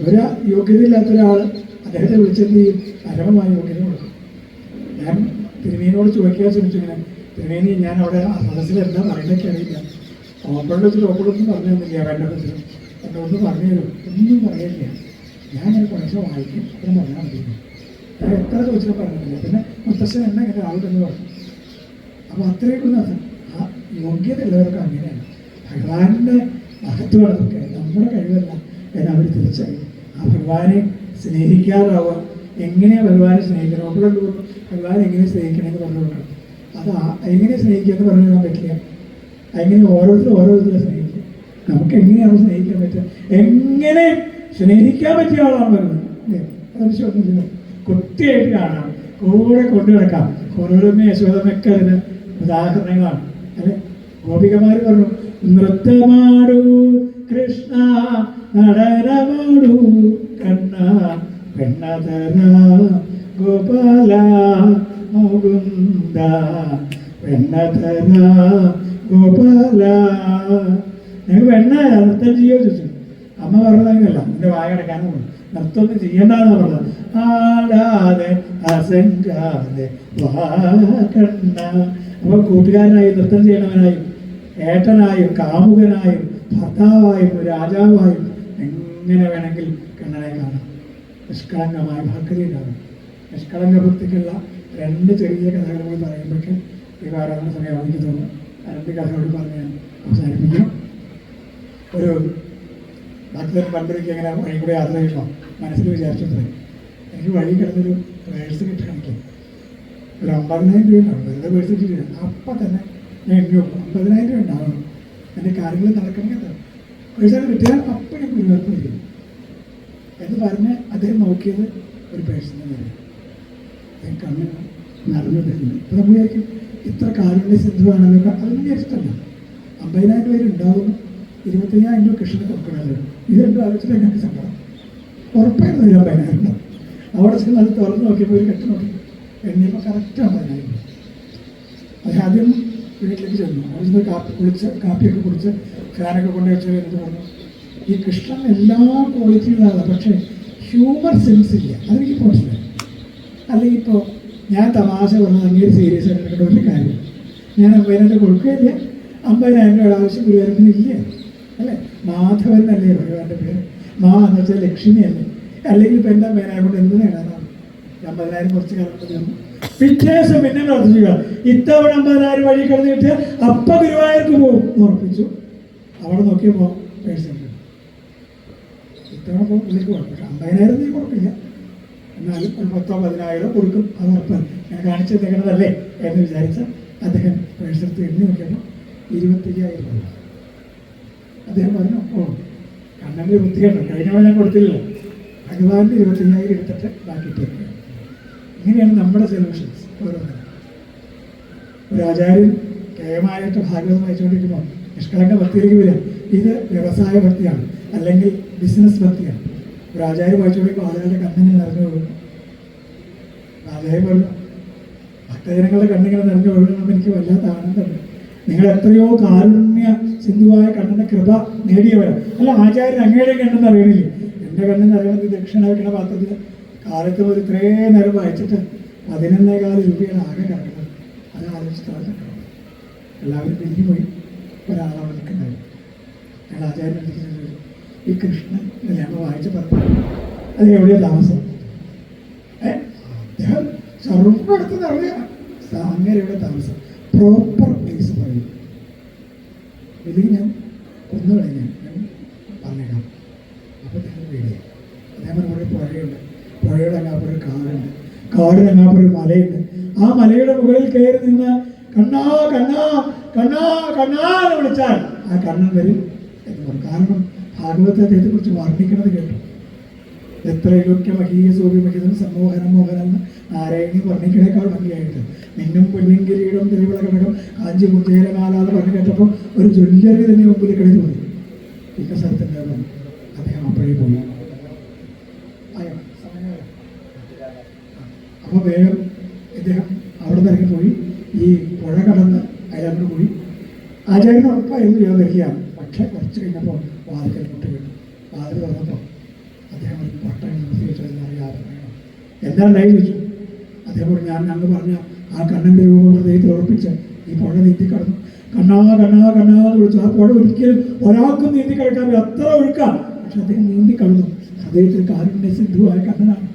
E: ഒരു യോഗ്യതയില്ലാത്ത ഒരാൾ അദ്ദേഹത്തെ വിളിച്ചെന്ത് ചെയ്യും? പരമമായ യോഗ്യത കൊടുക്കും. ഞാൻ തിരുമേനിയോട് ചോദിക്കാൻ ശ്രമിച്ചു, ഇങ്ങനെ തിരുമേനി ഞാൻ അവിടെ ആ സദസ്സിൽ എന്താ പറയുന്നതൊക്കെ അറിയില്ല, ഓപ്പണിൽ വെച്ചിട്ട് ഓപ്പണൊന്നും പറഞ്ഞു തന്നില്ല, വേണ്ടതിലും എന്നെ ഒന്ന് പറഞ്ഞു തരും, ഒന്നും പറയില്ല. ഞാൻ കുറച്ച് വായിക്കും, അത്ര പറഞ്ഞാൽ മതി. ഞാൻ എത്ര ചോദിച്ചാൽ പറഞ്ഞില്ല. പിന്നെ മുത്തശ്ശൻ എന്നെ ഇങ്ങനെ ആളുണ്ടെന്ന് പറഞ്ഞു. അപ്പോൾ അത്രയൊക്കെ ആ യോഗ്യത ഉള്ളവർക്ക് അങ്ങനെയാണ്. ഭഗവാന്റെ മഹത്വമാണ് അതൊക്കെ, നമ്മുടെ കഴിവല്ല എന്ന് അവർ തിരിച്ചറിയും. ആ ഭഗവാനെ സ്നേഹിക്കാറാവുക. എങ്ങനെയാണ് ഭഗവാനെ സ്നേഹിക്കണം? അപ്പോഴും ഭഗവാൻ എങ്ങനെ സ്നേഹിക്കണമെന്ന് പറഞ്ഞു കൊടുക്കണം. അത് എങ്ങനെ സ്നേഹിക്കുക എന്ന് പറഞ്ഞു തരാൻ പറ്റില്ല. എങ്ങനെ ഓരോരുത്തരും ഓരോ വിധത്തിലും സ്നേഹിക്കുക. നമുക്ക് എങ്ങനെയാണ് സ്നേഹിക്കാൻ പറ്റുക? എങ്ങനെ സ്നേഹിക്കാൻ പറ്റിയ ആളാണ് വരുന്നത്. അതൊന്നുമില്ലല്ലോ, കുട്ടിയായിട്ട് കാണാം, കൂടെ കൊണ്ടു കിടക്കാം. കുറവമ്മ യശോദമ്മയൊക്കെ അതിന് ഉദാഹരണങ്ങളാണ്. അല്ലെ, ഗോപികമാർ പറഞ്ഞു, നൃത്തമാടൂ കൃഷ്ണ, നടനമാടൂ കണ്ണ, പെണ്ണതര ഗോപാല മുകുന്ദ, പെണ്ണതര ഗോപാല. ഞങ്ങൾക്ക് വെണ്ണ നൃത്തം ചെയ്യുമോ ചോദിച്ചു. അമ്മ പറഞ്ഞതല്ല, എൻ്റെ വായ കിടക്കാനും പറഞ്ഞു, നൃത്തമൊന്നും ചെയ്യണ്ടെന്ന് പറഞ്ഞത്. ആടാതെ അസംഗാതെ വാകണ്ണ. അപ്പോൾ കൂട്ടുകാരനായും നൃത്തം ചെയ്യണവനായും ഏട്ടനായും കാമുകനായും ഭർത്താവായും രാജാവായും എങ്ങനെ വേണമെങ്കിൽ കണ്ണനെ കാണാം. നിഷ്കളങ്കമായ ഭക്തി ഉണ്ടാകും. നിഷ്കളങ്ക ഭക്തിക്കുള്ള രണ്ട് ചെറിയ കഥകൾ കൂടി പറയുമ്പോഴേക്കും ഈ ആരാധന സമയം എനിക്ക് തോന്നുന്നു. ആ രണ്ട് കഥകളോട് പറഞ്ഞ് ഞാൻ അവസാനിപ്പിക്കും. ഒരു ഭക്തൻ പണ്ടൊരിക്കൽ എങ്ങനെ വഴി കൂടെ യാത്ര ചെയ്യുമ്പോൾ മനസ്സിൽ വിചാരിച്ചത്രേ, എനിക്ക് വഴി കിടന്നൊരു പേഴ്സ് കിട്ടുകയാണെങ്കിൽ ഒരു 50,000 രൂപ ഉണ്ടാവും. വെറുതെ പേഴ്സ് കിട്ടിയില്ല. അപ്പം തന്നെ ഞാൻ എണ്ണി നോക്കും, 50,000 രൂപ ഉണ്ടാവണം എൻ്റെ കാര്യങ്ങൾ നടക്കണമെങ്കിൽ. പേഴ്സാണ് കിട്ടിയാൽ അപ്പം ഞാൻ ഗുരുവായൂർ വരും എന്ന് പറഞ്ഞ് അദ്ദേഹം നോക്കിയത് ഒരു പേഴ്സിനെ വരും. അദ്ദേഹം കണ്ണ് നടന്നു തരുന്നു. ഇപ്പം നമ്മൾ വിചാരിക്കും ഇത്ര കാരുണ്യ സിന്ധുവാണല്ലോ, അതൊന്നും വിചാരിച്ചിട്ടല്ല. 50,000 പേര് ഉണ്ടാവുന്നു, 25,000 രൂപ കൃഷ്ണന് കൊടുക്കണമല്ലോ. ഇത് രണ്ടും ആലോചിച്ചിട്ട് ഞങ്ങൾക്ക് സങ്കടം. ഉറപ്പായിരുന്നു 25,000 ഉണ്ടാവും. അവിടെ ചെന്ന് അത് തുറന്ന് നോക്കിയപ്പോൾ ഒരു കെട്ട് നോക്കി എണ്ണിയപ്പോൾ കറക്റ്റ് 50,000. അത് ആദ്യം വീട്ടിലേക്ക് ചെന്നു. അവിടെ ചെന്ന് കാപ്പിയൊക്കെ കുടിച്ച് ഫാനൊക്കെ കൊണ്ട് വെച്ച് എന്ന് പറഞ്ഞു, ഈ കൃഷ്ണൻ എല്ലാ ക്വാളിറ്റിയുള്ളതാണ്, പക്ഷേ ഹ്യൂമർ സെൻസ് ഇല്ല. അതെനിക്ക് മനസ്സിലായി. അല്ലെങ്കിൽ ഇപ്പോൾ ഞാൻ തമാശ പറഞ്ഞത് അങ്ങനെ സീരിയസ് ആയിട്ട് എടുക്കേണ്ട ഒരു കാര്യം. ഞാൻ 50,000 കൊടുക്കുകയില്ല, 50,000 രൂപയുടെ ആവശ്യം ഗുരുവായൂരത്തിന് ഇല്ല. അല്ലേ, മാധവൻ എന്നല്ലേ ഭഗവാന്റെ പേര്. മാ എന്ന് വെച്ചാൽ ലക്ഷ്മി അല്ലേ. അല്ലെങ്കിൽ ഇപ്പം എന്താ പേരായ കൊണ്ട് എന്ത് നേടാനാണ്? 50,000 കുറച്ച് കാലം തീർന്നു. പിറ്റേ ദിവസം പിന്നെ പ്രാർത്ഥിക്കുക, ഇത്തവണ 50,000 വഴി കിടന്ന് കിട്ടിയ അപ്പ ഗുരുവായൂർക്ക് പോകും എന്ന് ഉറപ്പിച്ചു. അവിടെ നോക്കിയപ്പോൾ പേഴ്സ് ഉണ്ട്. ഇത്തവണ പുള്ളിക്ക് കൊടുക്കും, പക്ഷെ 50,000 നീ കൊടുക്കില്ല, എന്നാലും ഒരു 10,000-10,000 കൊടുക്കും, അത് ഉറപ്പാണ്. ഞാൻ കാണിച്ചു തേക്കണതല്ലേ എന്ന് വിചാരിച്ച അദ്ദേഹം പേഴ്സെടുത്ത് എണ്ണി നോക്കിയപ്പോൾ 25,000 രൂപ. അദ്ദേഹം പറഞ്ഞു, ഓ കണ്ണൻ്റെ വൃത്തികേട്ടോ, കഴിഞ്ഞ പോലെ ഞാൻ കൊടുത്തില്ലല്ലോ, ഭഗവാന്റെ 25,000 എടുത്തിട്ട് ബാക്കി തരുക. ഇങ്ങനെയാണ് നമ്മുടെ സൊല്യൂഷൻസ് ഓരോന്നും. ഒരു ആചാര്യൻ കേമായിട്ട് ഭാഗവതം വായിച്ചുകൊണ്ടിരിക്കുമ്പോൾ നിഷ്കളങ്ക ഭക്തിയിലേക്ക് വരിക. ഇത് വ്യവസായ ഭക്തിയാണ്, അല്ലെങ്കിൽ ബിസിനസ് ഭക്തിയാണ്. ഒരു ആചാര്യം വായിച്ചുകൊണ്ടിരിക്കുമ്പോൾ ആളുകളുടെ കണ്ണിങ്ങനെ നിറഞ്ഞു ഒഴുകും. ആചാര്യം പറഞ്ഞു, ഭക്തജനങ്ങളുടെ കണ്ണിങ്ങനെ നിറഞ്ഞു ഒഴുകണമെന്ന് എനിക്ക് വല്ലാത്ത ആനന്ദമുണ്ട്. നിങ്ങൾ എത്രയോ കാരുണ്യ സിന്ധുവായ കണ്ണൻ്റെ കൃപ നേടിയവരാണ്. അല്ല, ആചാര്യൻ അങ്ങയുടെ കണ്ണെന്ന് അറിയണില്ലേ? എൻ്റെ കണ്ണെന്ന് അറിയണത് ദക്ഷിണ വയ്ക്കണ പാത്രത്തിൽ കാലത്ത് ഒരു ഇത്രയും നേരം വായിച്ചിട്ട് 11,400 രൂപയാണ് ആകെ കിടക്കുന്നത്. അത് ആലോചിച്ചിട്ടാണ് കിടക്കുന്നത്. എല്ലാവരും പിരിഞ്ഞു പോയി. ഒരാളവിടെ നിൽക്കുന്നുണ്ടായിരുന്നു. ഞങ്ങൾ ആചാര്യൻ എടുത്തിട്ട് ഈ കൃഷ്ണൻ ഞങ്ങൾ വായിച്ച് പറഞ്ഞു, അത് എവിടെയാണ് താമസം? അദ്ദേഹം സർവ്വടുത്ത് അറിയാം അങ്ങനെ എവിടെ താമസം, പ്രോപ്പർ പ്ലേസ് പറയും. ഇല്ലെങ്കിൽ ഞാൻ കൊന്നു കഴിഞ്ഞാൽ ഞാൻ പറഞ്ഞേക്കാം. അപ്പോൾ ഞങ്ങൾ പേടിയാണ്. അതേപോലെ കുറേ പുഴയുണ്ട്, പുഴയുടെ അങ്ങാപ്പുറം കാടുണ്ട്, കാടിന് അങ്ങാപ്പുറം ഒരു മലയുണ്ട്. ആ മലയുടെ മുകളിൽ കയറി നിന്ന് കണ്ണാ കണ്ണാ കണ്ണാ കണ്ണാ എന്ന് വിളിച്ചാൽ ആ കണ്ണൻ വരും എന്ന് പറയും. കാരണം ഭാഗവത അദ്ദേഹത്തെക്കുറിച്ച് വർണ്ണിക്കണത് കേട്ടു. എത്ര യോഗ്യമഹീയ സൂര്യമഹിതം സമ്മോഹനം മോഹനം ആരെയും വർണ്ണിക്കണേക്കാൾ ഭംഗിയായിട്ട് മിന്നും പൊന്നിൻ കിരീടം തിരുവിള ഘടകം കാഞ്ചി മുഞ്ചേരമാലാതെ പറഞ്ഞു കേട്ടപ്പോൾ ഒരു ജ്വല്ലറി തന്നെ മുമ്പിൽ കിടന്നു പോയി. ഇന്ന സ്ഥലത്തിൻ്റെ അദ്ദേഹം അപ്പോഴേ പോയി. അപ്പോൾ വേഗം ഇദ്ദേഹം അവിടെ നിന്ന് ഇറങ്ങി പോയി. ഈ പുഴ കടന്ന് അയാളോട് പോയി. ആചാര്യന് ഉറപ്പായിരുന്നു ഞാൻ വരികയാണ്. പക്ഷെ കുറച്ച് കഴിഞ്ഞപ്പോൾ വാതിൽ മുട്ടി വീണു. വാതിൽ തുറന്നപ്പോൾ അദ്ദേഹം ഒരു പട്ടയം നിർത്തി വെച്ചറിയാതെ എന്താണ്ടായി ചോദിച്ചു. അദ്ദേഹം ഞാൻ ഞങ്ങൾ പറഞ്ഞ ആ കണ്ണൻ്റെ രൂപം ഹൃദയത്തിൽ ഉറപ്പിച്ച് ഈ പുഴ നീന്തി കടന്നു. കണ്ണാ കണ്ണാ കണ്ണാ എന്ന് വിളിച്ചു. ആ പുഴ ഒരിക്കലും ഒരാൾക്കും നീന്തി കിടക്കാൻ അത്ര ഒഴുക്കാം. പക്ഷെ അദ്ദേഹം നീന്തി കടന്നു. ഹൃദയത്തിൽ കാരുണ്യ സിന്ധുവായ കണ്ണനാണ്.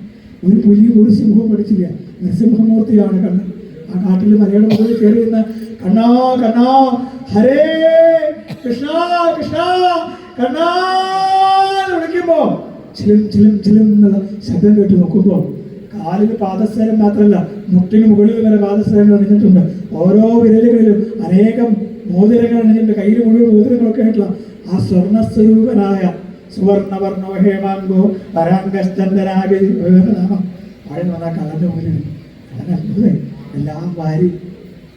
E: ഒരു പുലിയും ഒരു സിംഹവും പഠിച്ചില്ല. നരസിംഹമൂർത്തിയാണ് കണ്ണൻ. ആ കാട്ടിൽ മലയുടെ മുകളിൽ കയറി നിന്ന് കണ്ണാ കണ്ണാ ഹരേ കൃഷ്ണ കൃഷ്ണ കണ്ണാ എന്ന് വിളിക്കുമ്പോൾ ചിലും ചിലും ചിലും എന്നുള്ള ശബ്ദം കേട്ട് നോക്കുമ്പോൾ കാലിന് പാദസരം മാത്രമല്ല, മുട്ടിന് മുകളിൽ വരെ പാദസരങ്ങൾ അണിഞ്ഞിട്ടുണ്ട്. ഓരോ വിരലുകളിലും അനേകം മോതിരങ്ങൾ അണിഞ്ഞിട്ടുണ്ട്. കയ്യിൽ മുഴുവൻ മോതിരങ്ങളൊക്കെ ആയിട്ടുള്ള ആ സ്വർണ്ണസ്വരൂപനായ സുവർണവർണ്ണോ ഹേമാങ്കോ പരാങ്കസ്തനാമം അവിടെ വന്നാൽ കളൻ്റെ മുമ്പിൽ വളരെ അത്ഭുതം. എല്ലാം വാരി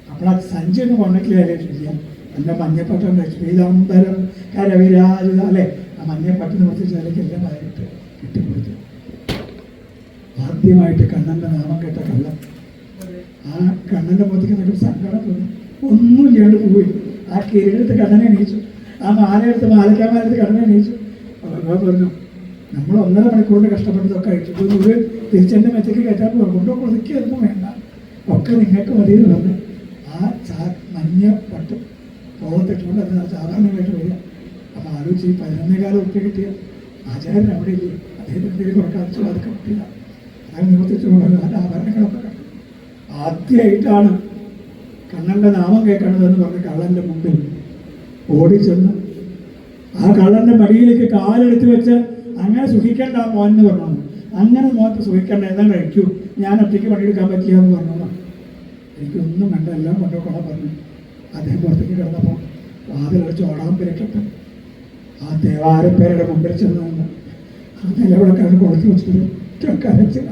E: നമ്മളാ സഞ്ചിയൊന്നും കൊണ്ടിട്ടില്ല. എൻ്റെ മഞ്ഞപ്പട്ടം പീതാംബരം കരവിരാജ അല്ലേ, ആ മഞ്ഞപ്പട്ടം നിർത്തിച്ച് അതിലേക്ക് എല്ലാം വാരിട്ട് കെട്ടിക്കൊടുത്തു. ആദ്യമായിട്ട് കണ്ണൻ്റെ നാമം കേട്ട കള്ളൻ ആ കണ്ണൻ്റെ മുഖത്തേക്ക് നിൽക്കും സങ്കടം തോന്നി. ഒന്നുമില്ലാണ്ട് പോയി. ആ കിരീടത്ത് കണ്ണനെ എണീച്ചു. ആ മാലയെടുത്ത് മാലക്കാമാരെടുത്ത് കണ്ണനെ എണീച്ചു. പറഞ്ഞു, നമ്മൾ 1.5 മണിക്കൂറിൻ്റെ കഷ്ടപ്പെട്ടതൊക്കെ അയച്ചു മുഴുവൻ തിരിച്ചെൻ്റെ മെച്ചയ്ക്ക് കയറ്റാൻ കൊണ്ടോ കൊടുക്കൊന്നും വേണ്ട, ഒക്കെ നിങ്ങൾക്ക് മതിയെന്ന് പറഞ്ഞു. ആ മഞ്ഞ പട്ട് തോളത്തിട്ടുകൊണ്ട് അതിന് സാധാരണമായിട്ട് വരിക. അപ്പം ആലോചിച്ച് ഈ 11,400 ഉറുപ്പിക കിട്ടിയ ആചാര്യൻ അവിടെ ഇല്ലേ, അദ്ദേഹത്തിൻ്റെ പേര് കൊടുക്കാൻ അതൊക്കെ കിട്ടില്ല. അത് നിവർത്തിച്ചുകൊണ്ട് നല്ല ആഭരണങ്ങളൊക്കെ കണ്ടു. ആദ്യമായിട്ടാണ് കണ്ണൻ്റെ നാമം കേൾക്കണതെന്ന് പറഞ്ഞ് കള്ളൻ്റെ മുമ്പിൽ ഓടിച്ചെന്ന് ആ കള്ളൻ്റെ മടിയിലേക്ക് കാലെടുത്ത് വെച്ച് അങ്ങനെ സുഖിക്കേണ്ട ആ മോൻ എന്ന് പറഞ്ഞു. അങ്ങനെ മോൻ സുഖിക്കേണ്ട എന്നാ കഴിക്കൂ, ഞാൻ ഒറ്റയ്ക്ക് പണിയെടുക്കാൻ പറ്റില്ല എന്ന് പറഞ്ഞു. എനിക്കൊന്നും വേണ്ട, എല്ലാം കൊണ്ടുപോകണം പറഞ്ഞു. അദ്ദേഹം പുറത്തേക്ക് കിടന്നപ്പോൾ വാതിലടിച്ച് ഓടാൻ രക്ഷപ്പെട്ടു. ആ ദേവാരപ്പേരുടെ മുമ്പിൽ ചെന്ന് നിന്ന് ആ നിലവിളക്കാണ് കൊടുത്തു വെച്ചിട്ട് കരച്ചില്ല.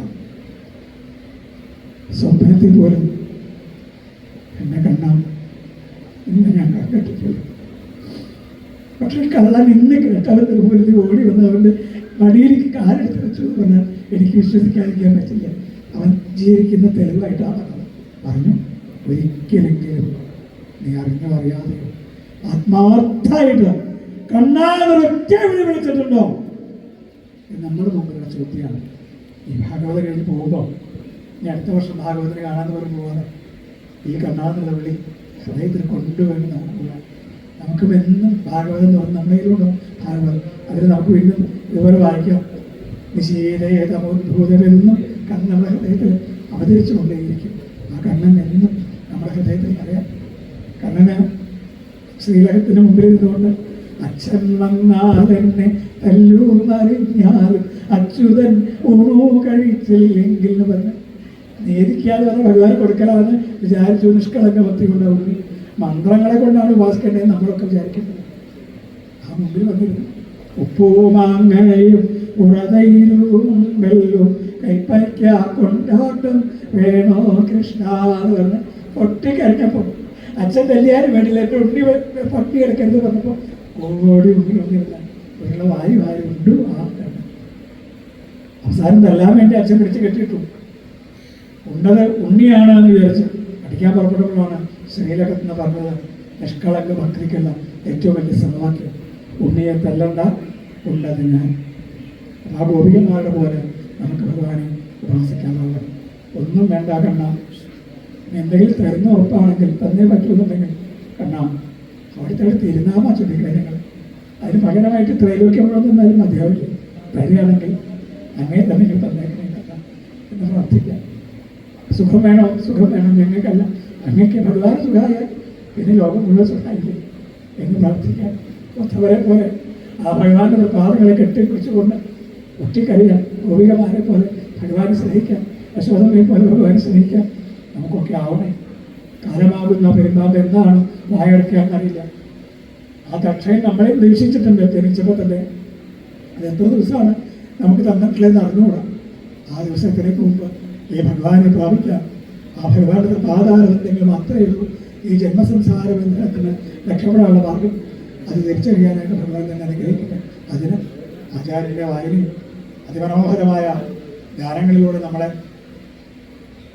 E: സ്വപ്നത്തിൽ പോലും എന്നെ കണ്ണാൻ ഇന്ന് ഞാൻ കണ്ടിട്ടില്ല. പക്ഷെ കള്ളൻ ഇന്ന് കേട്ടവൻ്റെ പോലും ഓടി വന്ന് അവൻ്റെ മടിയിലേക്ക് കാലെടുത്ത് വെച്ചു എന്ന് പറഞ്ഞാൽ എനിക്ക് വിശ്വസിക്കാതിരിക്കാൻ പറ്റില്ല. അവൻ ജീവിക്കുന്ന തെളിവായിട്ടാണ് പറഞ്ഞു. ഒരിക്കലെങ്കിലും നീ അറിഞ്ഞോ അറിയാതെയോ ആത്മാർത്ഥമായിട്ട് കണ്ണാനൊരൊറ്റ വിളി വിളിച്ചിട്ടുണ്ടോ? നമ്മുടെ മുമ്പിലുള്ള ചോദ്യമാണ്. ഈ ഭാഗവതം കഴിഞ്ഞ് പോകുമ്പോൾ ഇനി അടുത്ത വർഷം ഭാഗവതനെ കാണാൻ പറഞ്ഞ് പോകാതെ ഈ കണ്ണാന്നുള്ള വിളി ഹൃദയത്തിൽ കൊണ്ടുവന്ന് നമുക്ക് എന്നും ഭാഗവതം എന്ന് പറഞ്ഞ് നമ്മയിലൂടെ ഭാഗവതം അതിന് നമുക്ക് വീണ്ടും ഇതുപോലെ വായിക്കാം. നിശീതേതമോദ്ഭൂതമെന്നും കണ്ണ് നമ്മുടെ ഹൃദയത്തിൽ അവതരിച്ചു കൊണ്ടേയിരിക്കും. ആ കണ്ണൻ എന്നും നമ്മുടെ ഹൃദയത്തിൽ പറയാം. കണ്ണന് ശ്രീലകത്തിന് മുമ്പിൽ ഇരുന്നുകൊണ്ട് അച്ഛൻ വന്നാലെന്നെ തല്ലൂന്നറിഞ്ഞാൽ അച്യുതൻ ഊണു കഴിച്ചില്ലെങ്കിൽ എന്ന് പറഞ്ഞ് നേരിക്കാതെ പറഞ്ഞ ഭഗവാൻ കൊടുക്കലാന്ന് വിചാരിച്ചു. നിഷ്കളങ്ക ഭക്തി കൊണ്ടാവും. മന്ത്രങ്ങളെ കൊണ്ടാണ് ഉപാസിക്കേണ്ടത് നമ്മളൊക്കെ വിചാരിക്കുന്നത്. ആ മുമ്പിൽ വന്നിരുന്നു. ഉപ്പുമാങ്ങയും ഉറതയിലും വെല്ലും കൈപ്പയ്ക്ക കൊണ്ടാട്ടും വേണോ കൃഷ്ണ എന്ന് പറഞ്ഞ് പൊട്ടിക്കരഞ്ഞപ്പോൾ അച്ഛൻ തല്ലിയാലും വേണ്ടില്ല, എൻ്റെ ഉണ്ണി പൊട്ടി കിടക്കരുത് പറഞ്ഞപ്പോൾ ഓടി ഉണ്ണിരുന്ന ഉള്ള വാരി വാരി ഉണ്ടു. ആ അവസാനം തല്ലാൻ വേണ്ടി അച്ഛൻ പിടിച്ച് കെട്ടിയിട്ടു. ഉണ്ടത് ഉണ്ണിയാണെന്ന് വിചാരിച്ച് അടിക്കാൻ പുറപ്പെടുമ്പോഴാണ് ശ്രീലകത്തിന് പറഞ്ഞത് നിഷ്കളങ്ക ഭക്തിക്കുള്ള ഏറ്റവും വലിയ സമവാക്യം, ഉണ്ണിയെ തല്ലണ്ട, ഉണ്ടത് ഞാൻ. ആ ഗോപികന്മാരുടെ പോലെ നമുക്ക് ഭഗവാനെ ഉപാസിക്കാനുള്ള ഒന്നും വേണ്ട. കണ്ണ എന്തെങ്കിലും തരുന്ന ഉറപ്പാണെങ്കിൽ തന്നേ പറ്റുമെന്നുണ്ടെങ്കിൽ കണ്ണ അവിടുത്തെ തിരുനാമ ചൊല്ലിക്കഴിഞ്ഞങ്ങൾ അതിന് പകരമായിട്ട് ത്രൈലോക്യമുള്ളതെന്ന് എന്നാലും മതിയാവില്ല. തരികയാണെങ്കിൽ അങ്ങനെ തന്നെ തന്നേക്കണേ കണ്ണ എന്ന് പ്രാർത്ഥിക്കാം. സുഖം വേണോ? സുഖം വേണം, ഞങ്ങൾക്കല്ല, അങ്ങക്ക് ഭഗവാൻ സുഖമായ പിന്നെ ലോകം മുഴുവൻ സുഖമായില്ലേ എന്ന് പ്രാർത്ഥിക്കാം. ഒത്തവരെ പോലെ ആ ഭഗവാന്റെ പാദങ്ങളെ കെട്ടിപ്പിടിച്ചുകൊണ്ട് ഒറ്റിക്കറിയാം. ഗോപികമാരെ പോലെ ഭഗവാനെ സ്നേഹിക്കാം. യശോദമ്മയെ പോലെ ഭഗവാനെ സ്നേഹിക്കാം. നമുക്കൊക്കെ ആവണേ. കാലമാകുന്ന പെരുന്നാൾ എന്താണ് വായടക്കാന്നറിയില്ല. ആ ദക്ഷയും നമ്മളെ നിരീക്ഷിച്ചിട്ടുണ്ട് ജനിച്ചപ്പോൾ തന്നെ. അത് എത്ര ദിവസമാണ് നമുക്ക് തന്നിട്ടില്ലെന്ന് അറിഞ്ഞുകൂടാ. ആ ദിവസത്തിലേക്ക് മുമ്പ് ഈ ഭഗവാനെ പ്രാപിക്കാം. ആ ഭഗവാന്റെ പാതാരം എന്തെങ്കിലും മാത്രമേ ഉള്ളൂ ഈ ജന്മസംസാര ബന്ധനത്തിന് രക്ഷപ്പെടാനുള്ള മാർഗം. അത് തിരിച്ചറിയാനായിട്ട് ഭഗവാൻ തന്നെ അനുഗ്രഹിക്കട്ടെ. അതിന് ആചാര്യൻ്റെ വായനയും അതിമനോഹരമായ ഗാനങ്ങളിലൂടെ നമ്മളെ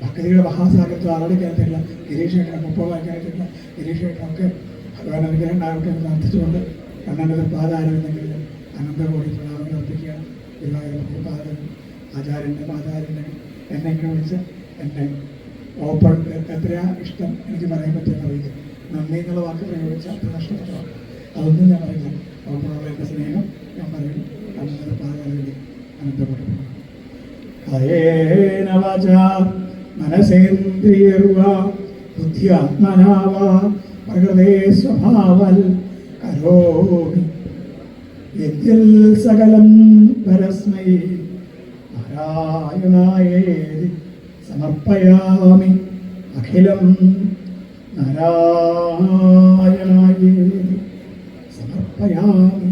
E: ഭക്തിയുടെ മഹാസാഗരത്തിൽ ആരാധിക്കാനായിട്ടുള്ള ഗിരീഷേട്ടനെ മുപ്പ വായിക്കാനായിട്ടുള്ള ഗിരീഷേട്ടനൊക്കെ ഭഗവാൻ അനുഗ്രഹം ഉണ്ടാകട്ടെ എന്ന് പ്രാർത്ഥിച്ചുകൊണ്ട് കണ്ണൻ്റെ പാതാരം എന്നെങ്കിൽ അനന്തകോടി പ്രണാമങ്ങൾ അർപ്പിക്കുകയാണ്. ഗുരുവായൂർ പാതാരം ആചാര്യൻ്റെ പാതാരൻ്റെ എന്നെ ഇങ്ങനെ വിളിച്ച് എൻ്റെ ഓപ്പൺ എത്രയാ ഇഷ്ടം എനിക്ക് പറയാൻ പറ്റുമെന്ന് അറിയില്ല. നന്ദി എന്നുള്ള വാക്ക് പ്രയോഗിച്ച് അത്ര നഷ്ടപ്പെട്ടു. അതൊന്നും ഞാൻ പറയില്ല. ഓപ്പണുള്ള എൻ്റെ സ്നേഹം ഞാൻ പറയും. കണ്ണൻ്റെ പാതാരൻ്റെ അനന്തകോടി കയേന വാചാ മനസേന്ദ്രിയർവാ ബുദ്ധ്യാത്മനാവാ പ്രകൃതേ സ്വഭാവൽ കരോമി യദ്യൽ സകലം പരസ്മൈ നാരായണായേതി സമർപ്പയാമി അഖിലം നാരായണായേതി സമർപ്പയാമി.